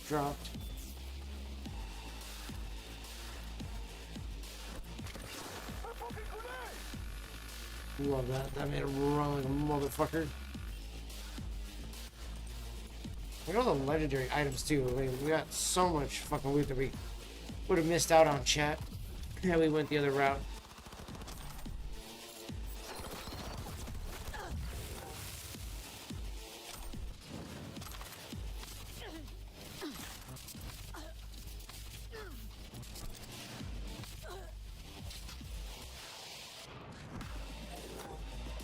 dropped. Love that. That made him run like a motherfucker. Look at all the legendary items too. I mean, we got so much fucking loot that we would have missed out on, chat. Yeah, we went the other route.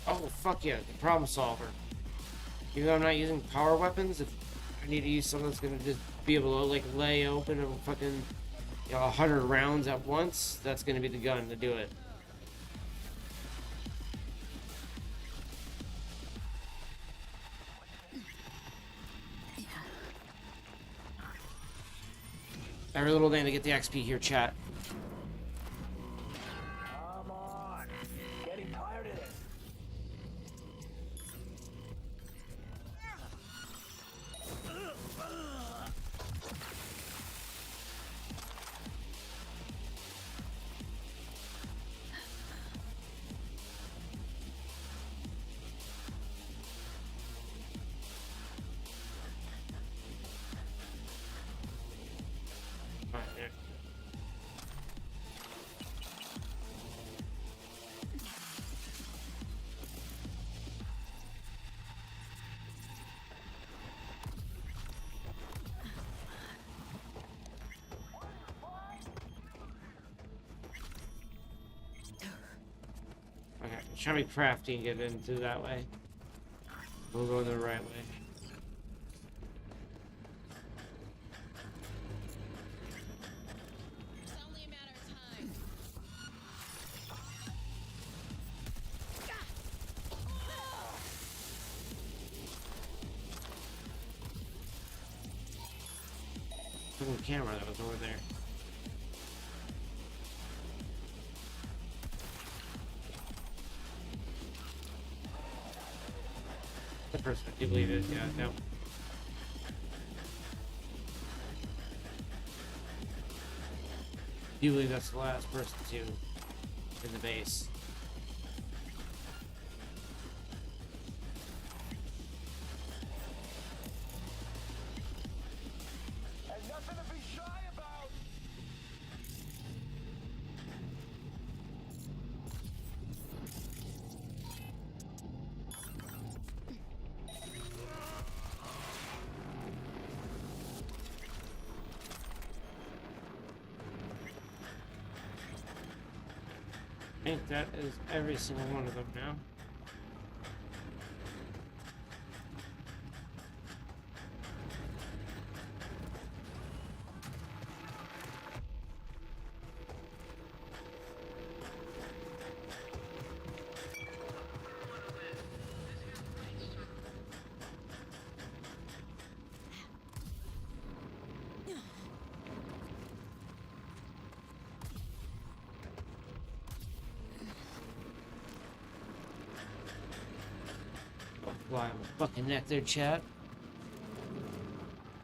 Oh, fuck yeah, the problem solver. Even though I'm not using power weapons, if I need to use something that's gonna just be able to, like, lay open a fucking, 100 rounds at once, that's gonna be the gun to do it. Every little thing to get the XP here, chat. Come on. Getting tired of it. Okay, try to be crafty and get into that way. We'll go the right way. Fucking camera that was over there. The person, do you believe it? Yeah, no. Do you believe that's the last person to in the base? And nothing to be shy about. I think that is every single one of them now. Fly on my fucking neck there, chat.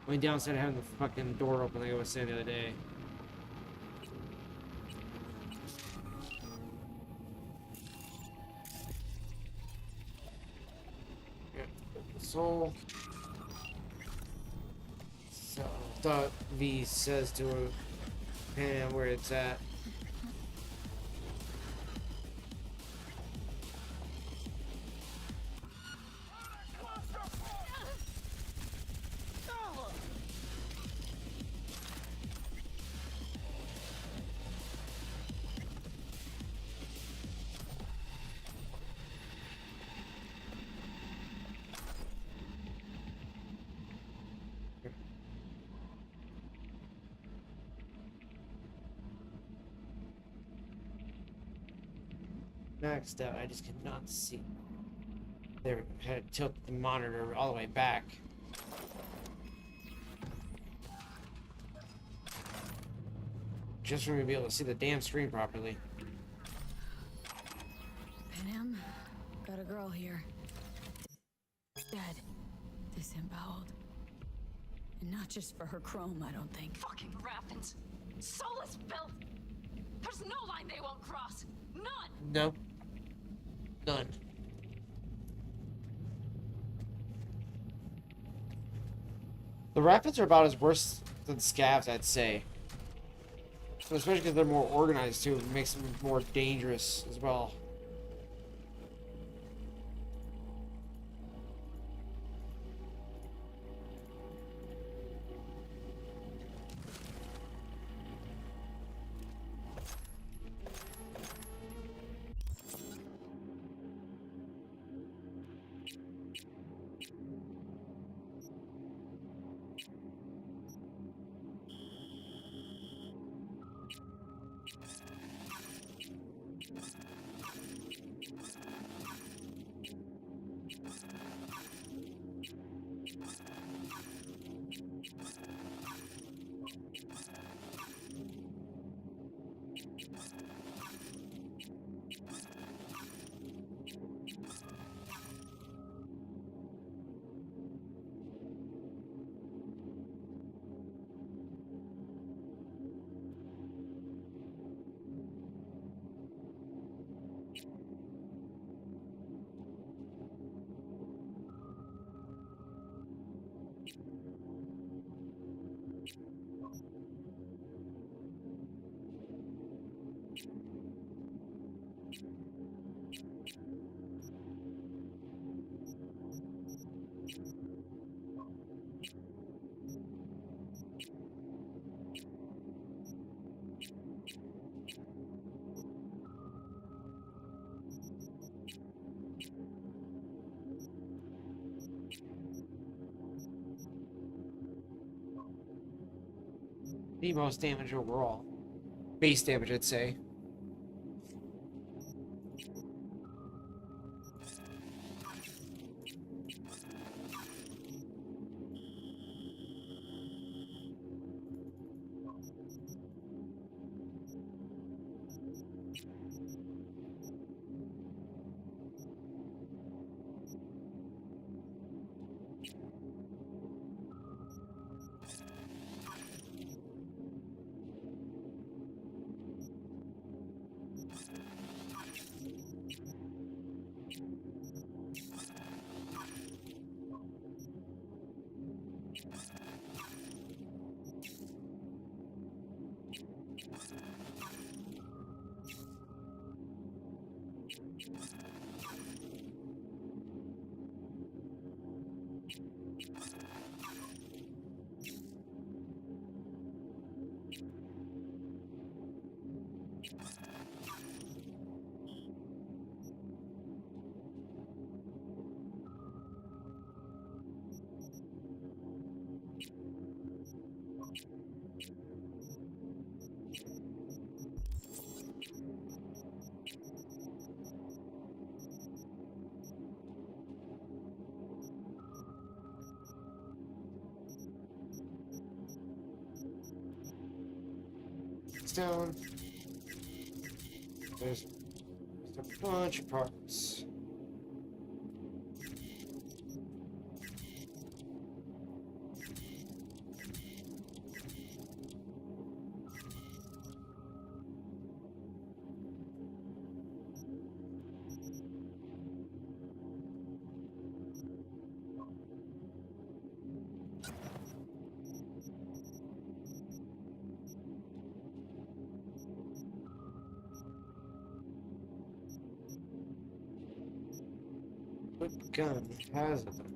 Only downside of having the fucking door open like I was saying the other day. Yeah, soul. So, thought V says to her, depending on where it's at. Maxed out, I just cannot see. There we go. Had to tilt the monitor all the way back. Just for me to be able to see the damn screen properly. Panam, got a girl here. Dead. Disemboweled. And not just for her chrome, I don't think. Fucking Raffins. Soulless filth. There's no line they won't cross. None. No. None. The Rapids are about as worse than Scavs, I'd say. Especially because they're more organized, too. It makes them more dangerous as well. The most damage overall. Base damage, I'd say. Down. There's a bunch of parts. What gun has them?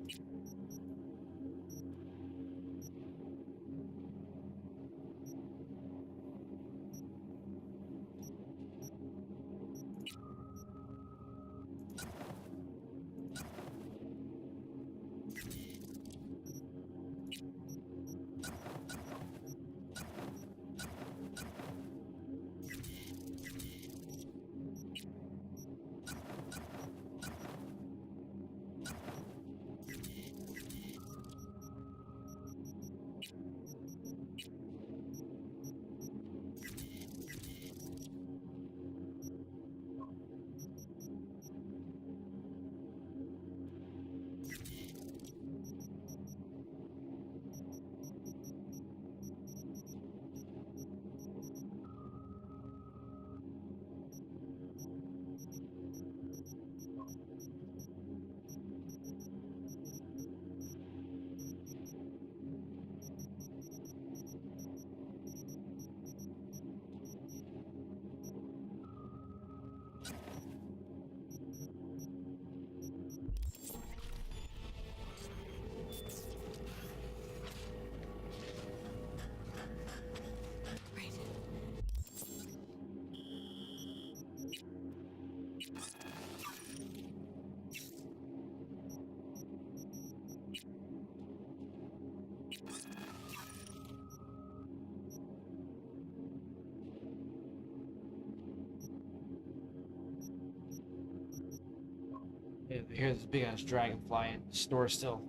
Yeah, here's this big ass dragonfly in the store still.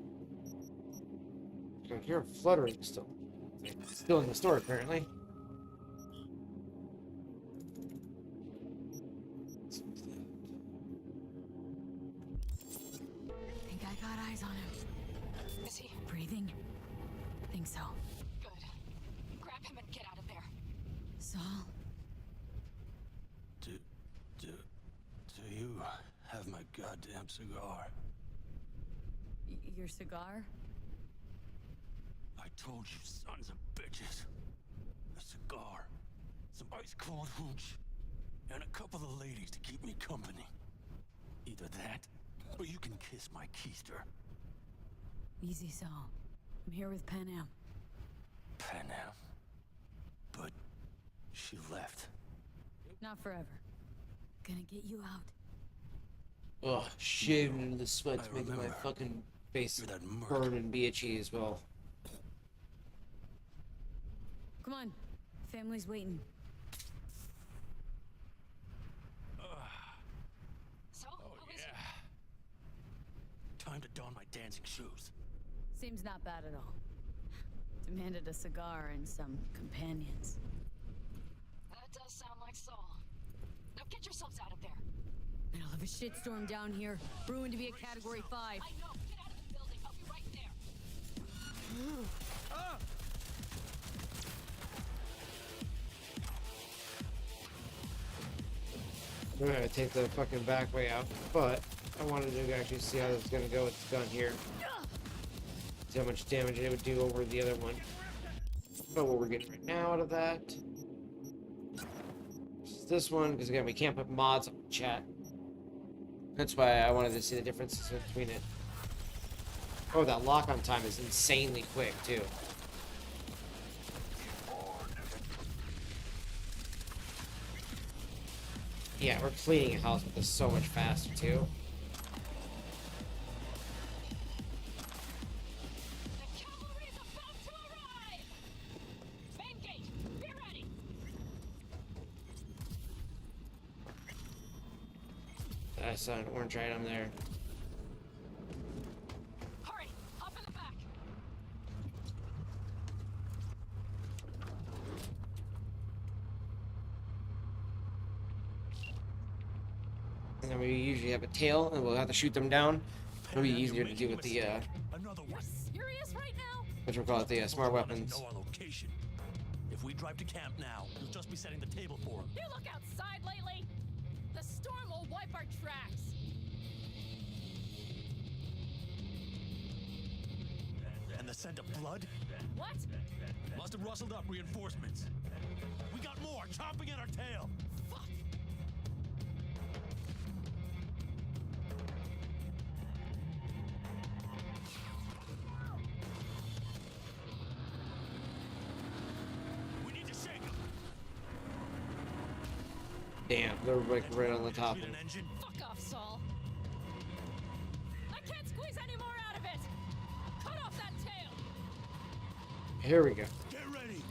I can hear it fluttering still. It's still in the store apparently. Think I got eyes on him. Is he Breathing? Think so. good? Grab him and get out of there. Saul? Do you have my goddamn cigar? Your cigar? I told you, sons of bitches. A cigar, some ice-cold hooch, and a couple of ladies to keep me company. Either that, or you can kiss my keister. Easy, Saul. I'm here with Pan Am. Pan Am. But she left. Not forever. Gonna get you out. Ugh, shaving into the sweats I making my remember. fucking face You're that merc. burn and be itchy as well. Come on. Family's waiting. So, who is Time to don my dancing shoes. Seems not bad at all. Demanded a cigar and some companions. he? That does sound like Saul. Now get yourselves out of there. Middle of a shitstorm down here. Brewing to be a Category 5. I know. Get out of the building. I'll be right there. I'm gonna take the fucking back way out, but I wanted to actually see how this is gonna go with the gun here. See how much damage it would do over the other one. But what we're getting right now out of that is this one, because again, we can't put mods on the chat. That's why I wanted to see the differences between it. Oh, that lock-on time is insanely quick, too. Yeah, we're cleaning a house with this so much faster, too. The cavalry's about to arrive. Main gate, be ready. I saw an orange item there. Hurry, up in the back. And then we usually have a tail, and we'll have to shoot them down. It'll be easier to do with the, Another You're one. serious right now? whatchamacallit, the smart weapons. Know our location. If we drive to camp now, you'll just be setting the table for him. You look outside lately? The storm will wipe our tracks. And the scent of blood? What? Must have rustled up reinforcements. We got more chomping at our tail. Fuck. We need to shake him. Damn, they're like right on the top. Need an engine? Fuck off, Saul. I can't squeeze any more out of it. Cut off that tail. Here we go. Get ready.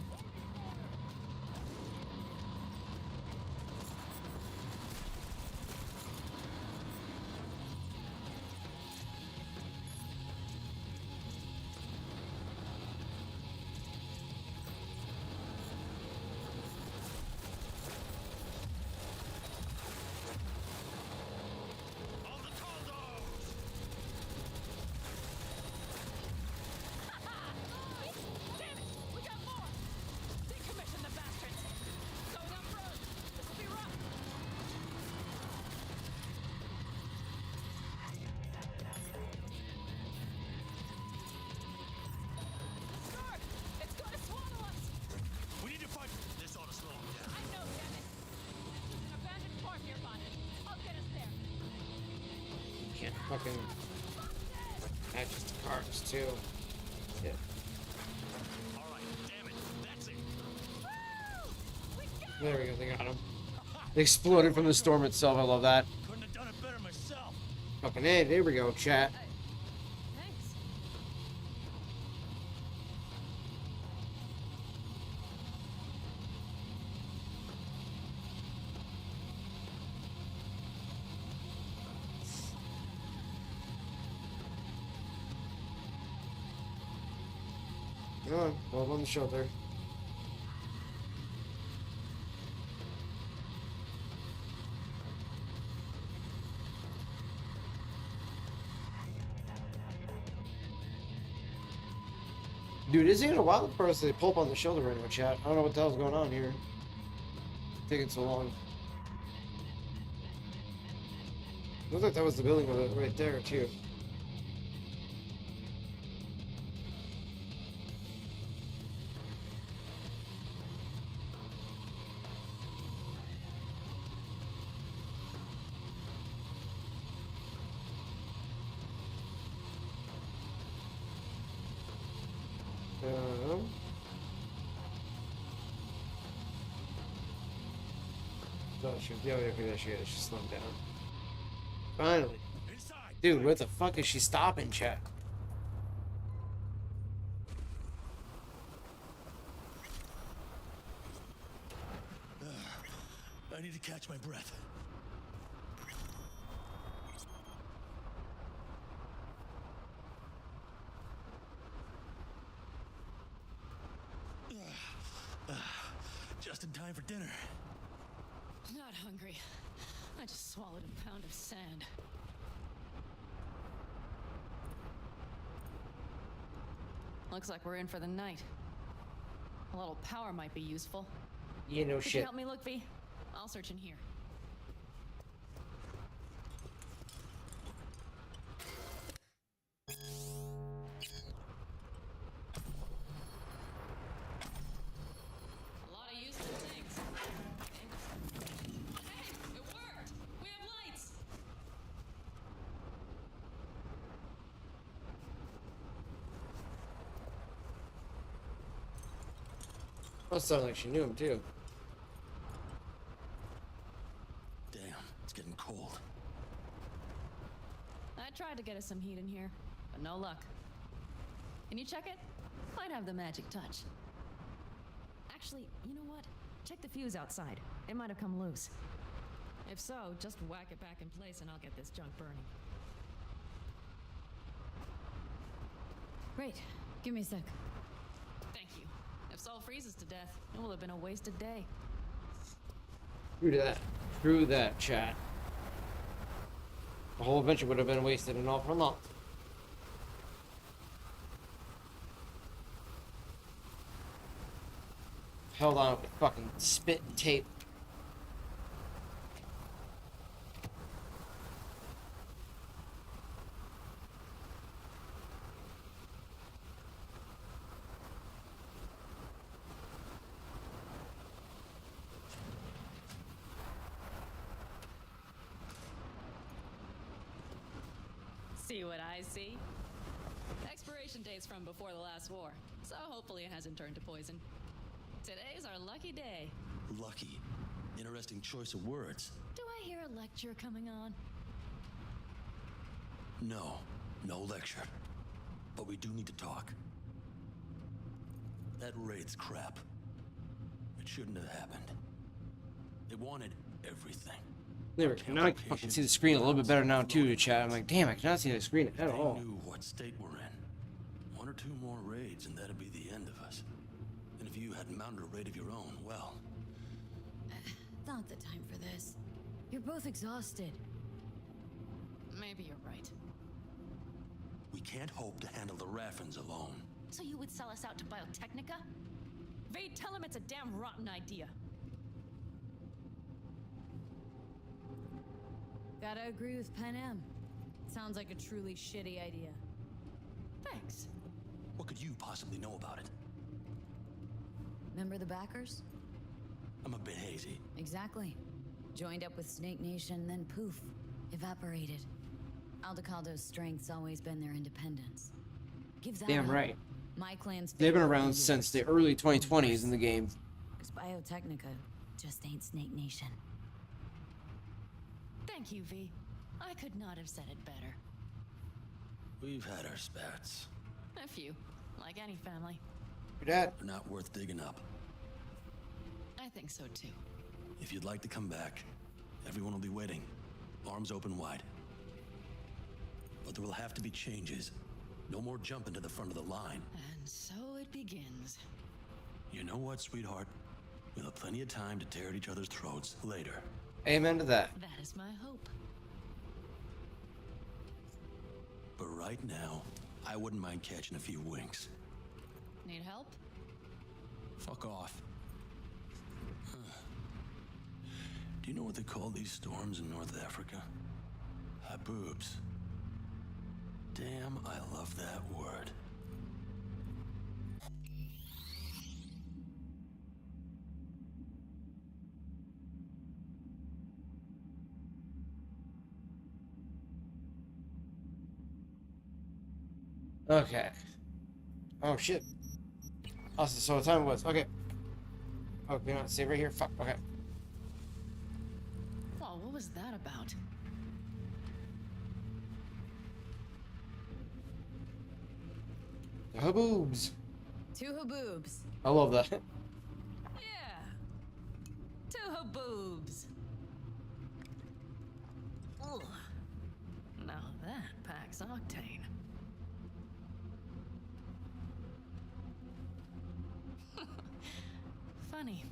On the condos. Damn it! We got more! Decommission the bastards! Going up road! This'll be rough! Storm! It's gonna swallow us! We need to fight. This ought to slow him down. I know, damn it! There's an abandoned farm nearby. I'll get us there. Can't fucking match the cars too. Yeah. All right, damn it. That's it. Woo! We got it! There we go, they got him. They exploded from the storm itself, I love that. Couldn't have done it better myself. Fucking hey, there we go, chat. Thanks. Come on, hold on the shoulder. Dude, it's taking a while for us to pull up on the shoulder right now, chat. I don't know what the hell's going on here. It's taking so long. Looks like that was the building right there, too. Oh, she slowed down. Finally. Dude, what the fuck is she stopping, chat? I need to catch my breath. Just in time for dinner. Not hungry. I just swallowed a pound of sand. Looks like we're in for the night. A little power might be useful. Yeah, no Could shit. you help me look, V? I'll search in here. A lot of useful things. Hey, it worked! We have lights! That sounded like she knew him, too. Damn, it's getting cold. I tried to get us some heat in here, but no luck. Can you check it? Might have the magic touch. Actually, you know what? Check the fuse outside. It might have come loose. If so, just whack it back in place and I'll get this junk burning. Great. Give me a sec. Thank you. If Saul freezes to death, it will have been a wasted day. True that. True that, chat. The whole adventure would have been wasted and all for naught. Held on with fucking spit and tape. See what I see? Expiration date's from before the last war, so hopefully it hasn't turned to poison. Today's our lucky day. Lucky. Interesting choice of words. Do I hear a lecture coming on? No, no lecture. But we do need to talk. That raid's crap. It shouldn't have happened. They wanted everything. There we go. Now I can fucking see the screen a little bit better now too, chat. I'm like, damn, I cannot see the screen at all. They knew what state we're in. One or two more raids and that'd be the end of us. And if you had mounted a raid of your own, well... Not the time for this. You're both exhausted. Maybe you're right. We can't hope to handle the Raffins alone. So you would sell us out to Biotechnica? Vade, tell him it's a damn rotten idea. Gotta agree with Pan Am. Sounds like a truly shitty idea. Thanks. What could you possibly know about it? Remember the backers? I'm a bit hazy. Exactly. Joined up with Snake Nation, then poof, evaporated. Aldecaldo's strength's always been their independence. Give that Damn up. right. My clan's They've been favorite around leaders. since the early 2020s in the game. Because Biotechnica just ain't Snake Nation. Thank you, V. I could not have said it better. We've had our spats. A few, like any family. Your dad. They're not worth digging up. I think so too. If you'd like to come back, everyone will be waiting. Arms open wide. But there will have to be changes. No more jumping to the front of the line. And so it begins. You know what, sweetheart? We'll have plenty of time to tear at each other's throats later. Amen to that. That is my hope. But right now, I wouldn't mind catching a few winks. Need help? Fuck off. Do you know what they call these storms in North Africa? Haboobs. Damn, I love that word. Okay. Oh shit. Awesome. So what time it was? Okay. Oh, we don't save right here. Fuck. Okay. Whoa, what was that about? The haboobs. Two haboobs. I love that. Yeah. Two haboobs. Ugh. Now that packs octane. Funny.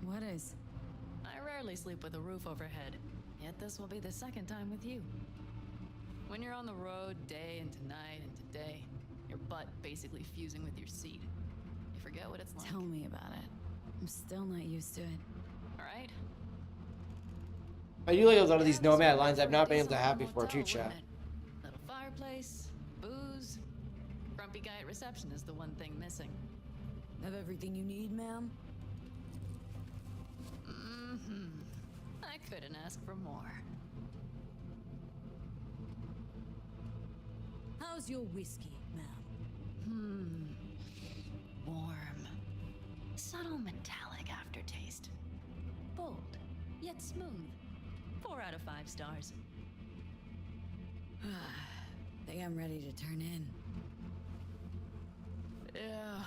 What is? I rarely sleep with a roof overhead, yet this will be the second time with you. When you're on the road day into night into day, your butt basically fusing with your seat. You forget what it's like. Tell me about it. I'm still not used to it. Alright? I do like a lot of these nomad lines I've not been able to have before too, chat. Little fireplace, booze. Grumpy guy at reception is the one thing missing. Have everything you need, ma'am? Mm-hmm. I couldn't ask for more. How's your whiskey, ma'am? Warm. Subtle metallic aftertaste. Bold, yet smooth. 4 out of 5 stars. Think I'm ready to turn in. Yeah,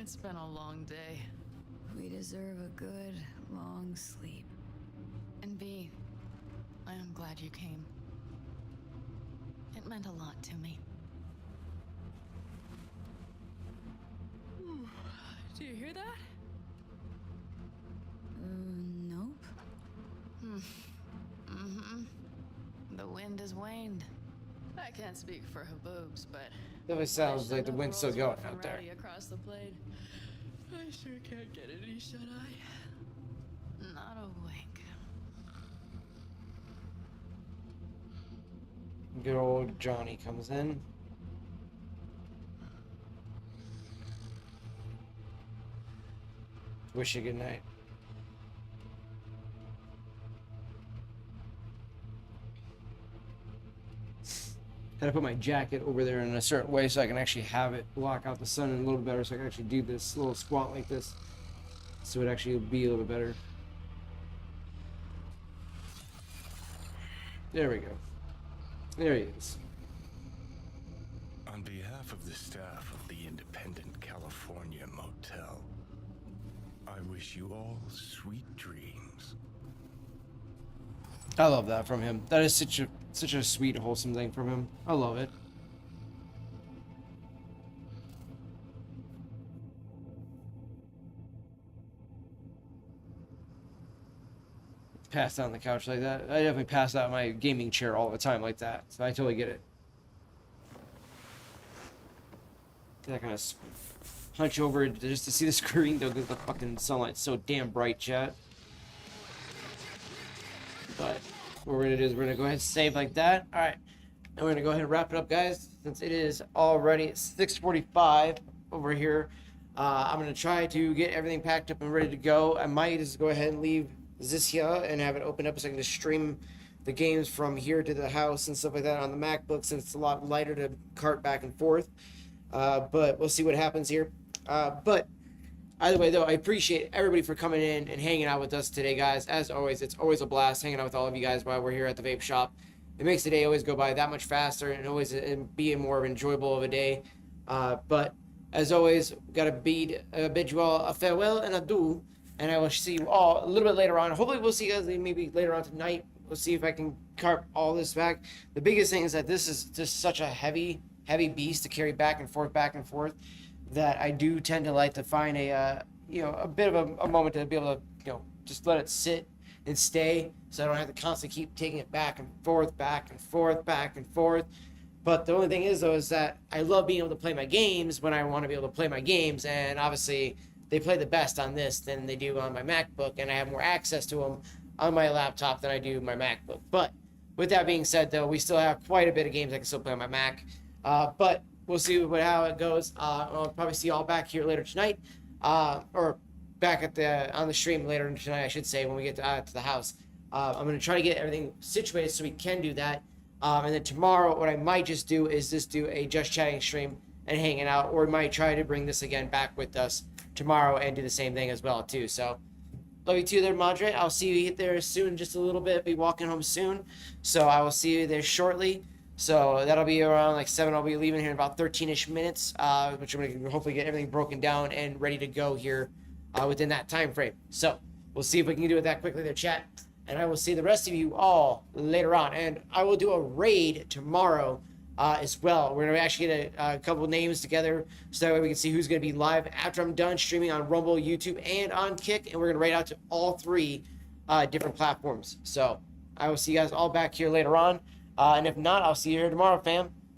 it's been a long day. We deserve a good, long sleep. And B, I am glad you came. It meant a lot to me. Do you hear that? Nope. The wind has waned. I can't speak for haboobs, but Definitely sounds like the wind's still going out there. across the blade. I sure can't get any shut eye. Not a wink. Good old Johnny comes in. Wish you good night. Gotta put my jacket over there in a certain way so I can actually have it block out the sun a little better, so I can actually do this little squat like this, so it actually will be a little bit better. There we go. There he is. On behalf of the staff of the Independent California Motel, I wish you all sweet dreams. I love that from him. That is such a sweet, wholesome thing from him. I love it. Pass out on the couch like that. I definitely pass out in my gaming chair all the time like that. So I totally get it. That kind of hunch over just to see the screen though, because the fucking sunlight's so damn bright, chat. But what we're gonna do is we're gonna go ahead and save like that. All right, and we're gonna go ahead and wrap it up, guys, since it is already 6:45 over here. I'm gonna try to get everything packed up and ready to go. I might just go ahead and leave this here and have it open up so I can just stream the games from here to the house and stuff like that on the MacBook, since it's a lot lighter to cart back and forth. But we'll see what happens here. But either way, though, I appreciate everybody for coming in and hanging out with us today, guys. As always, it's always a blast hanging out with all of you guys while we're here at the vape shop. It makes the day always go by that much faster and always be a more enjoyable of a day. But as always, gotta bid you all a farewell and adieu. And I will see you all a little bit later on. Hopefully, we'll see you guys maybe later on tonight. We'll see if I can carp all this back. The biggest thing is that this is just such a heavy heavy beast to carry back and forth, that I do tend to like to find a bit of a moment to be able to just let it sit and stay, so I don't have to constantly keep taking it back and forth, back and forth, back and forth. But the only thing is, though, is that I love being able to play my games when I want to be able to play my games, and obviously they play the best on this than they do on my MacBook, and I have more access to them on my laptop than I do my MacBook. But with that being said, though, we still have quite a bit of games I can still play on my Mac. But we'll see how it goes. I'll probably see y'all back here later tonight, or back on the stream later tonight, I should say, when we get to the house. I'm going to try to get everything situated so we can do that. And then tomorrow, what I might just do is just do a just chatting stream and hanging out, or we might try to bring this again back with us tomorrow and do the same thing as well, too. So, love you too there, Madre. I'll see you there soon, just a little bit. Be walking home soon. So, I will see you there shortly. So, that'll be around like 7. I'll be leaving here in about 13-ish minutes, which I'm going to hopefully get everything broken down and ready to go here within that time frame. So, we'll see if we can do it that quickly there, chat. And I will see the rest of you all later on. And I will do a raid tomorrow as well. We're going to actually get a couple names together so that way we can see who's going to be live after I'm done streaming on Rumble, YouTube, and on Kick. And we're going to raid out to all 3 different platforms. So I will see you guys all back here later on. And if not, I'll see you here tomorrow, fam.